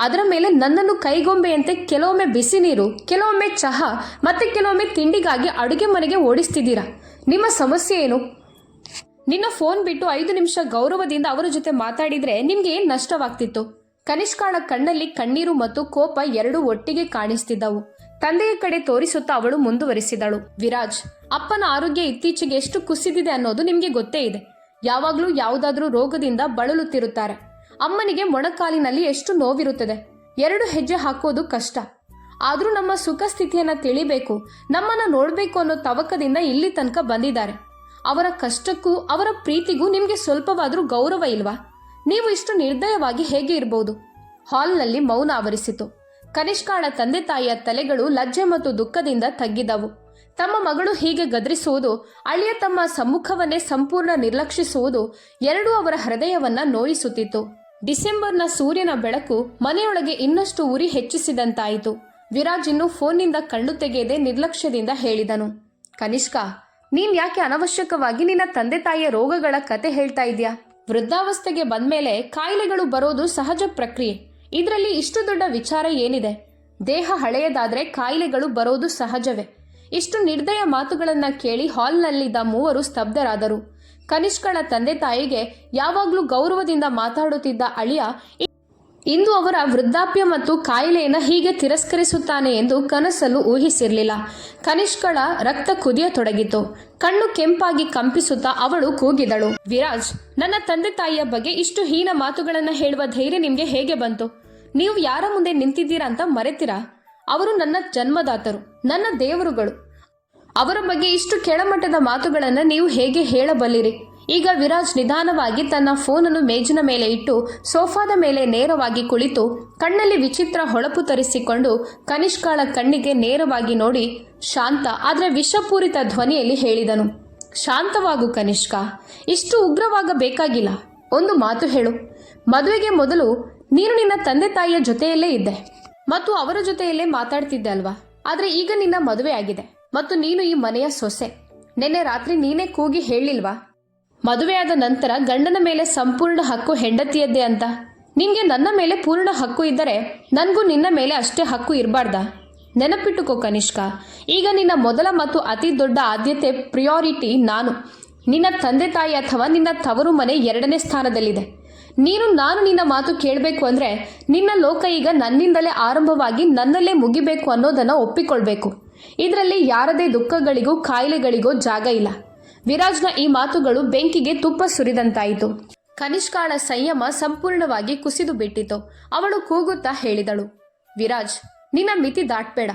ಅದರ ಮೇಲೆ ನನ್ನನ್ನು ಕೈಗೊಂಬೆಯಂತೆ ಕೆಲವೊಮ್ಮೆ ಬಿಸಿ ನೀರು, ಕೆಲವೊಮ್ಮೆ ಚಹಾ, ಮತ್ತೆ ಕೆಲವೊಮ್ಮೆ ತಿಂಡಿಗಾಗಿ ಅಡುಗೆ ಮನೆಗೆ ಓಡಿಸ್ತಿದ್ದೀರಾ. ನಿಮ್ಮ ಸಮಸ್ಯೆ ಏನು? ನಿನ್ನ ಫೋನ್ ಬಿಟ್ಟು 5 ನಿಮಿಷ ಗೌರವದಿಂದ ಅವರ ಜೊತೆ ಮಾತಾಡಿದ್ರೆ ನಿಮ್ಗೆ ಏನು ನಷ್ಟವಾಗ್ತಿತ್ತು? ಕನಿಷ್ಕಾಳ ಕಣ್ಣಲ್ಲಿ ಕಣ್ಣೀರು ಮತ್ತು ಕೋಪ ಎರಡೂ ಒಟ್ಟಿಗೆ ಕಾಣಿಸ್ತಿದ್ದವು. ತಂದೆಯ ಕಡೆ ತೋರಿಸುತ್ತಾ ಅವಳು ಮುಂದುವರಿಸಿದಳು, ವಿರಾಜ್, ಅಪ್ಪನ ಆರೋಗ್ಯ ಇತ್ತೀಚೆಗೆ ಎಷ್ಟು ಕುಸಿದಿದೆ ಅನ್ನೋದು ನಿಮ್ಗೆ ಗೊತ್ತೇ ಇದೆ. ಯಾವಾಗಲೂ ಯಾವುದಾದ್ರೂ ರೋಗದಿಂದ ಬಳಲುತ್ತಿರುತ್ತಾರೆ. ಅಮ್ಮನಿಗೆ ಮೊಣಕಾಲಿನಲ್ಲಿ ಎಷ್ಟು ನೋವಿರುತ್ತದೆ. 2 ಹೆಜ್ಜೆ ಹಾಕೋದು ಕಷ್ಟ. ಆದರೂ ನಮ್ಮ ಸುಖ ಸ್ಥಿತಿಯನ್ನ ತಿಳಿಬೇಕು, ನಮ್ಮನ್ನ ನೋಡಬೇಕು ಅನ್ನೋ ತವಕದಿಂದ ಇಲ್ಲಿ ತನಕ ಬಂದಿದ್ದಾರೆ. ಅವರ ಕಷ್ಟಕ್ಕೂ ಅವರ ಪ್ರೀತಿಗೂ ನಿಮ್ಗೆ ಸ್ವಲ್ಪವಾದ್ರೂ ಗೌರವ ಇಲ್ವಾ? ನೀವು ಇಷ್ಟು ನಿರ್ದಯವಾಗಿ ಹೇಗೆ ಇರಬಹುದು? ಹಾಲ್ನಲ್ಲಿ ಮೌನ ಆವರಿಸಿತು. ಕನಿಷ್ಕಾಳ ತಂದೆ ತಾಯಿಯ ತಲೆಗಳು ಲಜ್ಜೆ ಮತ್ತು ದುಃಖದಿಂದ ತಗ್ಗಿದವು. ತಮ್ಮ ಮಗಳು ಹೀಗೆ ಗದರಿಸುವುದು, ಅಳಿಯ ತಮ್ಮ ಸಮ್ಮುಖವನ್ನೇ ಸಂಪೂರ್ಣ ನಿರ್ಲಕ್ಷಿಸುವುದು ಎರಡೂ ಅವರ ಹೃದಯವನ್ನ ನೋಯಿಸುತ್ತಿತ್ತು. ಡಿಸೆಂಬರ್ನ ಸೂರ್ಯನ ಬೆಳಕು ಮನೆಯೊಳಗೆ ಇನ್ನಷ್ಟು ಉರಿ ಹೆಚ್ಚಿಸಿದಂತಾಯಿತು. ವಿರಾಜ್ ಇನ್ನು ಫೋನ್ನಿಂದ ಕಣ್ಣು ತೆಗೆಯದೆ ನಿರ್ಲಕ್ಷ್ಯದಿಂದ ಹೇಳಿದನು, ಕನಿಷ್ಕಾ, ನೀನ್ ಯಾಕೆ ಅನವಶ್ಯಕವಾಗಿ ನಿನ್ನ ತಂದೆ ತಾಯಿಯ ರೋಗಗಳ ಕತೆ ಹೇಳ್ತಾ ಇದೆಯಾ? ವೃದ್ಧಾವಸ್ಥೆಗೆ ಬಂದ್ಮೇಲೆ ಕಾಯಿಲೆಗಳು ಬರೋದು ಸಹಜ ಪ್ರಕ್ರಿಯೆ. ಇದರಲ್ಲಿ ಇಷ್ಟು ದೊಡ್ಡ ವಿಚಾರ ಏನಿದೆ? ದೇಹ ಹಳೆಯದಾದ್ರೆ ಕಾಯಿಲೆಗಳು ಬರೋದು ಸಹಜವೇ. ಇಷ್ಟು ನಿರ್ದಯ ಮಾತುಗಳನ್ನ ಕೇಳಿ ಹಾಲ್ನಲ್ಲಿದ್ದ ಮೂವರು ಸ್ತಬ್ಧರಾದರು. ಕನಿಷ್ಕಳ ತಂದೆ ತಾಯಿಗೆ ಯಾವಾಗ್ಲೂ ಗೌರವದಿಂದ ಮಾತಾಡುತ್ತಿದ್ದ ಅಳಿಯ ಇಂದು ಅವರ ವೃದ್ಧಾಪ್ಯ ಮತ್ತು ಕಾಯಿಲೆಯನ್ನು ಹೀಗೆ ತಿರಸ್ಕರಿಸುತ್ತಾನೆ ಎಂದು ಕನಸಲ್ಲೂ ಊಹಿಸಿರಲಿಲ್ಲ. ಕನಿಷ್ಕಳ ರಕ್ತ ಕುದಿಯತೊಡಗಿತು. ಕಣ್ಣು ಕೆಂಪಾಗಿ ಕಂಪಿಸುತ್ತಾ ಅವಳು ಕೂಗಿದಳು, ವಿರಾಜ್, ನನ್ನ ತಂದೆ ತಾಯಿಯ ಬಗ್ಗೆ ಇಷ್ಟು ಹೀನ ಮಾತುಗಳನ್ನ ಹೇಳುವ ಧೈರ್ಯ ನಿಮ್ಗೆ ಹೇಗೆ ಬಂತು? ನೀವು ಯಾರ ಮುಂದೆ ನಿಂತಿದ್ದೀರಾ ಅಂತ ಮರೆತಿರಾ? ಅವರು ನನ್ನ ಜನ್ಮದಾತರು, ನನ್ನ ದೇವರುಗಳು. ಅವರ ಬಗ್ಗೆ ಇಷ್ಟು ಕೆಳಮಟ್ಟದ ಮಾತುಗಳನ್ನು ನೀವು ಹೇಗೆ ಹೇಳಬಲ್ಲಿರಿ? ಈಗ ವಿರಾಜ್ ನಿಧಾನವಾಗಿ ತನ್ನ ಫೋನನ್ನು ಮೇಜಿನ ಮೇಲೆ ಇಟ್ಟು ಸೋಫಾದ ಮೇಲೆ ನೇರವಾಗಿ ಕುಳಿತು ಕಣ್ಣಲ್ಲಿ ವಿಚಿತ್ರ ಹೊಳಪು ತರಿಸಿಕೊಂಡು ಕನಿಷ್ಕಾಳ ಕಣ್ಣಿಗೆ ನೇರವಾಗಿ ನೋಡಿ ಶಾಂತ ಆದರೆ ವಿಷಪೂರಿತ ಧ್ವನಿಯಲ್ಲಿ ಹೇಳಿದನು, ಶಾಂತವಾಗು ಕನಿಷ್ಕಾ, ಇಷ್ಟು ಉಗ್ರವಾಗಬೇಕಾಗಿಲ್ಲ. ಒಂದು ಮಾತು ಹೇಳು. ಮದುವೆಗೆ ಮೊದಲು ನೀನು ನಿನ್ನ ತಂದೆ ತಾಯಿಯ ಜೊತೆಯಲ್ಲೇ ಇದ್ದೆ ಮತ್ತು ಅವರ ಜೊತೆಯಲ್ಲೇ ಮಾತಾಡ್ತಿದ್ದೆ ಅಲ್ವಾ? ಆದರೆ ಈಗ ನಿನ್ನ ಮದುವೆ ಆಗಿದೆ ಮತ್ತು ನೀನು ಈ ಮನೆಯ ಸೊಸೆ. ನಿನ್ನೆ ರಾತ್ರಿ ನೀನೇ ಕೂಗಿ ಹೇಳಿಲ್ವಾ, ಮದುವೆಯಾದ ನಂತರ ಗಂಡನ ಮೇಲೆ ಸಂಪೂರ್ಣ ಹಕ್ಕು ಹೆಂಡತಿಯದ್ದೇ ಅಂತ? ನಿಂಗೆ ನನ್ನ ಮೇಲೆ ಪೂರ್ಣ ಹಕ್ಕು ಇದ್ದರೆ ನನಗೂ ನಿನ್ನ ಮೇಲೆ ಅಷ್ಟೇ ಹಕ್ಕು ಇರಬಾರ್ದಾ? ನೆನಪಿಟ್ಟುಕೋ ಕನಿಷ್ಕಾ, ಈಗ ನಿನ್ನ ಮೊದಲ ಮತ್ತು ಅತಿ ದೊಡ್ಡ ಆದ್ಯತೆ ಪ್ರಿಯಾರಿಟಿ ನಾನು. ನಿನ್ನ ತಂದೆ ತಾಯಿ ಅಥವಾ ನಿನ್ನ ತವರು ಮನೆ 2ನೇ ಸ್ಥಾನದಲ್ಲಿದೆ. ನಾನು ನಿನ್ನ ಮಾತು ಕೇಳಬೇಕು ಅಂದರೆ ನಿನ್ನ ಲೋಕ ಈಗ ನನ್ನಿಂದಲೇ ಆರಂಭವಾಗಿ ನನ್ನಲ್ಲೇ ಮುಗಿಬೇಕು ಅನ್ನೋದನ್ನು ಒಪ್ಪಿಕೊಳ್ಬೇಕು. ಇದರಲ್ಲಿ ಯಾರದೇ ದುಃಖಗಳಿಗೂ ಕಾಯಿಲೆಗಳಿಗೋ ಜಾಗ ಇಲ್ಲ. ವಿರಾಜ್ನ ಈ ಮಾತುಗಳು ಬೆಂಕಿಗೆ ತುಪ್ಪ ಸುರಿದಂತಾಯಿತು. ಕನಿಷ್ಕಾಳ ಸಂಯಮ ಸಂಪೂರ್ಣವಾಗಿ ಕುಸಿದು ಬಿಟ್ಟಿತು. ಅವಳು ಕೂಗುತ್ತಾ ಹೇಳಿದಳು, ವಿರಾಜ್, ನಿನ್ನ ಮಿತಿ ದಾಟ್ಬೇಡ.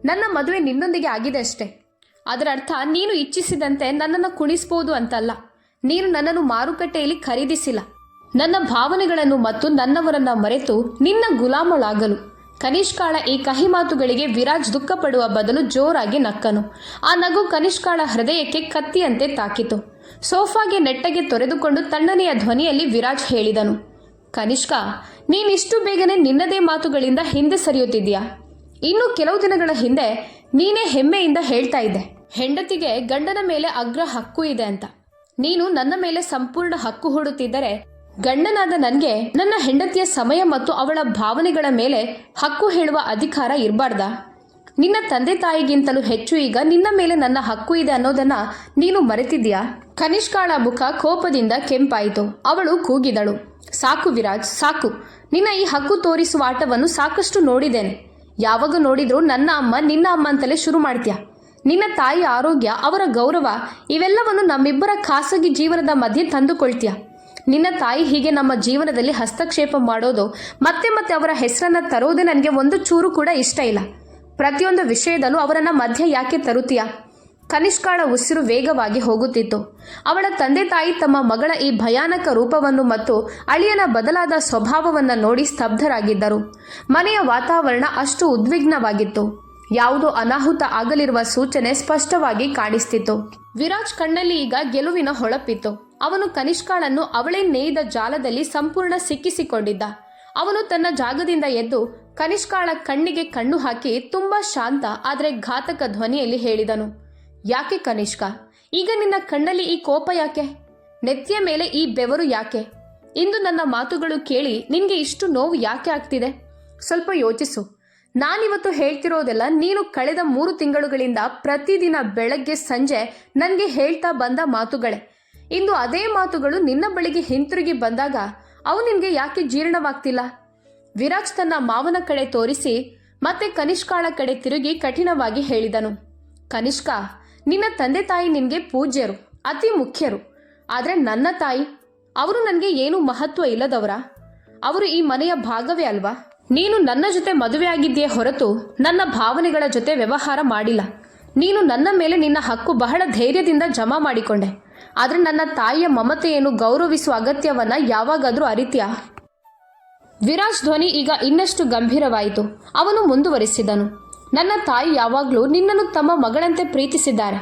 ನನ್ನ ಮದುವೆ ನಿನ್ನೊಂದಿಗೆ ಆಗಿದೆ ಅಷ್ಟೇ. ಅದರ ಅರ್ಥ ನೀನು ಇಚ್ಛಿಸಿದಂತೆ ನನ್ನನ್ನು ಕುಣಿಸ್ಬೋದು ಅಂತಲ್ಲ. ನೀನು ನನ್ನನ್ನು ಮಾರುಕಟ್ಟೆಯಲ್ಲಿ ಖರೀದಿಸಿಲ್ಲ. ನನ್ನ ಭಾವನೆಗಳನ್ನು ಮತ್ತು ನನ್ನವರನ್ನ ಮರೆತು ನಿನ್ನ ಗುಲಾಮಳಾಗಲು. ಕನಿಷ್ಕಾಳ ಈ ಕಹಿ ಮಾತುಗಳಿಗೆ ವಿರಾಜ್ ದುಃಖ ಪಡುವ ಬದಲು ಜೋರಾಗಿ ನಕ್ಕನು. ಆ ನಗು ಕನಿಷ್ಕಾಳ ಹೃದಯಕ್ಕೆ ಕತ್ತಿಯಂತೆ ತಾಕಿತು. ಸೋಫಾಗೆ ನೆಟ್ಟಗೆ ತೊರೆದುಕೊಂಡು ತಣ್ಣನೆಯ ಧ್ವನಿಯಲ್ಲಿ ವಿರಾಜ್ ಹೇಳಿದನು, ಕನಿಷ್ಕಾ, ನೀನಿಷ್ಟು ಬೇಗನೆ ನಿನ್ನದೇ ಮಾತುಗಳಿಂದ ಹಿಂದೆ ಸರಿಯುತ್ತಿದ್ದೀಯಾ? ಇನ್ನು ಕೆಲವು ದಿನಗಳ ಹಿಂದೆ ನೀನೇ ಹೆಮ್ಮೆಯಿಂದ ಹೇಳ್ತಾ ಇದ್ದೆ, ಹೆಂಡತಿಗೆ ಗಂಡನ ಮೇಲೆ ಅಗ್ರ ಹಕ್ಕು ಇದೆ ಅಂತ. ನೀನು ನನ್ನ ಮೇಲೆ ಸಂಪೂರ್ಣ ಹಕ್ಕು ಹೂಡುತ್ತಿದ್ದರೆ ಗಂಡನಾದ ನನಗೆ ನನ್ನ ಹೆಂಡತಿಯ ಸಮಯ ಮತ್ತು ಅವಳ ಭಾವನೆಗಳ ಮೇಲೆ ಹಕ್ಕು ಹೇಳುವ ಅಧಿಕಾರ ಇರಬಾರ್ದಾ? ನಿನ್ನ ತಂದೆ ತಾಯಿಗಿಂತಲೂ ಹೆಚ್ಚು ಈಗ ನಿನ್ನ ಮೇಲೆ ನನ್ನ ಹಕ್ಕು ಇದೆ ಅನ್ನೋದನ್ನ ನೀನು ಮರೆತಿದ್ಯಾ? ಕನಿಷ್ಕಾಳ ಮುಖ ಕೋಪದಿಂದ ಕೆಂಪಾಯಿತು. ಅವಳು ಕೂಗಿದಳು, ಸಾಕು ವಿರಾಜ್, ಸಾಕು. ನಿನ್ನ ಈ ಹಕ್ಕು ತೋರಿಸುವ ಆಟವನ್ನು ಸಾಕಷ್ಟು ನೋಡಿದ್ದೇನೆ. ಯಾವಾಗ ನೋಡಿದ್ರೂ ನನ್ನ ಅಮ್ಮ ನಿನ್ನ ಅಮ್ಮ ಅಂತಲೇ ಶುರು ಮಾಡ್ತೀಯ. ನಿನ್ನ ತಾಯಿ ಆರೋಗ್ಯ, ಅವರ ಗೌರವ ಇವೆಲ್ಲವನ್ನು ನಮ್ಮಿಬ್ಬರ ಖಾಸಗಿ ಜೀವನದ ಮಧ್ಯೆ ತಂದುಕೊಳ್ತೀಯ. ನಿನ್ನ ತಾಯಿ ಹೀಗೆ ನಮ್ಮ ಜೀವನದಲ್ಲಿ ಹಸ್ತಕ್ಷೇಪ ಮಾಡೋದು, ಮತ್ತೆ ಮತ್ತೆ ಅವರ ಹೆಸರನ್ನ ತರೋದೇ ನನಗೆ ಒಂದು ಚೂರು ಕೂಡ ಇಷ್ಟ ಇಲ್ಲ. ಪ್ರತಿಯೊಂದು ವಿಷಯದಲ್ಲೂ ಅವರನ್ನ ಮಧ್ಯೆ ಯಾಕೆ ತರುತ್ತೀಯ? ಕನಿಷ್ಕಾಳ ಉಸಿರು ವೇಗವಾಗಿ ಹೋಗುತ್ತಿತ್ತು. ಅವಳ ತಂದೆ ತಾಯಿ ತಮ್ಮ ಮಗಳ ಈ ಭಯಾನಕ ರೂಪವನ್ನು ಮತ್ತು ಅಳಿಯನ ಬದಲಾದ ಸ್ವಭಾವವನ್ನು ನೋಡಿ ಸ್ತಬ್ಧರಾಗಿದ್ದರು. ಮನೆಯ ವಾತಾವರಣ ಅಷ್ಟು ಉದ್ವಿಗ್ನವಾಗಿತ್ತು. ಯಾವುದೋ ಅನಾಹುತ ಆಗಲಿರುವ ಸೂಚನೆ ಸ್ಪಷ್ಟವಾಗಿ ಕಾಣಿಸ್ತಿತ್ತು. ವಿರಾಜ್ ಕಣ್ಣಲ್ಲಿ ಈಗ ಗೆಲುವಿನ ಹೊಳಪಿತ್ತು. ಅವನು ಕನಿಷ್ಕಾಳನ್ನು ಅವಳೇ ನೇಯ್ದ ಜಾಲದಲ್ಲಿ ಸಂಪೂರ್ಣ ಸಿಕ್ಕಿಸಿಕೊಂಡಿದ್ದ. ಅವನು ತನ್ನ ಜಾಗದಿಂದ ಎದ್ದು ಕನಿಷ್ಕಾಳ ಕಣ್ಣಿಗೆ ಕಣ್ಣು ಹಾಕಿ ತುಂಬಾ ಶಾಂತ ಆದರೆ ಘಾತಕ ಧ್ವನಿಯಲ್ಲಿ ಹೇಳಿದನು, ಯಾಕೆ ಕನಿಷ್ಕ, ಈಗ ನಿನ್ನ ಕಣ್ಣಲ್ಲಿ ಈ ಕೋಪ ಯಾಕೆ? ನೆತ್ತಿಯ ಮೇಲೆ ಈ ಬೆವರು ಯಾಕೆ? ಇಂದು ನನ್ನ ಮಾತುಗಳು ಕೇಳಿ ನಿನ್ಗೆ ಇಷ್ಟು ನೋವು ಯಾಕೆ ಆಗ್ತಿದೆ? ಸ್ವಲ್ಪ ಯೋಚಿಸು. ನಾನಿವತ್ತು ಹೇಳ್ತಿರೋದೆಲ್ಲ ನೀನು ಕಳೆದ 3 ತಿಂಗಳುಗಳಿಂದ ಪ್ರತಿದಿನ ಬೆಳಗ್ಗೆ ಸಂಜೆ ನನಗೆ ಹೇಳ್ತಾ ಬಂದ ಮಾತುಗಳೇ. ಇಂದು ಅದೇ ಮಾತುಗಳು ನಿನ್ನ ಬಳಿಗೆ ಹಿಂತಿರುಗಿ ಬಂದಾಗ ಅವು ನಿನಗೆ ಯಾಕೆ ಜೀರ್ಣವಾಗ್ತಿಲ್ಲ? ವಿರಾಜ್ ತನ್ನ ಮಾವನ ಕಡೆ ತೋರಿಸಿ ಮತ್ತೆ ಕನಿಷ್ಕಾಳ ಕಡೆ ತಿರುಗಿ ಕಠಿಣವಾಗಿ ಹೇಳಿದನು, ಕನಿಷ್ಕ, ನಿನ್ನ ತಂದೆ ತಾಯಿ ನಿನಗೆ ಪೂಜ್ಯರು, ಅತಿ ಮುಖ್ಯರು. ಆದರೆ ನನ್ನ ತಾಯಿ, ಅವರು ನನಗೆ ಏನೂ ಮಹತ್ವ ಇಲ್ಲದವರ? ಅವರು ಈ ಮನೆಯ ಭಾಗವೇ ಅಲ್ವಾ? ನೀನು ನನ್ನ ಜೊತೆ ಮದುವೆಯಾಗಿದ್ದೀಯೇ ಹೊರತು ನನ್ನ ಭಾವನೆಗಳ ಜೊತೆ ವ್ಯವಹಾರ ಮಾಡಿಲ್ಲ. ನೀನು ನನ್ನ ಮೇಲೆ ನಿನ್ನ ಹಕ್ಕು ಬಹಳ ಧೈರ್ಯದಿಂದ ಜಮಾ ಮಾಡಿಕೊಂಡೆ. ಆದರೆ ನನ್ನ ತಾಯಿಯ ಮಮತೆಯನ್ನು ಗೌರವಿಸುವ ಅಗತ್ಯವನ್ನ ಯಾವಾಗಾದರೂ ಅರಿತ್ಯಾ? ವಿರಾಜ್ ಧ್ವನಿ ಈಗ ಇನ್ನಷ್ಟು ಗಂಭೀರವಾಯಿತು. ಅವನು ಮುಂದುವರಿಸಿದನು, ನನ್ನ ತಾಯಿ ಯಾವಾಗಲೂ ನಿನ್ನನ್ನು ತಮ್ಮ ಮಗಳಂತೆ ಪ್ರೀತಿಸಿದ್ದಾರೆ.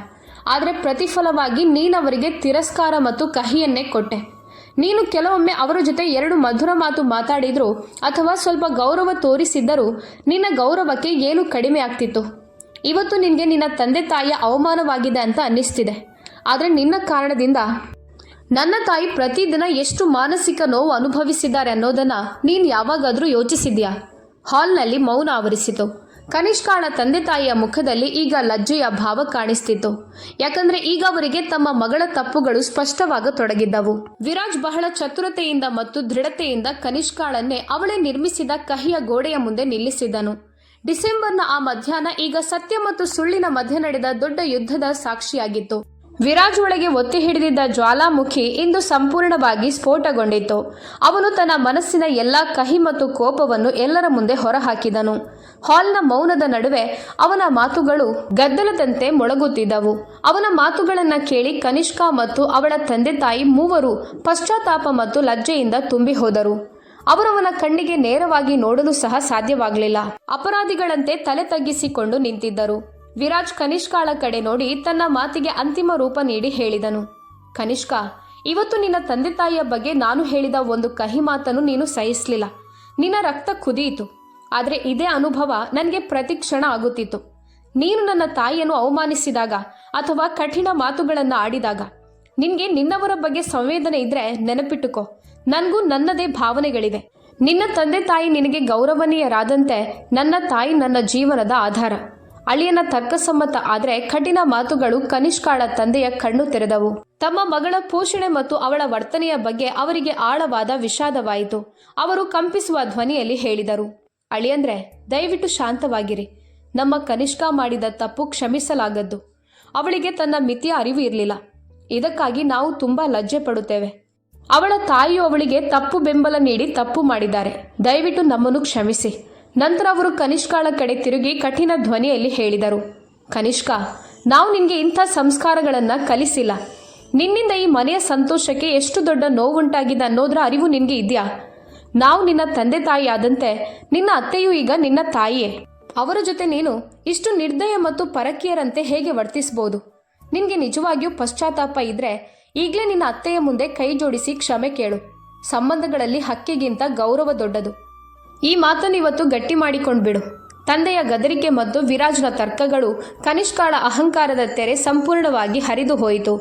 ಆದರೆ ಪ್ರತಿಫಲವಾಗಿ ನೀನವರಿಗೆ ತಿರಸ್ಕಾರ ಮತ್ತು ಕಹಿಯನ್ನೇ ಕೊಟ್ಟೆ. ನೀನು ಕೆಲವೊಮ್ಮೆ ಅವರ ಜೊತೆ 2 ಮಧುರ ಮಾತು ಮಾತಾಡಿದ್ರು ಅಥವಾ ಸ್ವಲ್ಪ ಗೌರವ ತೋರಿಸಿದ್ದರೂ ನಿನ್ನ ಗೌರವಕ್ಕೆ ಏನು ಕಡಿಮೆ ಆಗ್ತಿತ್ತು? ಇವತ್ತು ನಿನಗೆ ನಿನ್ನ ತಂದೆ ತಾಯಿಯ ಅವಮಾನವಾಗಿದೆ ಅಂತ ಅನ್ನಿಸ್ತಿದೆ. ಆದರೆ ನಿನ್ನ ಕಾರಣದಿಂದ ನನ್ನ ತಾಯಿ ಪ್ರತಿದಿನ ಎಷ್ಟು ಮಾನಸಿಕ ನೋವು ಅನುಭವಿಸಿದ್ದಾರೆ ಅನ್ನೋದನ್ನ ನೀನು ಯಾವಾಗಾದರೂ ಯೋಚಿಸಿದ್ಯಾ? ಹಾಲ್ನಲ್ಲಿ ಮೌನ ಆವರಿಸಿತು. ಕನಿಷ್ಕಾಳ ತಂದೆ ತಾಯಿಯ ಮುಖದಲ್ಲಿ ಈಗ ಲಜ್ಜೆಯ ಭಾವ ಕಾಣಿಸ್ತಿತ್ತು. ಯಾಕಂದ್ರೆ ಈಗ ಅವರಿಗೆ ತಮ್ಮ ಮಗಳ ತಪ್ಪುಗಳು ಸ್ಪಷ್ಟವಾಗತೊಡಗಿದ್ದವು. ವಿರಾಜ್ ಬಹಳ ಚತುರತೆಯಿಂದ ಮತ್ತು ದೃಢತೆಯಿಂದ ಕನಿಷ್ಕಾಳನ್ನೇ ಅವಳೇ ನಿರ್ಮಿಸಿದ ಕಹಿಯ ಗೋಡೆಯ ಮುಂದೆ ನಿಲ್ಲಿಸಿದನು. ಡಿಸೆಂಬರ್ನ ಆ ಮಧ್ಯಾಹ್ನ ಈಗ ಸತ್ಯ ಮತ್ತು ಸುಳ್ಳಿನ ಮಧ್ಯೆ ನಡೆದ ದೊಡ್ಡ ಯುದ್ಧದ ಸಾಕ್ಷಿಯಾಗಿತ್ತು. ವಿರಾಜ್ ಒಳಗೆ ಒತ್ತಿ ಹಿಡಿದಿದ್ದ ಜ್ವಾಲಾಮುಖಿ ಇಂದು ಸಂಪೂರ್ಣವಾಗಿ ಸ್ಫೋಟಗೊಂಡಿತ್ತು. ಅವನು ತನ್ನ ಮನಸ್ಸಿನ ಎಲ್ಲಾ ಕಹಿ ಮತ್ತು ಕೋಪವನ್ನು ಎಲ್ಲರ ಮುಂದೆ ಹೊರಹಾಕಿದನು. ಹಾಲ್ನ ಮೌನದ ನಡುವೆ ಅವನ ಮಾತುಗಳು ಗದ್ದಲದಂತೆ ಮೊಳಗುತ್ತಿದ್ದವು. ಅವನ ಮಾತುಗಳನ್ನು ಕೇಳಿ ಕನಿಷ್ಕಾ ಮತ್ತು ಅವಳ ತಂದೆ ತಾಯಿ ಮೂವರು ಪಶ್ಚಾತ್ತಾಪ ಮತ್ತು ಲಜ್ಜೆಯಿಂದ ತುಂಬಿ ಹೋದರು. ಅವರವನ ಕಣ್ಣಿಗೆ ನೇರವಾಗಿ ನೋಡಲು ಸಹ ಸಾಧ್ಯವಾಗಲಿಲ್ಲ. ಅಪರಾಧಿಗಳಂತೆ ತಲೆ ತಗ್ಗಿಸಿಕೊಂಡು ನಿಂತಿದ್ದರು. ವಿರಾಜ್ ಕನಿಷ್ಕಾಳ ಕಡೆ ನೋಡಿ ತನ್ನ ಮಾತಿಗೆ ಅಂತಿಮ ರೂಪ ನೀಡಿ ಹೇಳಿದನು, ಕನಿಷ್ಕಾ, ಇವತ್ತು ನಿನ್ನ ತಂದೆ ತಾಯಿಯ ಬಗ್ಗೆ ನಾನು ಹೇಳಿದ ಒಂದು ಕಹಿ ಮಾತನ್ನು ನೀನು ಸಹಿಸಲಿಲ್ಲ. ನಿನ್ನ ರಕ್ತ ಕುದಿಯಿತು. ಆದರೆ ಇದೇ ಅನುಭವ ನನಗೆ ಪ್ರತಿ ಕ್ಷಣ ಆಗುತ್ತಿತ್ತು. ನೀನು ನನ್ನ ತಾಯಿಯನ್ನು ಅವಮಾನಿಸಿದಾಗ ಅಥವಾ ಕಠಿಣ ಮಾತುಗಳನ್ನು ಆಡಿದಾಗ ನಿನ್ಗೆ ನಿನ್ನವರ ಬಗ್ಗೆ ಸಂವೇದನೆ ಇದ್ರೆ ನೆನಪಿಟ್ಟುಕೋ, ನನಗೂ ನನ್ನದೇ ಭಾವನೆಗಳಿವೆ. ನಿನ್ನ ತಂದೆ ತಾಯಿ ನಿನಗೆ ಗೌರವನೀಯರಾದಂತೆ ನನ್ನ ತಾಯಿ ನನ್ನ ಜೀವನದ ಆಧಾರ. ಅಳಿಯನ ತರ್ಕಸಮ್ಮತ ಆದರೆ ಕಠಿಣ ಮಾತುಗಳು ಕನಿಷ್ಕಾಳ ತಂದೆಯ ಕಣ್ಣು ತೆರೆದವು. ತಮ್ಮ ಮಗಳ ಪೋಷಣೆ ಮತ್ತು ಅವಳ ವರ್ತನೆಯ ಬಗ್ಗೆ ಅವರಿಗೆ ಆಳವಾದ ವಿಷಾದವಾಯಿತು. ಅವರು ಕಂಪಿಸುವ ಧ್ವನಿಯಲ್ಲಿ ಹೇಳಿದರು, ಅಳಿಯಂದ್ರೆ, ದಯವಿಟ್ಟು ಶಾಂತವಾಗಿರಿ. ನಮ್ಮ ಕನಿಷ್ಕಾ ಮಾಡಿದ ತಪ್ಪು ಕ್ಷಮಿಸಲಾಗದ್ದು. ಅವಳಿಗೆ ತನ್ನ ಮಿತಿಯ ಅರಿವು ಇರಲಿಲ್ಲ. ಇದಕ್ಕಾಗಿ ನಾವು ತುಂಬಾ ಲಜ್ಜೆ ಪಡುತ್ತೇವೆ. ಅವಳ ತಾಯಿಯು ಅವಳಿಗೆ ತಪ್ಪು ಬೆಂಬಲ ನೀಡಿ ತಪ್ಪು ಮಾಡಿದ್ದಾರೆ. ದಯವಿಟ್ಟು ನಮ್ಮನ್ನು ಕ್ಷಮಿಸಿ. ನಂತರ ಅವರು ಕನಿಷ್ಕಾಳ ಕಡೆ ತಿರುಗಿ ಕಠಿಣ ಧ್ವನಿಯಲ್ಲಿ ಹೇಳಿದರು, ಕನಿಷ್ಕಾ, ನಾವು ನಿನಗೆ ಇಂಥ ಸಂಸ್ಕಾರಗಳನ್ನು ಕಲಿಸಿಲ್ಲ. ನಿನ್ನಿಂದ ಈ ಮನೆಯ ಸಂತೋಷಕ್ಕೆ ಎಷ್ಟು ದೊಡ್ಡ ನೋವುಂಟಾಗಿದೆ ಅನ್ನೋದರ ಅರಿವು ನಿನಗೆ ಇದೆಯಾ? ನಾವು ನಿನ್ನ ತಂದೆ ತಾಯಿ ಆದಂತೆ ನಿನ್ನ ಅತ್ತೆಯೂ ಈಗ ನಿನ್ನ ತಾಯಿಯೇ. ಅವರ ಜೊತೆ ನೀನು ಇಷ್ಟು ನಿರ್ದಯ ಮತ್ತು ಪರಕೀಯರಂತೆ ಹೇಗೆ ವರ್ತಿಸಬಹುದು? ನಿನಗೆ ನಿಜವಾಗಿಯೂ ಪಶ್ಚಾತ್ತಾಪ ಇದ್ರೆ ಈಗಲೇ ನಿನ್ನ ಅತ್ತೆಯ ಮುಂದೆ ಕೈ ಜೋಡಿಸಿ ಕ್ಷಮೆ ಕೇಳು. ಸಂಬಂಧಗಳಲ್ಲಿ ಹಕ್ಕಿಗಿಂತ ಗೌರವ ದೊಡ್ಡದು. ಈ ಮಾತನ್ನು ಇವತ್ತು ಗಟ್ಟಿ ಮಾಡಿಕೊಂಡ್ಬಿಡು. ತಂದೆಯ ಗದರಿಕೆ ಮತ್ತು ವಿರಾಜ್ನ ತರ್ಕಗಳು ಕನಿಷ್ಕಾಳ ಅಹಂಕಾರದ ತೆರೆ ಸಂಪೂರ್ಣವಾಗಿ ಹರಿದು ಹೋಯಿತು.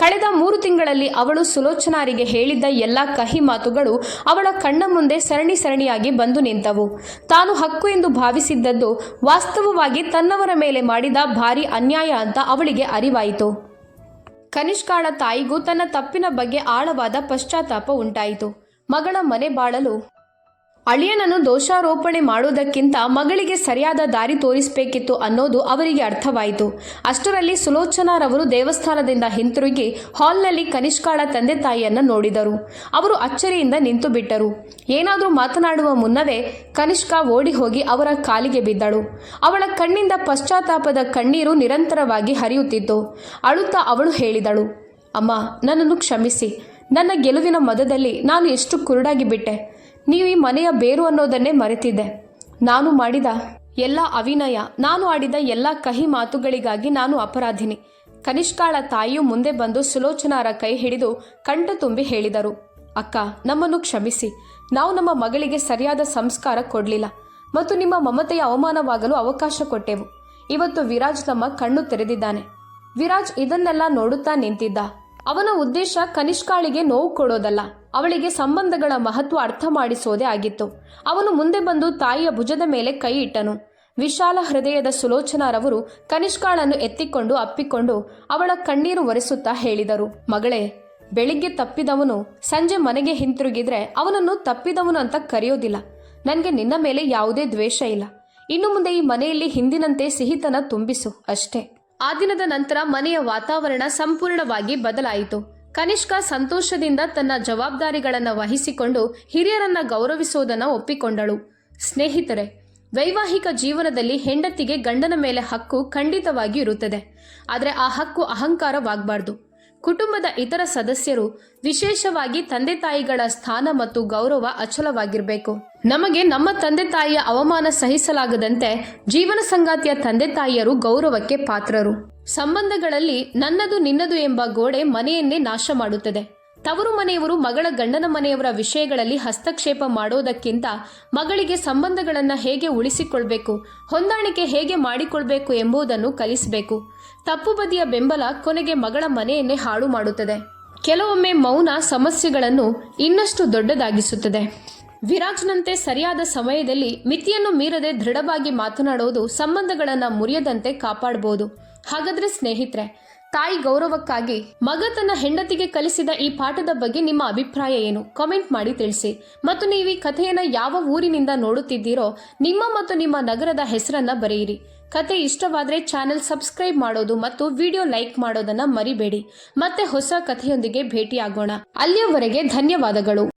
ಕಳೆದ 3 ತಿಂಗಳಲ್ಲಿ ಅವಳು ಸುಲೋಚನಾರಿಗೆ ಹೇಳಿದ್ದ ಎಲ್ಲ ಕಹಿ ಮಾತುಗಳು ಅವಳ ಕಣ್ಣ ಮುಂದೆ ಸರಣಿಯಾಗಿ ಬಂದು ನಿಂತವು. ತಾನು ಹಕ್ಕು ಎಂದು ಭಾವಿಸಿದ್ದದ್ದು ವಾಸ್ತವವಾಗಿ ತನ್ನವರ ಮೇಲೆ ಮಾಡಿದ ಭಾರಿ ಅನ್ಯಾಯ ಅಂತ ಅವಳಿಗೆ ಅರಿವಾಯಿತು. ಕನಿಷ್ಕಾಳ ತಾಯಿಗೂ ತನ್ನ ತಪ್ಪಿನ ಬಗ್ಗೆ ಆಳವಾದ ಪಶ್ಚಾತ್ತಾಪ ಉಂಟಾಯಿತು. ಮಗಳ ಮನೆ ಬಾಳಲು ಅಳಿಯನನ್ನು ದೋಷಾರೋಪಣೆ ಮಾಡುವುದಕ್ಕಿಂತ ಮಗಳಿಗೆ ಸರಿಯಾದ ದಾರಿ ತೋರಿಸಬೇಕಿತ್ತು ಅನ್ನೋದು ಅವರಿಗೆ ಅರ್ಥವಾಯಿತು. ಅಷ್ಟರಲ್ಲಿ ಸುಲೋಚನಾರವರು ದೇವಸ್ಥಾನದಿಂದ ಹಿಂತಿರುಗಿ ಹಾಲ್ನಲ್ಲಿ ಕನಿಷ್ಕಾಳ ತಂದೆ ತಾಯಿಯನ್ನು ನೋಡಿದರು. ಅವರು ಅಚ್ಚರಿಯಿಂದ ನಿಂತು ಬಿಟ್ಟರು. ಏನಾದರೂ ಮಾತನಾಡುವ ಮುನ್ನವೇ ಕನಿಷ್ಕಾ ಓಡಿ ಹೋಗಿ ಅವರ ಕಾಲಿಗೆ ಬಿದ್ದಳು. ಅವಳ ಕಣ್ಣಿಂದ ಪಶ್ಚಾತ್ತಾಪದ ಕಣ್ಣೀರು ನಿರಂತರವಾಗಿ ಹರಿಯುತ್ತಿತ್ತು. ಅಳುತ್ತಾ ಅವಳು ಹೇಳಿದಳು, ಅಮ್ಮ, ನನ್ನನ್ನು ಕ್ಷಮಿಸಿ. ನನ್ನ ಗೆಲುವಿನ ಮದದಲ್ಲಿ ನಾನು ಎಷ್ಟು ಕುರುಡಾಗಿ ಬಿಟ್ಟೆ. ನೀವು ಈ ಮನೆಯ ಬೇರು ಅನ್ನೋದನ್ನೇ ಮರೆತಿದ್ದೆ. ನಾನು ಮಾಡಿದ ಎಲ್ಲ ಅವಿನಯ, ನಾನು ಆಡಿದ ಎಲ್ಲ ಕಹಿ ಮಾತುಗಳಿಗಾಗಿ ನಾನು ಅಪರಾಧಿನಿ. ಕನಿಷ್ಕಾಳ ತಾಯಿಯು ಮುಂದೆ ಬಂದು ಸುಲೋಚನಾರ ಕೈ ಹಿಡಿದು ಕಂಠ ತುಂಬಿ ಹೇಳಿದರು, ಅಕ್ಕ, ನಮ್ಮನ್ನು ಕ್ಷಮಿಸಿ. ನಾವು ನಮ್ಮ ಮಗಳಿಗೆ ಸರಿಯಾದ ಸಂಸ್ಕಾರ ಕೊಡಲಿಲ್ಲ ಮತ್ತು ನಿಮ್ಮ ಮಮತೆಯ ಅವಮಾನವಾಗಲು ಅವಕಾಶ ಕೊಟ್ಟೆವು. ಇವತ್ತು ವಿರಾಜ್ ನಮ್ಮ ಕಣ್ಣು ತೆರೆದಿದ್ದಾನೆ. ವಿರಾಜ್ ಇದನ್ನೆಲ್ಲ ನೋಡುತ್ತಾ ನಿಂತಿದ್ದ. ಅವನ ಉದ್ದೇಶ ಕನಿಷ್ಕಾಳಿಗೆ ನೋವು ಕೊಡೋದಲ್ಲ, ಅವಳಿಗೆ ಸಂಬಂಧಗಳ ಮಹತ್ವ ಅರ್ಥ ಮಾಡಿಸೋದೇ ಆಗಿತ್ತು. ಅವನು ಮುಂದೆ ಬಂದು ತಾಯಿಯ ಭುಜದ ಮೇಲೆ ಕೈ ಇಟ್ಟನು. ವಿಶಾಲ ಹೃದಯದ ಸುಲೋಚನಾರವರು ಕನಿಷ್ಕಾಳನ್ನು ಎತ್ತಿಕೊಂಡು ಅಪ್ಪಿಕೊಂಡು ಅವಳ ಕಣ್ಣೀರು ಒರೆಸುತ್ತಾ ಹೇಳಿದರು, ಮಗಳೇ, ಬೆಳಿಗ್ಗೆ ತಪ್ಪಿದವನು ಸಂಜೆ ಮನೆಗೆ ಹಿಂತಿರುಗಿದ್ರೆ ಅವನನ್ನು ತಪ್ಪಿದವನು ಅಂತ ಕರೆಯೋದಿಲ್ಲ. ನನಗೆ ನಿನ್ನ ಮೇಲೆ ಯಾವುದೇ ದ್ವೇಷ ಇಲ್ಲ. ಇನ್ನು ಮುಂದೆ ಈ ಮನೆಯಲ್ಲಿ ಹಿಂದಿನಂತೆ ಸಿಹಿತನ ತುಂಬಿಸು ಅಷ್ಟೇ. ಆ ದಿನದ ನಂತರ ಮನೆಯ ವಾತಾವರಣ ಸಂಪೂರ್ಣವಾಗಿ ಬದಲಾಯಿತು. ಕನಿಷ್ಕಾ ಸಂತೋಷದಿಂದ ತನ್ನ ಜವಾಬ್ದಾರಿಗಳನ್ನು ವಹಿಸಿಕೊಂಡು ಹಿರಿಯರನ್ನ ಗೌರವಿಸುವುದನ್ನು ಒಪ್ಪಿಕೊಂಡಳು. ಸ್ನೇಹಿತರೆ, ವೈವಾಹಿಕ ಜೀವನದಲ್ಲಿ ಹೆಂಡತಿಗೆ ಗಂಡನ ಮೇಲೆ ಹಕ್ಕು ಖಂಡಿತವಾಗಿ ಇರುತ್ತದೆ. ಆದರೆ ಆ ಹಕ್ಕು ಅಹಂಕಾರವಾಗಬಾರ್ದು. ಕುಟುಂಬದ ಇತರ ಸದಸ್ಯರು, ವಿಶೇಷವಾಗಿ ತಂದೆ ತಾಯಿಗಳ ಸ್ಥಾನ ಮತ್ತು ಗೌರವ ಅಚಲವಾಗಿರಬೇಕು. ನಮಗೆ ನಮ್ಮ ತಂದೆ ತಾಯಿಯ ಅವಮಾನ ಸಹಿಸಲಾಗದಂತೆ ಜೀವನ ಸಂಗಾತಿಯ ತಂದೆ ತಾಯಿಯರು ಗೌರವಕ್ಕೆ ಪಾತ್ರರು. ಸಂಬಂಧಗಳಲ್ಲಿ ನನ್ನದು ನಿನ್ನದು ಎಂಬ ಗೋಡೆ ಮನೆಯನ್ನೇ ನಾಶ ಮಾಡುತ್ತದೆ. ತವರು ಮನೆಯವರು ಮಗಳ ಗಂಡನ ಮನೆಯವರ ವಿಷಯಗಳಲ್ಲಿ ಹಸ್ತಕ್ಷೇಪ ಮಾಡೋದಕ್ಕಿಂತ ಮಗಳಿಗೆ ಸಂಬಂಧಗಳನ್ನು ಹೇಗೆ ಉಳಿಸಿಕೊಳ್ಬೇಕು, ಹೊಂದಾಣಿಕೆ ಹೇಗೆ ಮಾಡಿಕೊಳ್ಬೇಕು ಎಂಬುದನ್ನು ಕಲಿಸಬೇಕು. ತಪ್ಪು ಬದಿಯ ಬೆಂಬಲ ಕೊನೆಗೆ ಮಗಳ ಮನೆಯನ್ನೇ ಹಾಳು ಮಾಡುತ್ತದೆ. ಕೆಲವೊಮ್ಮೆ ಮೌನ ಸಮಸ್ಯೆಗಳನ್ನು ಇನ್ನಷ್ಟು ದೊಡ್ಡದಾಗಿಸುತ್ತದೆ. ವಿರಾಜ್ನಂತೆ ಸರಿಯಾದ ಸಮಯದಲ್ಲಿ ಮಿತಿಯನ್ನು ಮೀರದೆ ದೃಢವಾಗಿ ಮಾತನಾಡೋದು ಸಂಬಂಧಗಳನ್ನು ಮುರಿಯದಂತೆ ಕಾಪಾಡಬಹುದು. ಹಾಗಾದ್ರೆ ಸ್ನೇಹಿತರೆ, ತಾಯಿ ಗೌರವಕ್ಕಾಗಿ ಮಗ ತನ್ನ ಹೆಂಡತಿಗೆ ಕಲಿಸಿದ ಈ ಪಾಠದ ಬಗ್ಗೆ ನಿಮ್ಮ ಅಭಿಪ್ರಾಯ ಏನು? ಕಾಮೆಂಟ್ ಮಾಡಿ ತಿಳಿಸಿ. ಮತ್ತು ನೀವು ಈ ಕಥೆಯನ್ನು ಯಾವ ಊರಿನಿಂದ ನೋಡುತ್ತಿದ್ದೀರೋ ನಿಮ್ಮ ಮತ್ತು ನಿಮ್ಮ ನಗರದ ಹೆಸರನ್ನ ಬರೆಯಿರಿ. ಕತೆ ಇಷ್ಟವಾದರೆ ಚಾನೆಲ್ ಸಬ್ಸ್ಕ್ರೈಬ್ ಮಾಡೋದು ಮತ್ತು ವಿಡಿಯೋ ಲೈಕ್ ಮಾಡೋದನ್ನ ಮರಿಬೇಡಿ. ಮತ್ತೆ ಹೊಸ ಕಥೆಯೊಂದಿಗೆ ಭೇಟಿಯಾಗೋಣ. ಅಲ್ಲಿಯವರೆಗೆ ಧನ್ಯವಾದಗಳು.